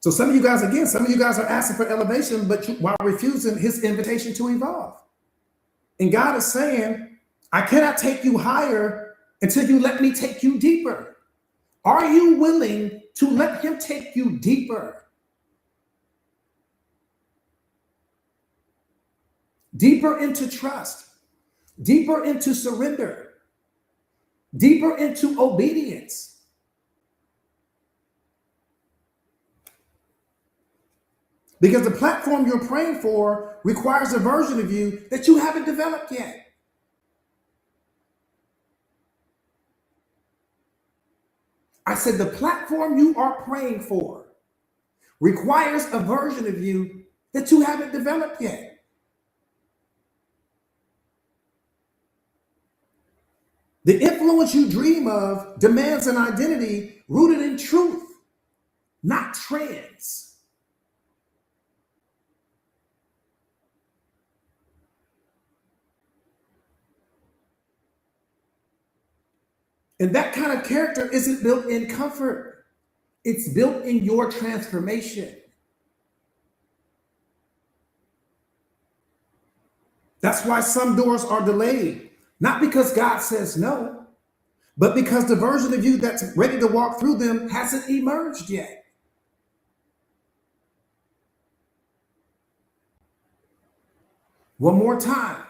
So some of you guys are asking for elevation, but while refusing his invitation to evolve. And God is saying, I cannot take you higher until you let me take you deeper. Are you willing to let him take you deeper? Deeper into trust, deeper into surrender, deeper into obedience. Because the platform you're praying for requires a version of you that you haven't developed yet. I said the platform you are praying for requires a version of you that you haven't developed yet. The influence you dream of demands an identity rooted in truth, not trends. And that kind of character isn't built in comfort. It's built in your transformation. That's why some doors are delayed, not because God says no, but because the version of you that's ready to walk through them hasn't emerged yet. One more time.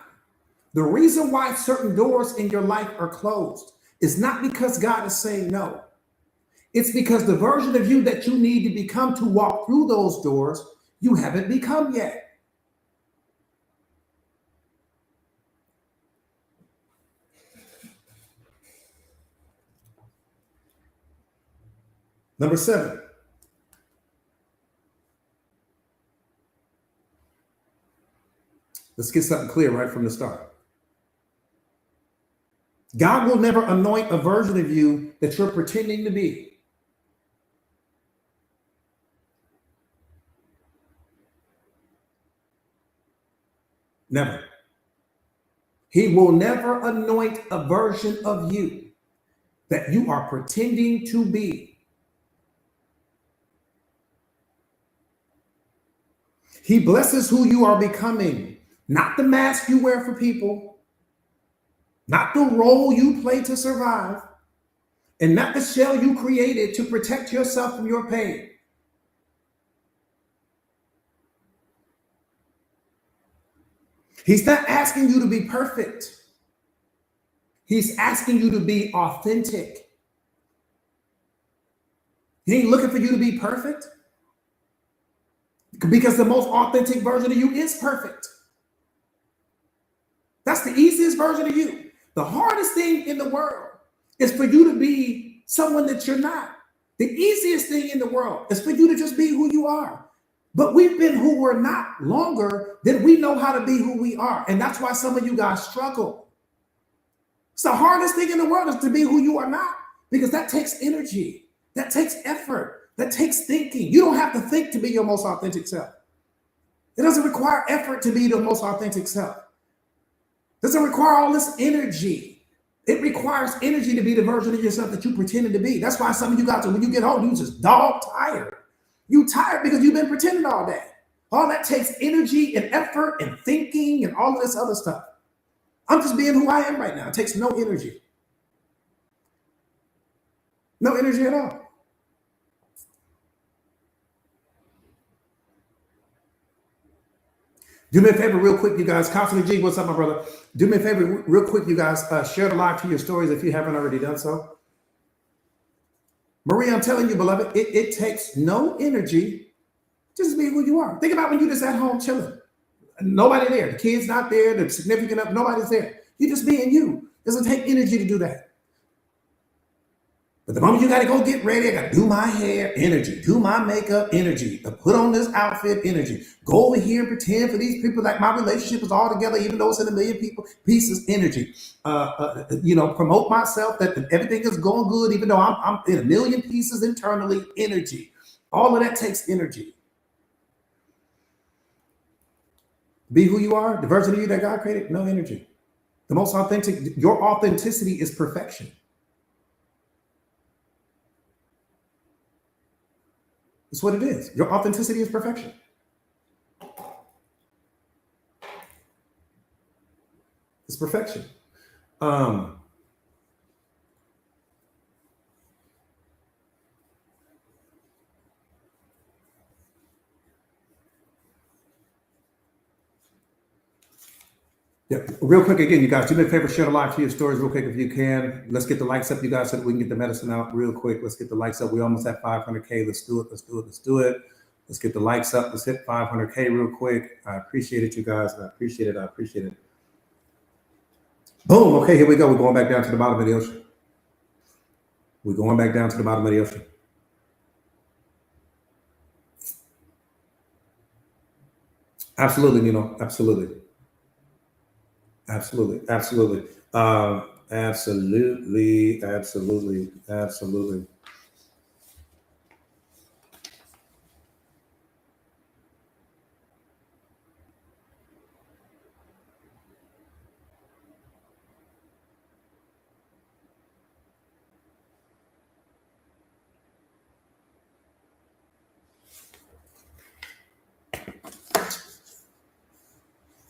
The reason why certain doors in your life are closed is not because God is saying no. It's because the version of you that you need to become to walk through those doors, you haven't become yet. Number 7. Let's get something clear right from the start. God will never anoint a version of you that you're pretending to be. Never. He will never anoint a version of you that you are pretending to be. He blesses who you are becoming, not the mask you wear for people, not the role you play to survive, and not the shell you created to protect yourself from your pain. He's not asking you to be perfect. He's asking you to be authentic. He ain't looking for you to be perfect, because the most authentic version of you is perfect. That's the easiest version of you. The hardest thing in the world is for you to be someone that you're not. The easiest thing in the world is for you to just be who you are. But we've been who we're not longer than we know how to be who we are. And that's why some of you guys struggle. It's the hardest thing in the world is to be who you are not, because that takes energy, that takes effort, that takes thinking. You don't have to think to be your most authentic self. It doesn't require effort to be the most authentic self. It doesn't require all this energy. It requires energy to be the version of yourself that you pretended to be. That's why some of you guys, when you get home, you just dog tired. You tired because you've been pretending all day. All that takes energy and effort and thinking and all of this other stuff. I'm just being who I am right now. It takes no energy. No energy at all. Do me a favor real quick, you guys. Counselor G, what's up, my brother? Do me a favor real quick, you guys. Share the live to your stories if you haven't already done so. Maria, I'm telling you, beloved, it takes no energy. Just be who you are. Think about when you're just at home chilling. Nobody there. The kid's not there. The significant other, nobody's there. You just being you. It doesn't take energy to do that. But the moment you got to go get ready, I got to do my hair, energy. Do my makeup, energy. Put on this outfit, energy. Go over here and pretend for these people like my relationship is all together, even though it's in a million pieces, energy. Promote myself that everything is going good, even though I'm in a million pieces internally, energy. All of that takes energy. Be who you are, the version of you that God created, no energy. The most authentic, your authenticity is perfection. It's what it is. Your authenticity is perfection. It's perfection. Yeah, real quick again, you guys, do me a favor, share the live to your stories real quick if you can. Let's get the likes up, you guys, so that we can get the medicine out real quick. Let's get the likes up. We almost at 500K. Let's do it. Let's do it. Let's do it. Let's get the likes up. Let's hit 500K real quick. I appreciate it, you guys. I appreciate it. I appreciate it. Boom. Okay, here we go. We're going back down to the bottom of the ocean. We're going back down to the bottom of the ocean. Absolutely, absolutely. Absolutely, absolutely, absolutely.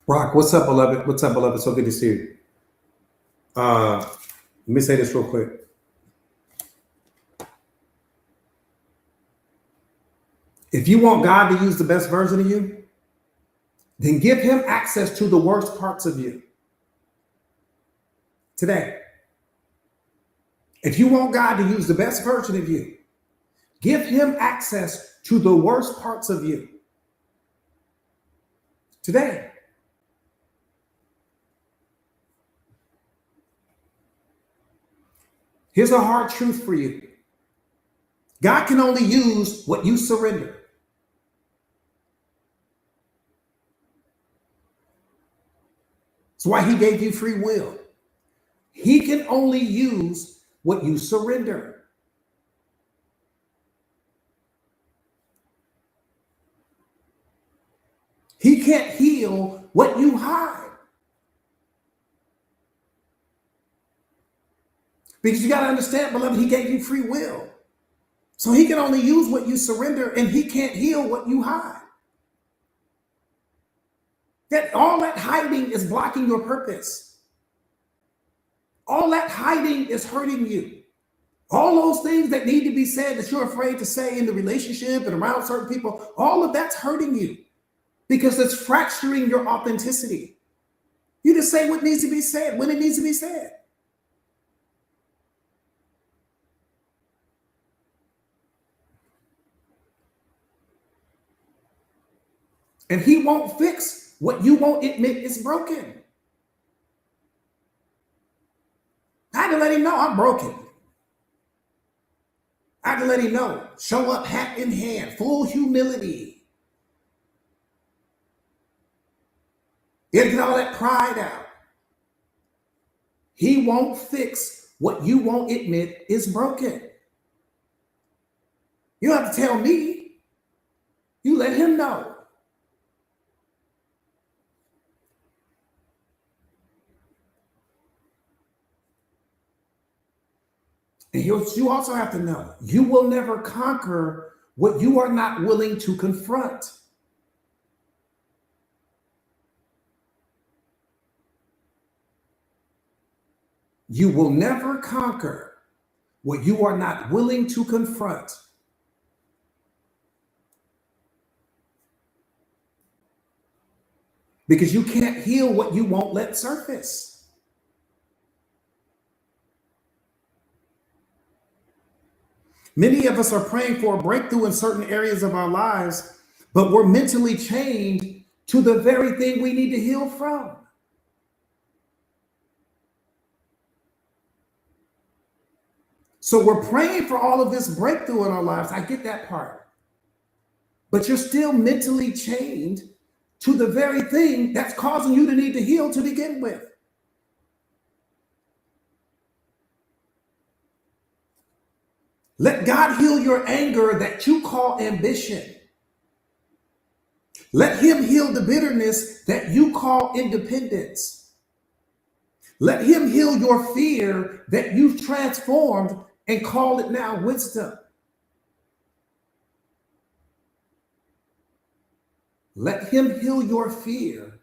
Rock, what's up, beloved? What's up, beloved? So good to see you. Let me say this real quick. If you want God to use the best version of you, then give him access to the worst parts of you today. If you want God to use the best version of you, give him access to the worst parts of you today. Here's a hard truth for you. God can only use what you surrender. That's why he gave you free will. He can only use what you surrender. He can't heal what you hide. Because you got to understand, beloved, he gave you free will. So he can only use what you surrender, and he can't heal what you hide. That all that hiding is blocking your purpose. All that hiding is hurting you. All those things that need to be said that you're afraid to say in the relationship and around certain people, all of that's hurting you because it's fracturing your authenticity. You just say what needs to be said when it needs to be said. And he won't fix what you won't admit is broken. I had to let him know I'm broken. I had to let him know. Show up hat in hand, full humility. You gotta get all that pride out. He won't fix what you won't admit is broken. You don't have to tell me. You let him know. And you also have to know, you will never conquer what you are not willing to confront. You will never conquer what you are not willing to confront. because you can't heal what you won't let surface. Many of us are praying for a breakthrough in certain areas of our lives, but we're mentally chained to the very thing we need to heal from. So we're praying for all of this breakthrough in our lives. I get that part. But you're still mentally chained to the very thing that's causing you to need to heal to begin with. Let God heal your anger that you call ambition. Let him heal the bitterness that you call independence. Let him heal your fear that you've transformed and call it now wisdom. Let him heal your fear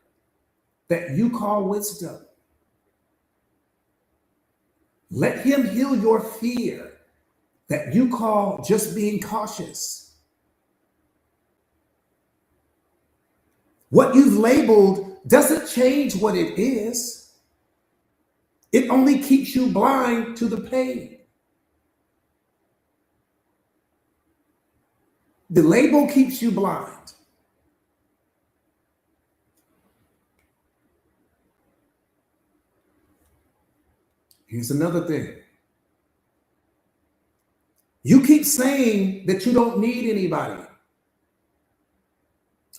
that you call wisdom. Let him heal your fear that you call just being cautious. What you've labeled doesn't change what it is. It only keeps you blind to the pain. The label keeps you blind. Here's another thing. You keep saying that you don't need anybody.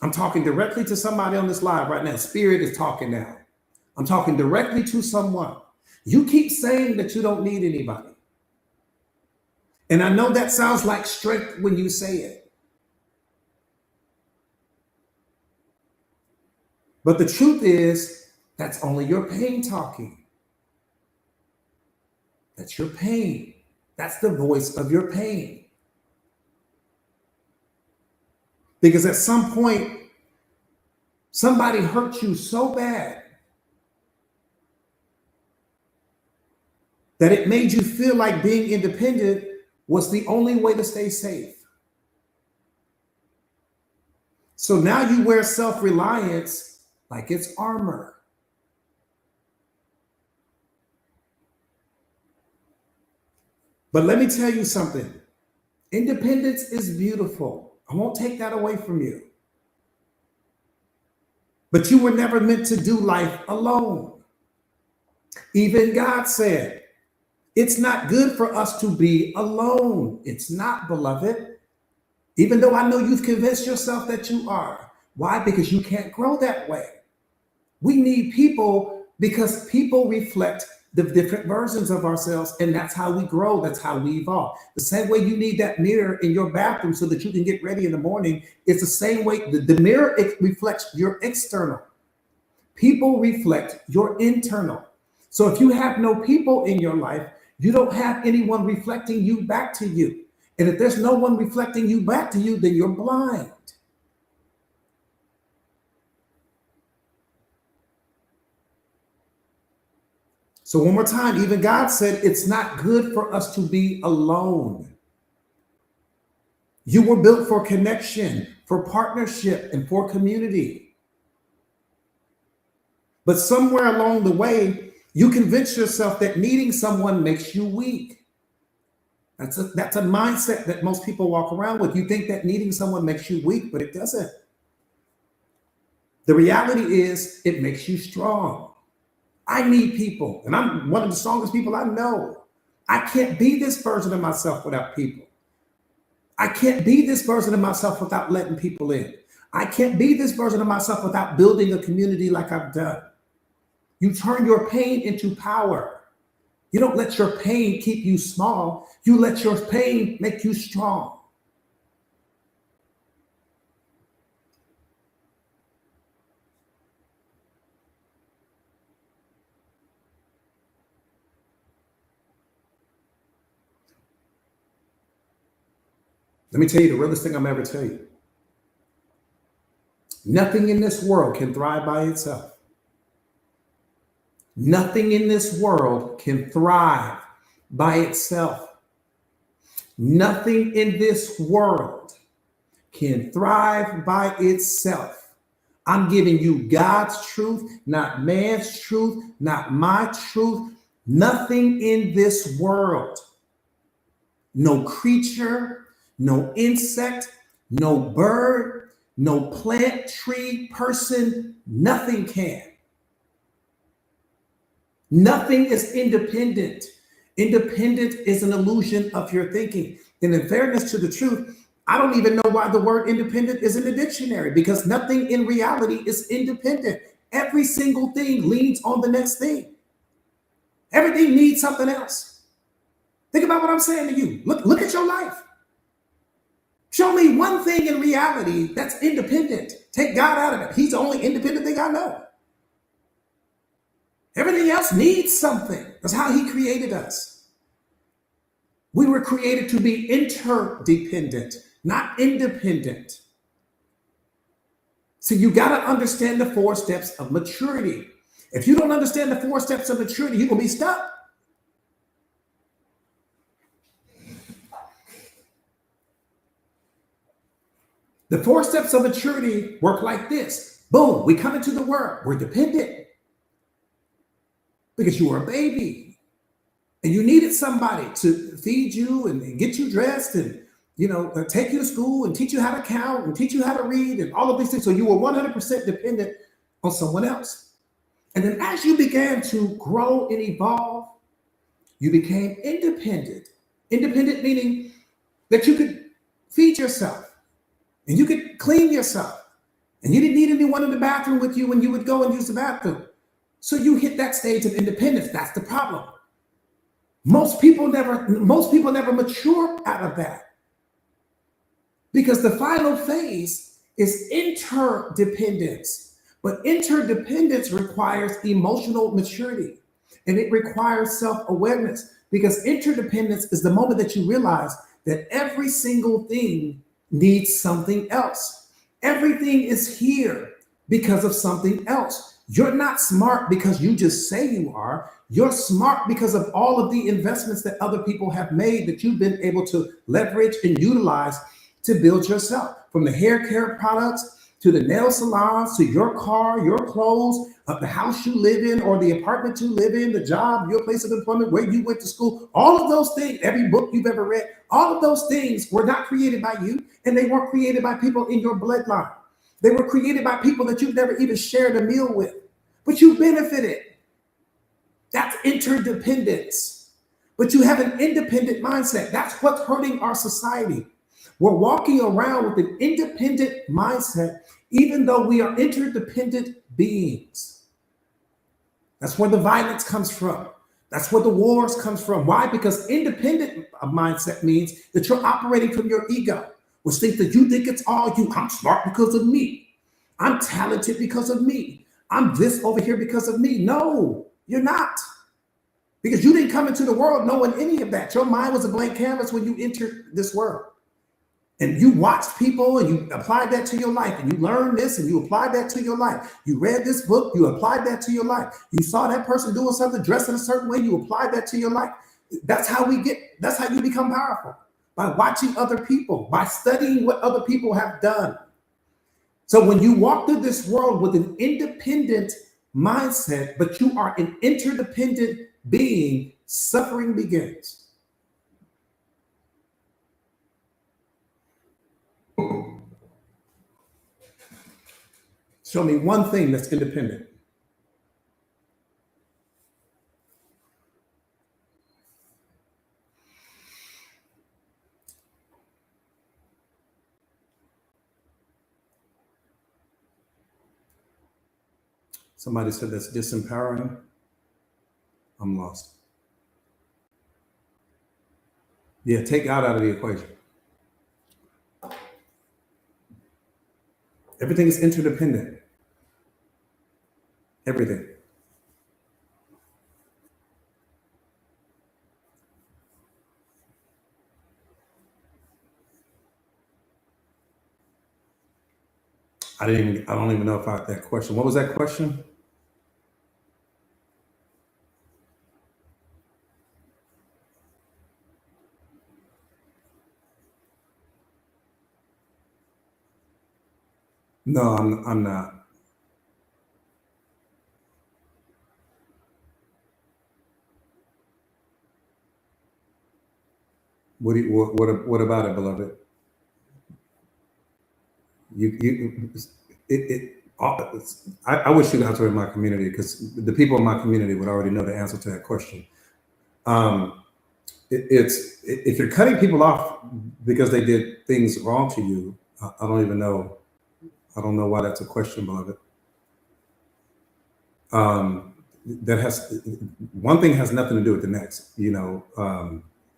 I'm talking directly to somebody on this live right now. Spirit is talking now. I'm talking directly to someone. You keep saying that you don't need anybody. And I know that sounds like strength when you say it. But the truth is, that's only your pain talking. That's your pain. That's the voice of your pain. Because at some point, somebody hurt you so bad that it made you feel like being independent was the only way to stay safe. So now you wear self-reliance like it's armor. But let me tell you something. Independence is beautiful. I won't take that away from you. But you were never meant to do life alone. Even God said, it's not good for us to be alone. It's not, beloved. Even though I know you've convinced yourself that you are. Why? Because you can't grow that way. We need people because people reflect the different versions of ourselves, and that's how we grow. That's how we evolve. The same way you need that mirror in your bathroom so that you can get ready in the morning, it's the same way the mirror reflects your external. People reflect your internal. So if you have no people in your life, you don't have anyone reflecting you back to you. And if there's no one reflecting you back to you, then you're blind. So one more time, even God said it's not good for us to be alone. You were built for connection, for partnership, and for community. But somewhere along the way, you convince yourself that needing someone makes you weak. That's a mindset that most people walk around with. You think that needing someone makes you weak, but it doesn't. The reality is it makes you strong. I need people, and I'm one of the strongest people I know. I can't be this version of myself without people. I can't be this version of myself without letting people in. I can't be this version of myself without building a community like I've done. You turn your pain into power. You don't let your pain keep you small. You let your pain make you strong. Let me tell you the realest thing I'm ever tell you. Nothing in this world can thrive by itself. Nothing in this world can thrive by itself. Nothing in this world can thrive by itself. I'm giving you God's truth, not man's truth, not my truth. Nothing in this world, no creature, no insect, no bird, no plant, tree, person, nothing can. Nothing is independent. Independent is an illusion of your thinking. And in fairness to the truth, I don't even know why the word independent is in the dictionary, because nothing in reality is independent. Every single thing leans on the next thing. Everything needs something else. Think about what I'm saying to you. Look at your life. Show me one thing in reality that's independent. Take God out of it. He's the only independent thing I know. Everything else needs something. That's how he created us. We were created to be interdependent, not independent. So you got to understand the 4 steps of maturity. If you don't understand the 4 steps of maturity, you're going to be stuck. The 4 steps of maturity work like this. Boom, we come into the world. We're dependent because you were a baby and you needed somebody to feed you and get you dressed and take you to school and teach you how to count and teach you how to read and all of these things. So you were 100% dependent on someone else. And then as you began to grow and evolve, you became independent. Independent meaning that you could feed yourself and you could clean yourself and you didn't need anyone in the bathroom with you when you would go and use the bathroom. So you hit that stage of independence. That's the problem. Most people never mature out of that, because the final phase is interdependence. But interdependence requires emotional maturity and it requires self-awareness, because interdependence is the moment that you realize that every single thing needs something else. Everything is here because of something else. You're not smart because you just say you are. You're smart because of all of the investments that other people have made that you've been able to leverage and utilize to build yourself. From the hair care products to the nail salons to your car, your clothes, the house you live in or the apartment you live in, the job, your place of employment, where you went to school, all of those things, every book you've ever read, all of those things were not created by you, and they weren't created by people in your bloodline. They were created by people that you've never even shared a meal with, but you benefited. That's interdependence. But you have an independent mindset. That's what's hurting our society. We're walking around with an independent mindset, even though we are interdependent beings. That's where the violence comes from. That's where the wars comes from. Why? Because independent mindset means that you're operating from your ego, which thinks that you think it's all you. I'm smart because of me. I'm talented because of me. I'm this over here because of me. No, you're not. Because you didn't come into the world knowing any of that. Your mind was a blank canvas when you entered this world. And you watched people and you applied that to your life, and you learned this and you applied that to your life. You read this book, you applied that to your life. You saw that person doing something, dressed in a certain way, you applied that to your life. That's how you become powerful, by watching other people, by studying what other people have done. So when you walk through this world with an independent mindset, but you are an interdependent being, suffering begins. Show me one thing that's independent. Somebody said that's disempowering. I'm lost. Yeah, take God out of the equation. Everything is interdependent. Everything. I don't even know if I had that question. What was that question? No, I'm not. What about it, beloved? You I wish you guys were in my community, because the people in my community would already know the answer to that question. Um, it's if you're cutting people off because they did things wrong to you, I don't even know. I don't know why that's a question, beloved. That has one thing has nothing to do with the next.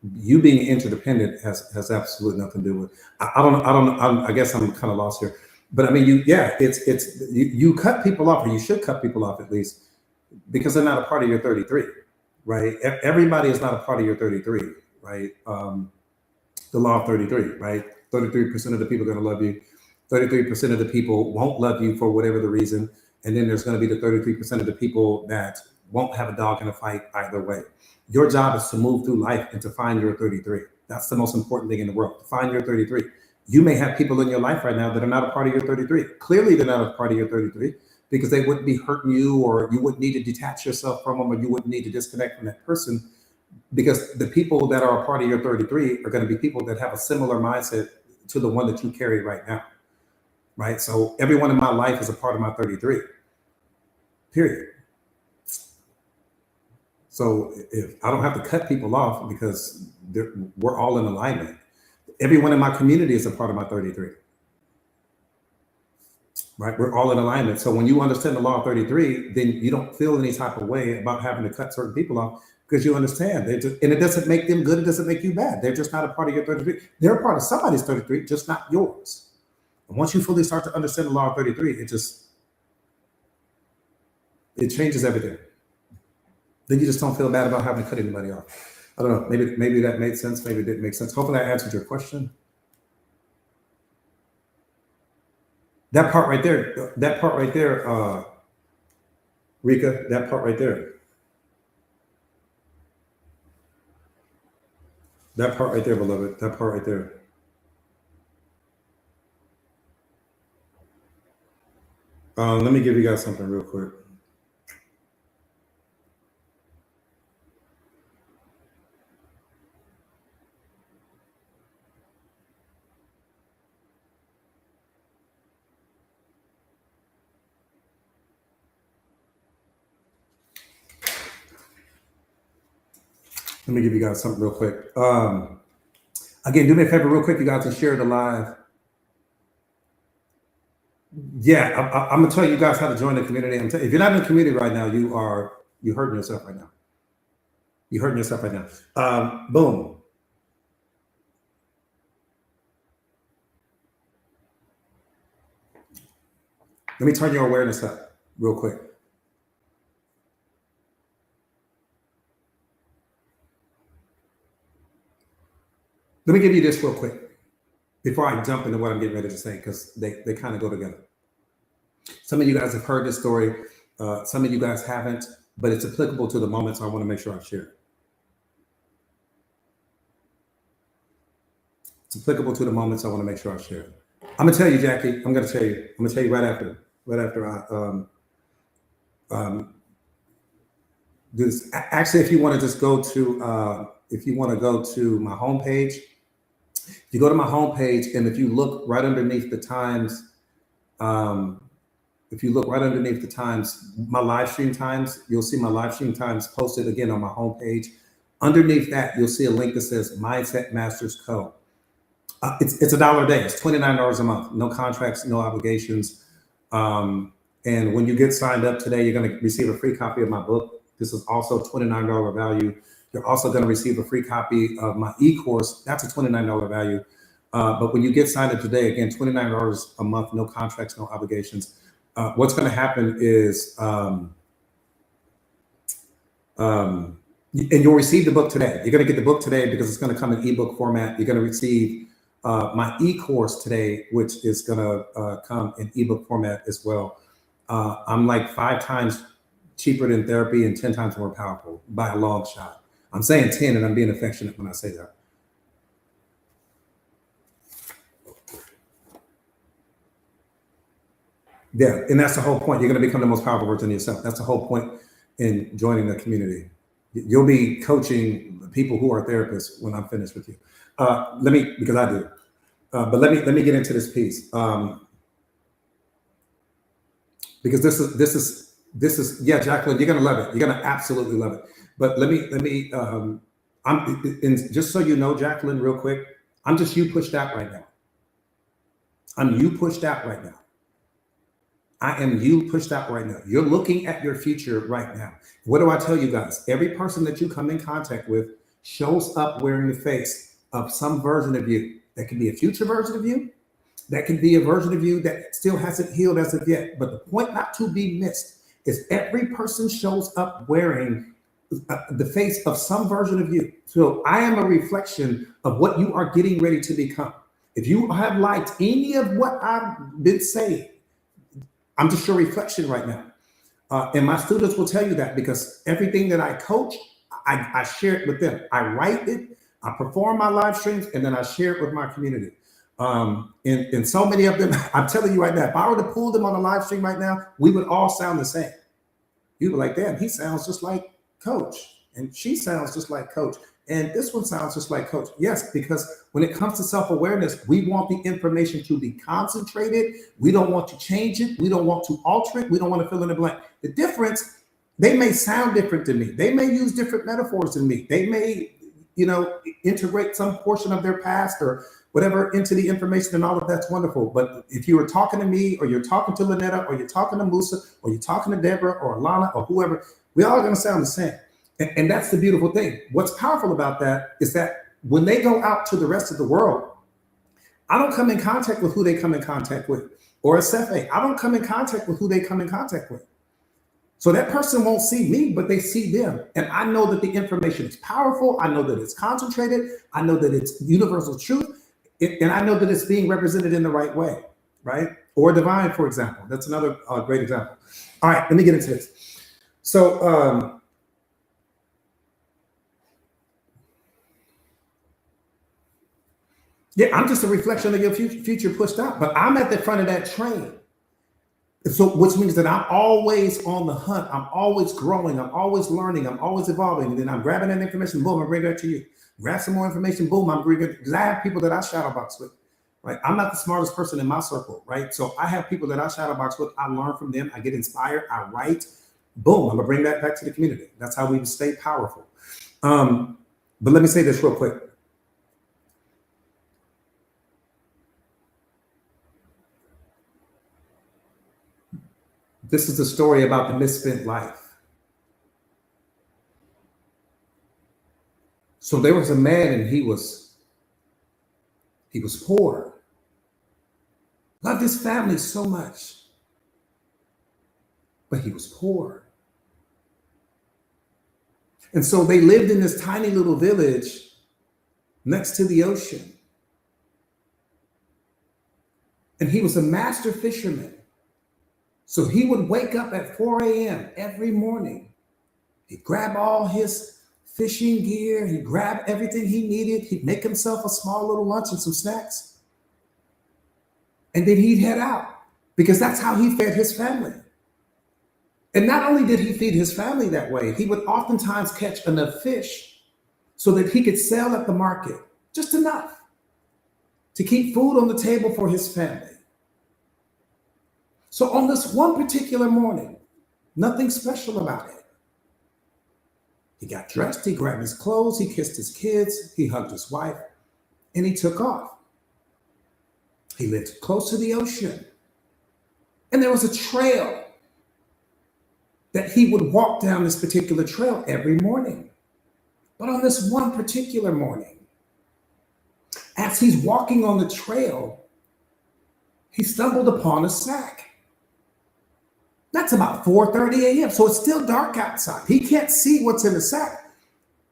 You being interdependent has absolutely nothing to do with. I guess I'm kind of lost here, but I mean, you cut people off, or you should cut people off at least, because they're not a part of your 33, right? Everybody is not a part of your 33, right? The law of 33, right? 33% of the people are going to love you. 33% of the people won't love you for whatever the reason. And then there's going to be the 33% of the people that won't have a dog in a fight either way. Your job is to move through life and to find your 33. That's the most important thing in the world, to find your 33. You may have people in your life right now that are not a part of your 33. Clearly, they're not a part of your 33 because they wouldn't be hurting you, or you wouldn't need to detach yourself from them, or you wouldn't need to disconnect from that person, because the people that are a part of your 33 are going to be people that have a similar mindset to the one that you carry right now, right? So everyone in my life is a part of my 33, period. So if I don't have to cut people off because we're all in alignment, everyone in my community is a part of my 33, right? We're all in alignment. So when you understand the law of 33, then you don't feel any type of way about having to cut certain people off, because you understand and it doesn't make them good. It doesn't make you bad. They're just not a part of your 33. They're a part of somebody's 33, just not yours. And once you fully start to understand the law of 33, it changes everything. Then you just don't feel bad about having to cut anybody off. I don't know. Maybe that made sense. Maybe it didn't make sense. Hopefully, I answered your question. That part right there. Rika. That part right there. That part right there, beloved. That part right there. Let me give you guys something real quick. Let me give you guys something real quick. Again, do me a favor real quick, you guys, to share the live. Yeah, I'm gonna tell you guys how to join the community. If you're not in the community right now, you hurting yourself right now. You're hurting yourself right now. Boom. Let me turn your awareness up real quick. Let me give you this real quick before I jump into what I'm getting ready to say, because they kind of go together. Some of you guys have heard this story. Some of you guys haven't, but it's applicable to the moment, so I want to make sure I share it. It's applicable to the moment, so I want to make sure I share it. I'm gonna tell you, Jackie. I'm gonna tell you right after I do this. Actually, if you want to just go to my homepage, you go to my homepage, and if you look right underneath the times, my live stream times, you'll see my live stream times posted again on my homepage. Underneath that, you'll see a link that says Mindset Masters Co. It's $1 a day. It's $29 a month. No contracts, no obligations. And when you get signed up today, you're going to receive a free copy of my book. This is also $29 value. You're also going to receive a free copy of my e-course. That's a $29 value. But when you get signed up today, again, $29 a month, no contracts, no obligations. What's going to happen is, and you'll receive the book today. You're going to get the book today because it's going to come in ebook format. You're going to receive my e-course today, which is going to come in ebook format as well. I'm like 5 times cheaper than therapy and 10 times more powerful by a long shot. I'm saying 10, and I'm being affectionate when I say that. Yeah, and that's the whole point. You're going to become the most powerful version of yourself. That's the whole point in joining the community. You'll be coaching people who are therapists when I'm finished with you. Because I do. But let me get into this piece. Because this is yeah, Jacqueline, you're gonna love it. You're gonna absolutely love it. But let me and just so you know, Jacqueline, real quick, I'm just you pushed out right now. I'm you pushed out right now. I am you pushed out right now. You're looking at your future right now. What do I tell you guys? Every person that you come in contact with shows up wearing the face of some version of you. That can be a future version of you. That can be a version of you that still hasn't healed as of yet. But the point not to be missed is every person shows up wearing the face of some version of you. So I am a reflection of what you are getting ready to become. If you have liked any of what I've been saying, I'm just your reflection right now. And my students will tell you that because everything that I coach, I share it with them. I write it, I perform my live streams, and then I share it with my community. And so many of them, I'm telling you right now, if I were to pull them on a live stream right now, we would all sound the same. You'd be like, damn, he sounds just like Coach. And she sounds just like Coach. And this one sounds just like Coach. Yes, because when it comes to self-awareness, we want the information to be concentrated. We don't want to change it. We don't want to alter it. We don't want to fill in the blank. The difference, they may sound different to me. They may use different metaphors than me. They may, integrate some portion of their past or whatever into the information, and all of that's wonderful. But if you were talking to me, or you're talking to Lynetta, or you're talking to Musa, or you're talking to Deborah or Alana or whoever, we all going to sound the same. And that's the beautiful thing. What's powerful about that is that when they go out to the rest of the world, I don't come in contact with who they come in contact with. Or a Sefe, I don't come in contact with who they come in contact with. So that person won't see me, but they see them. And I know that the information is powerful. I know that it's concentrated. I know that it's universal truth. And I know that it's being represented in the right way, right? Or divine, for example. That's another great example. All right, let me get into this. So, yeah, I'm just a reflection of your future pushed out, but I'm at the front of that train. So, which means that I'm always on the hunt. I'm always growing. I'm always learning. I'm always evolving. And then I'm grabbing that information. Boom, I bring that to you. Grab some more information. Boom, I'm bringing it. Because I have people that I shadow box with, right? I'm not the smartest person in my circle, right? So I have people that I shadow box with. I learn from them. I get inspired. I write. Boom, I'm gonna bring that back to the community. That's how we stay powerful. But let me say this real quick. This is a story about the misspent life. So there was a man, and he was poor. Loved his family so much, but he was poor. And so they lived in this tiny little village next to the ocean. And he was a master fisherman. So he would wake up at 4 a.m. every morning. He'd grab all his fishing gear. He'd grab everything he needed. He'd make himself a small little lunch and some snacks. And then he'd head out because that's how he fed his family. And not only did he feed his family that way, he would oftentimes catch enough fish so that he could sell at the market, just enough to keep food on the table for his family. So on this one particular morning, nothing special about it. He got dressed, he grabbed his clothes, he kissed his kids, he hugged his wife, and he took off. He lived close to the ocean. And there was a trail that he would walk down, this particular trail every morning. But on this one particular morning, as he's walking on the trail, he stumbled upon a sack. That's about 4:30 a.m. So it's still dark outside. He can't see what's in the sack,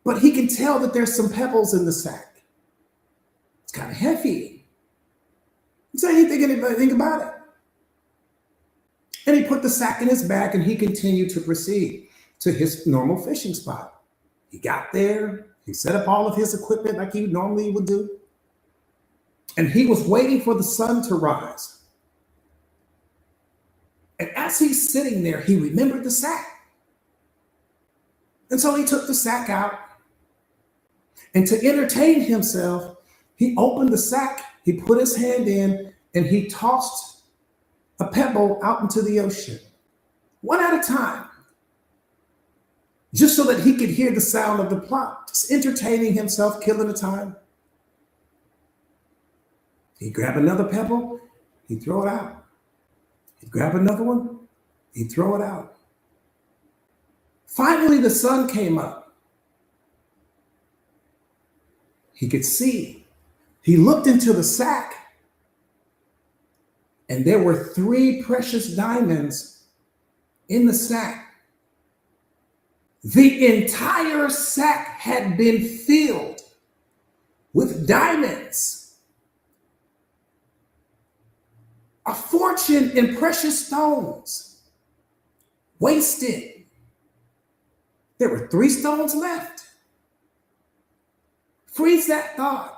but he can tell that there's some pebbles in the sack. It's kind of heavy. So he didn't think anything about it. And he put the sack in his bag and he continued to proceed to his normal fishing spot. He got there, he set up all of his equipment like he normally would do. And he was waiting for the sun to rise. And as he's sitting there, he remembered the sack. And so he took the sack out, and to entertain himself, he opened the sack, he put his hand in, and he tossed a pebble out into the ocean, one at a time, just so that he could hear the sound of the plot, just entertaining himself, killing the time. He'd grab another pebble, he'd throw it out. He'd grab another one, he'd throw it out. Finally, the sun came up. He could see. He looked into the sack, and there were 3 precious diamonds in the sack. The entire sack had been filled with diamonds, a fortune in precious stones, wasted. There were 3 stones left. Freeze that thought.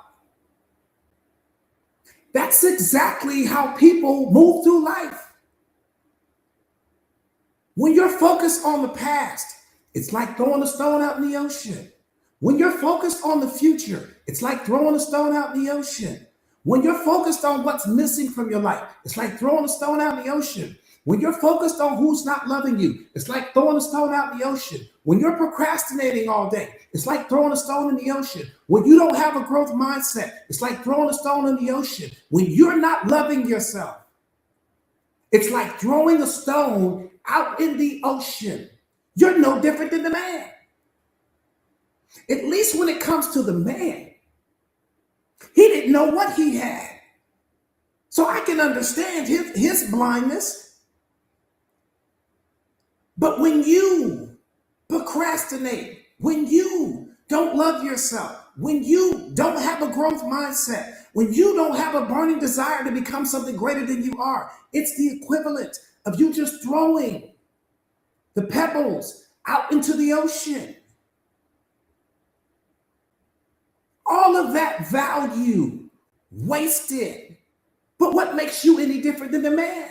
That's exactly how people move through life. When you're focused on the past, it's like throwing a stone out in the ocean. When you're focused on the future, it's like throwing a stone out in the ocean. When you're focused on what's missing from your life, it's like throwing a stone out in the ocean. When you're focused on who's not loving you, it's like throwing a stone out in the ocean. When you're procrastinating all day, it's like throwing a stone in the ocean. When you don't have a growth mindset, it's like throwing a stone in the ocean. When you're not loving yourself, it's like throwing a stone out in the ocean. You're no different than the man. At least when it comes to the man, he didn't know what he had. So I can understand his blindness. But when you procrastinate, when you don't love yourself, when you don't have a growth mindset, when you don't have a burning desire to become something greater than you are, it's the equivalent of you just throwing the pebbles out into the ocean. All of that value wasted. But what makes you any different than the man?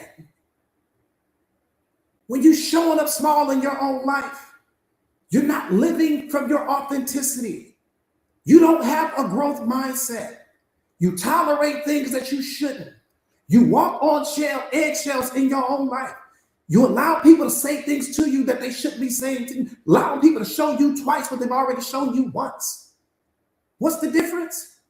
When you're showing up small in your own life, you're not living from your authenticity. You don't have a growth mindset. You tolerate things that you shouldn't. You walk on eggshells in your own life. You allow people to say things to you that they shouldn't be saying to you. Allow people to show you twice what they've already shown you once. What's the difference?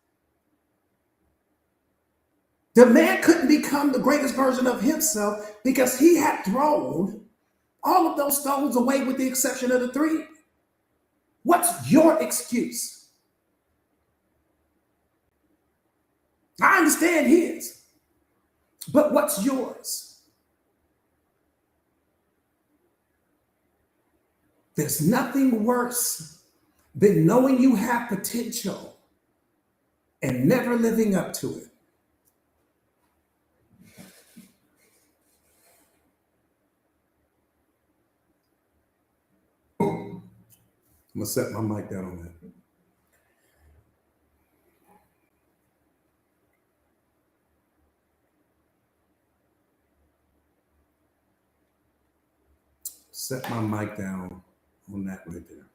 The man couldn't become the greatest version of himself because he had thrown all of those stones away with the exception of the 3. What's your excuse? I understand his, but what's yours? There's nothing worse than knowing you have potential and never living up to it. I'm gonna set my mic down on that. Set my mic down on that right there.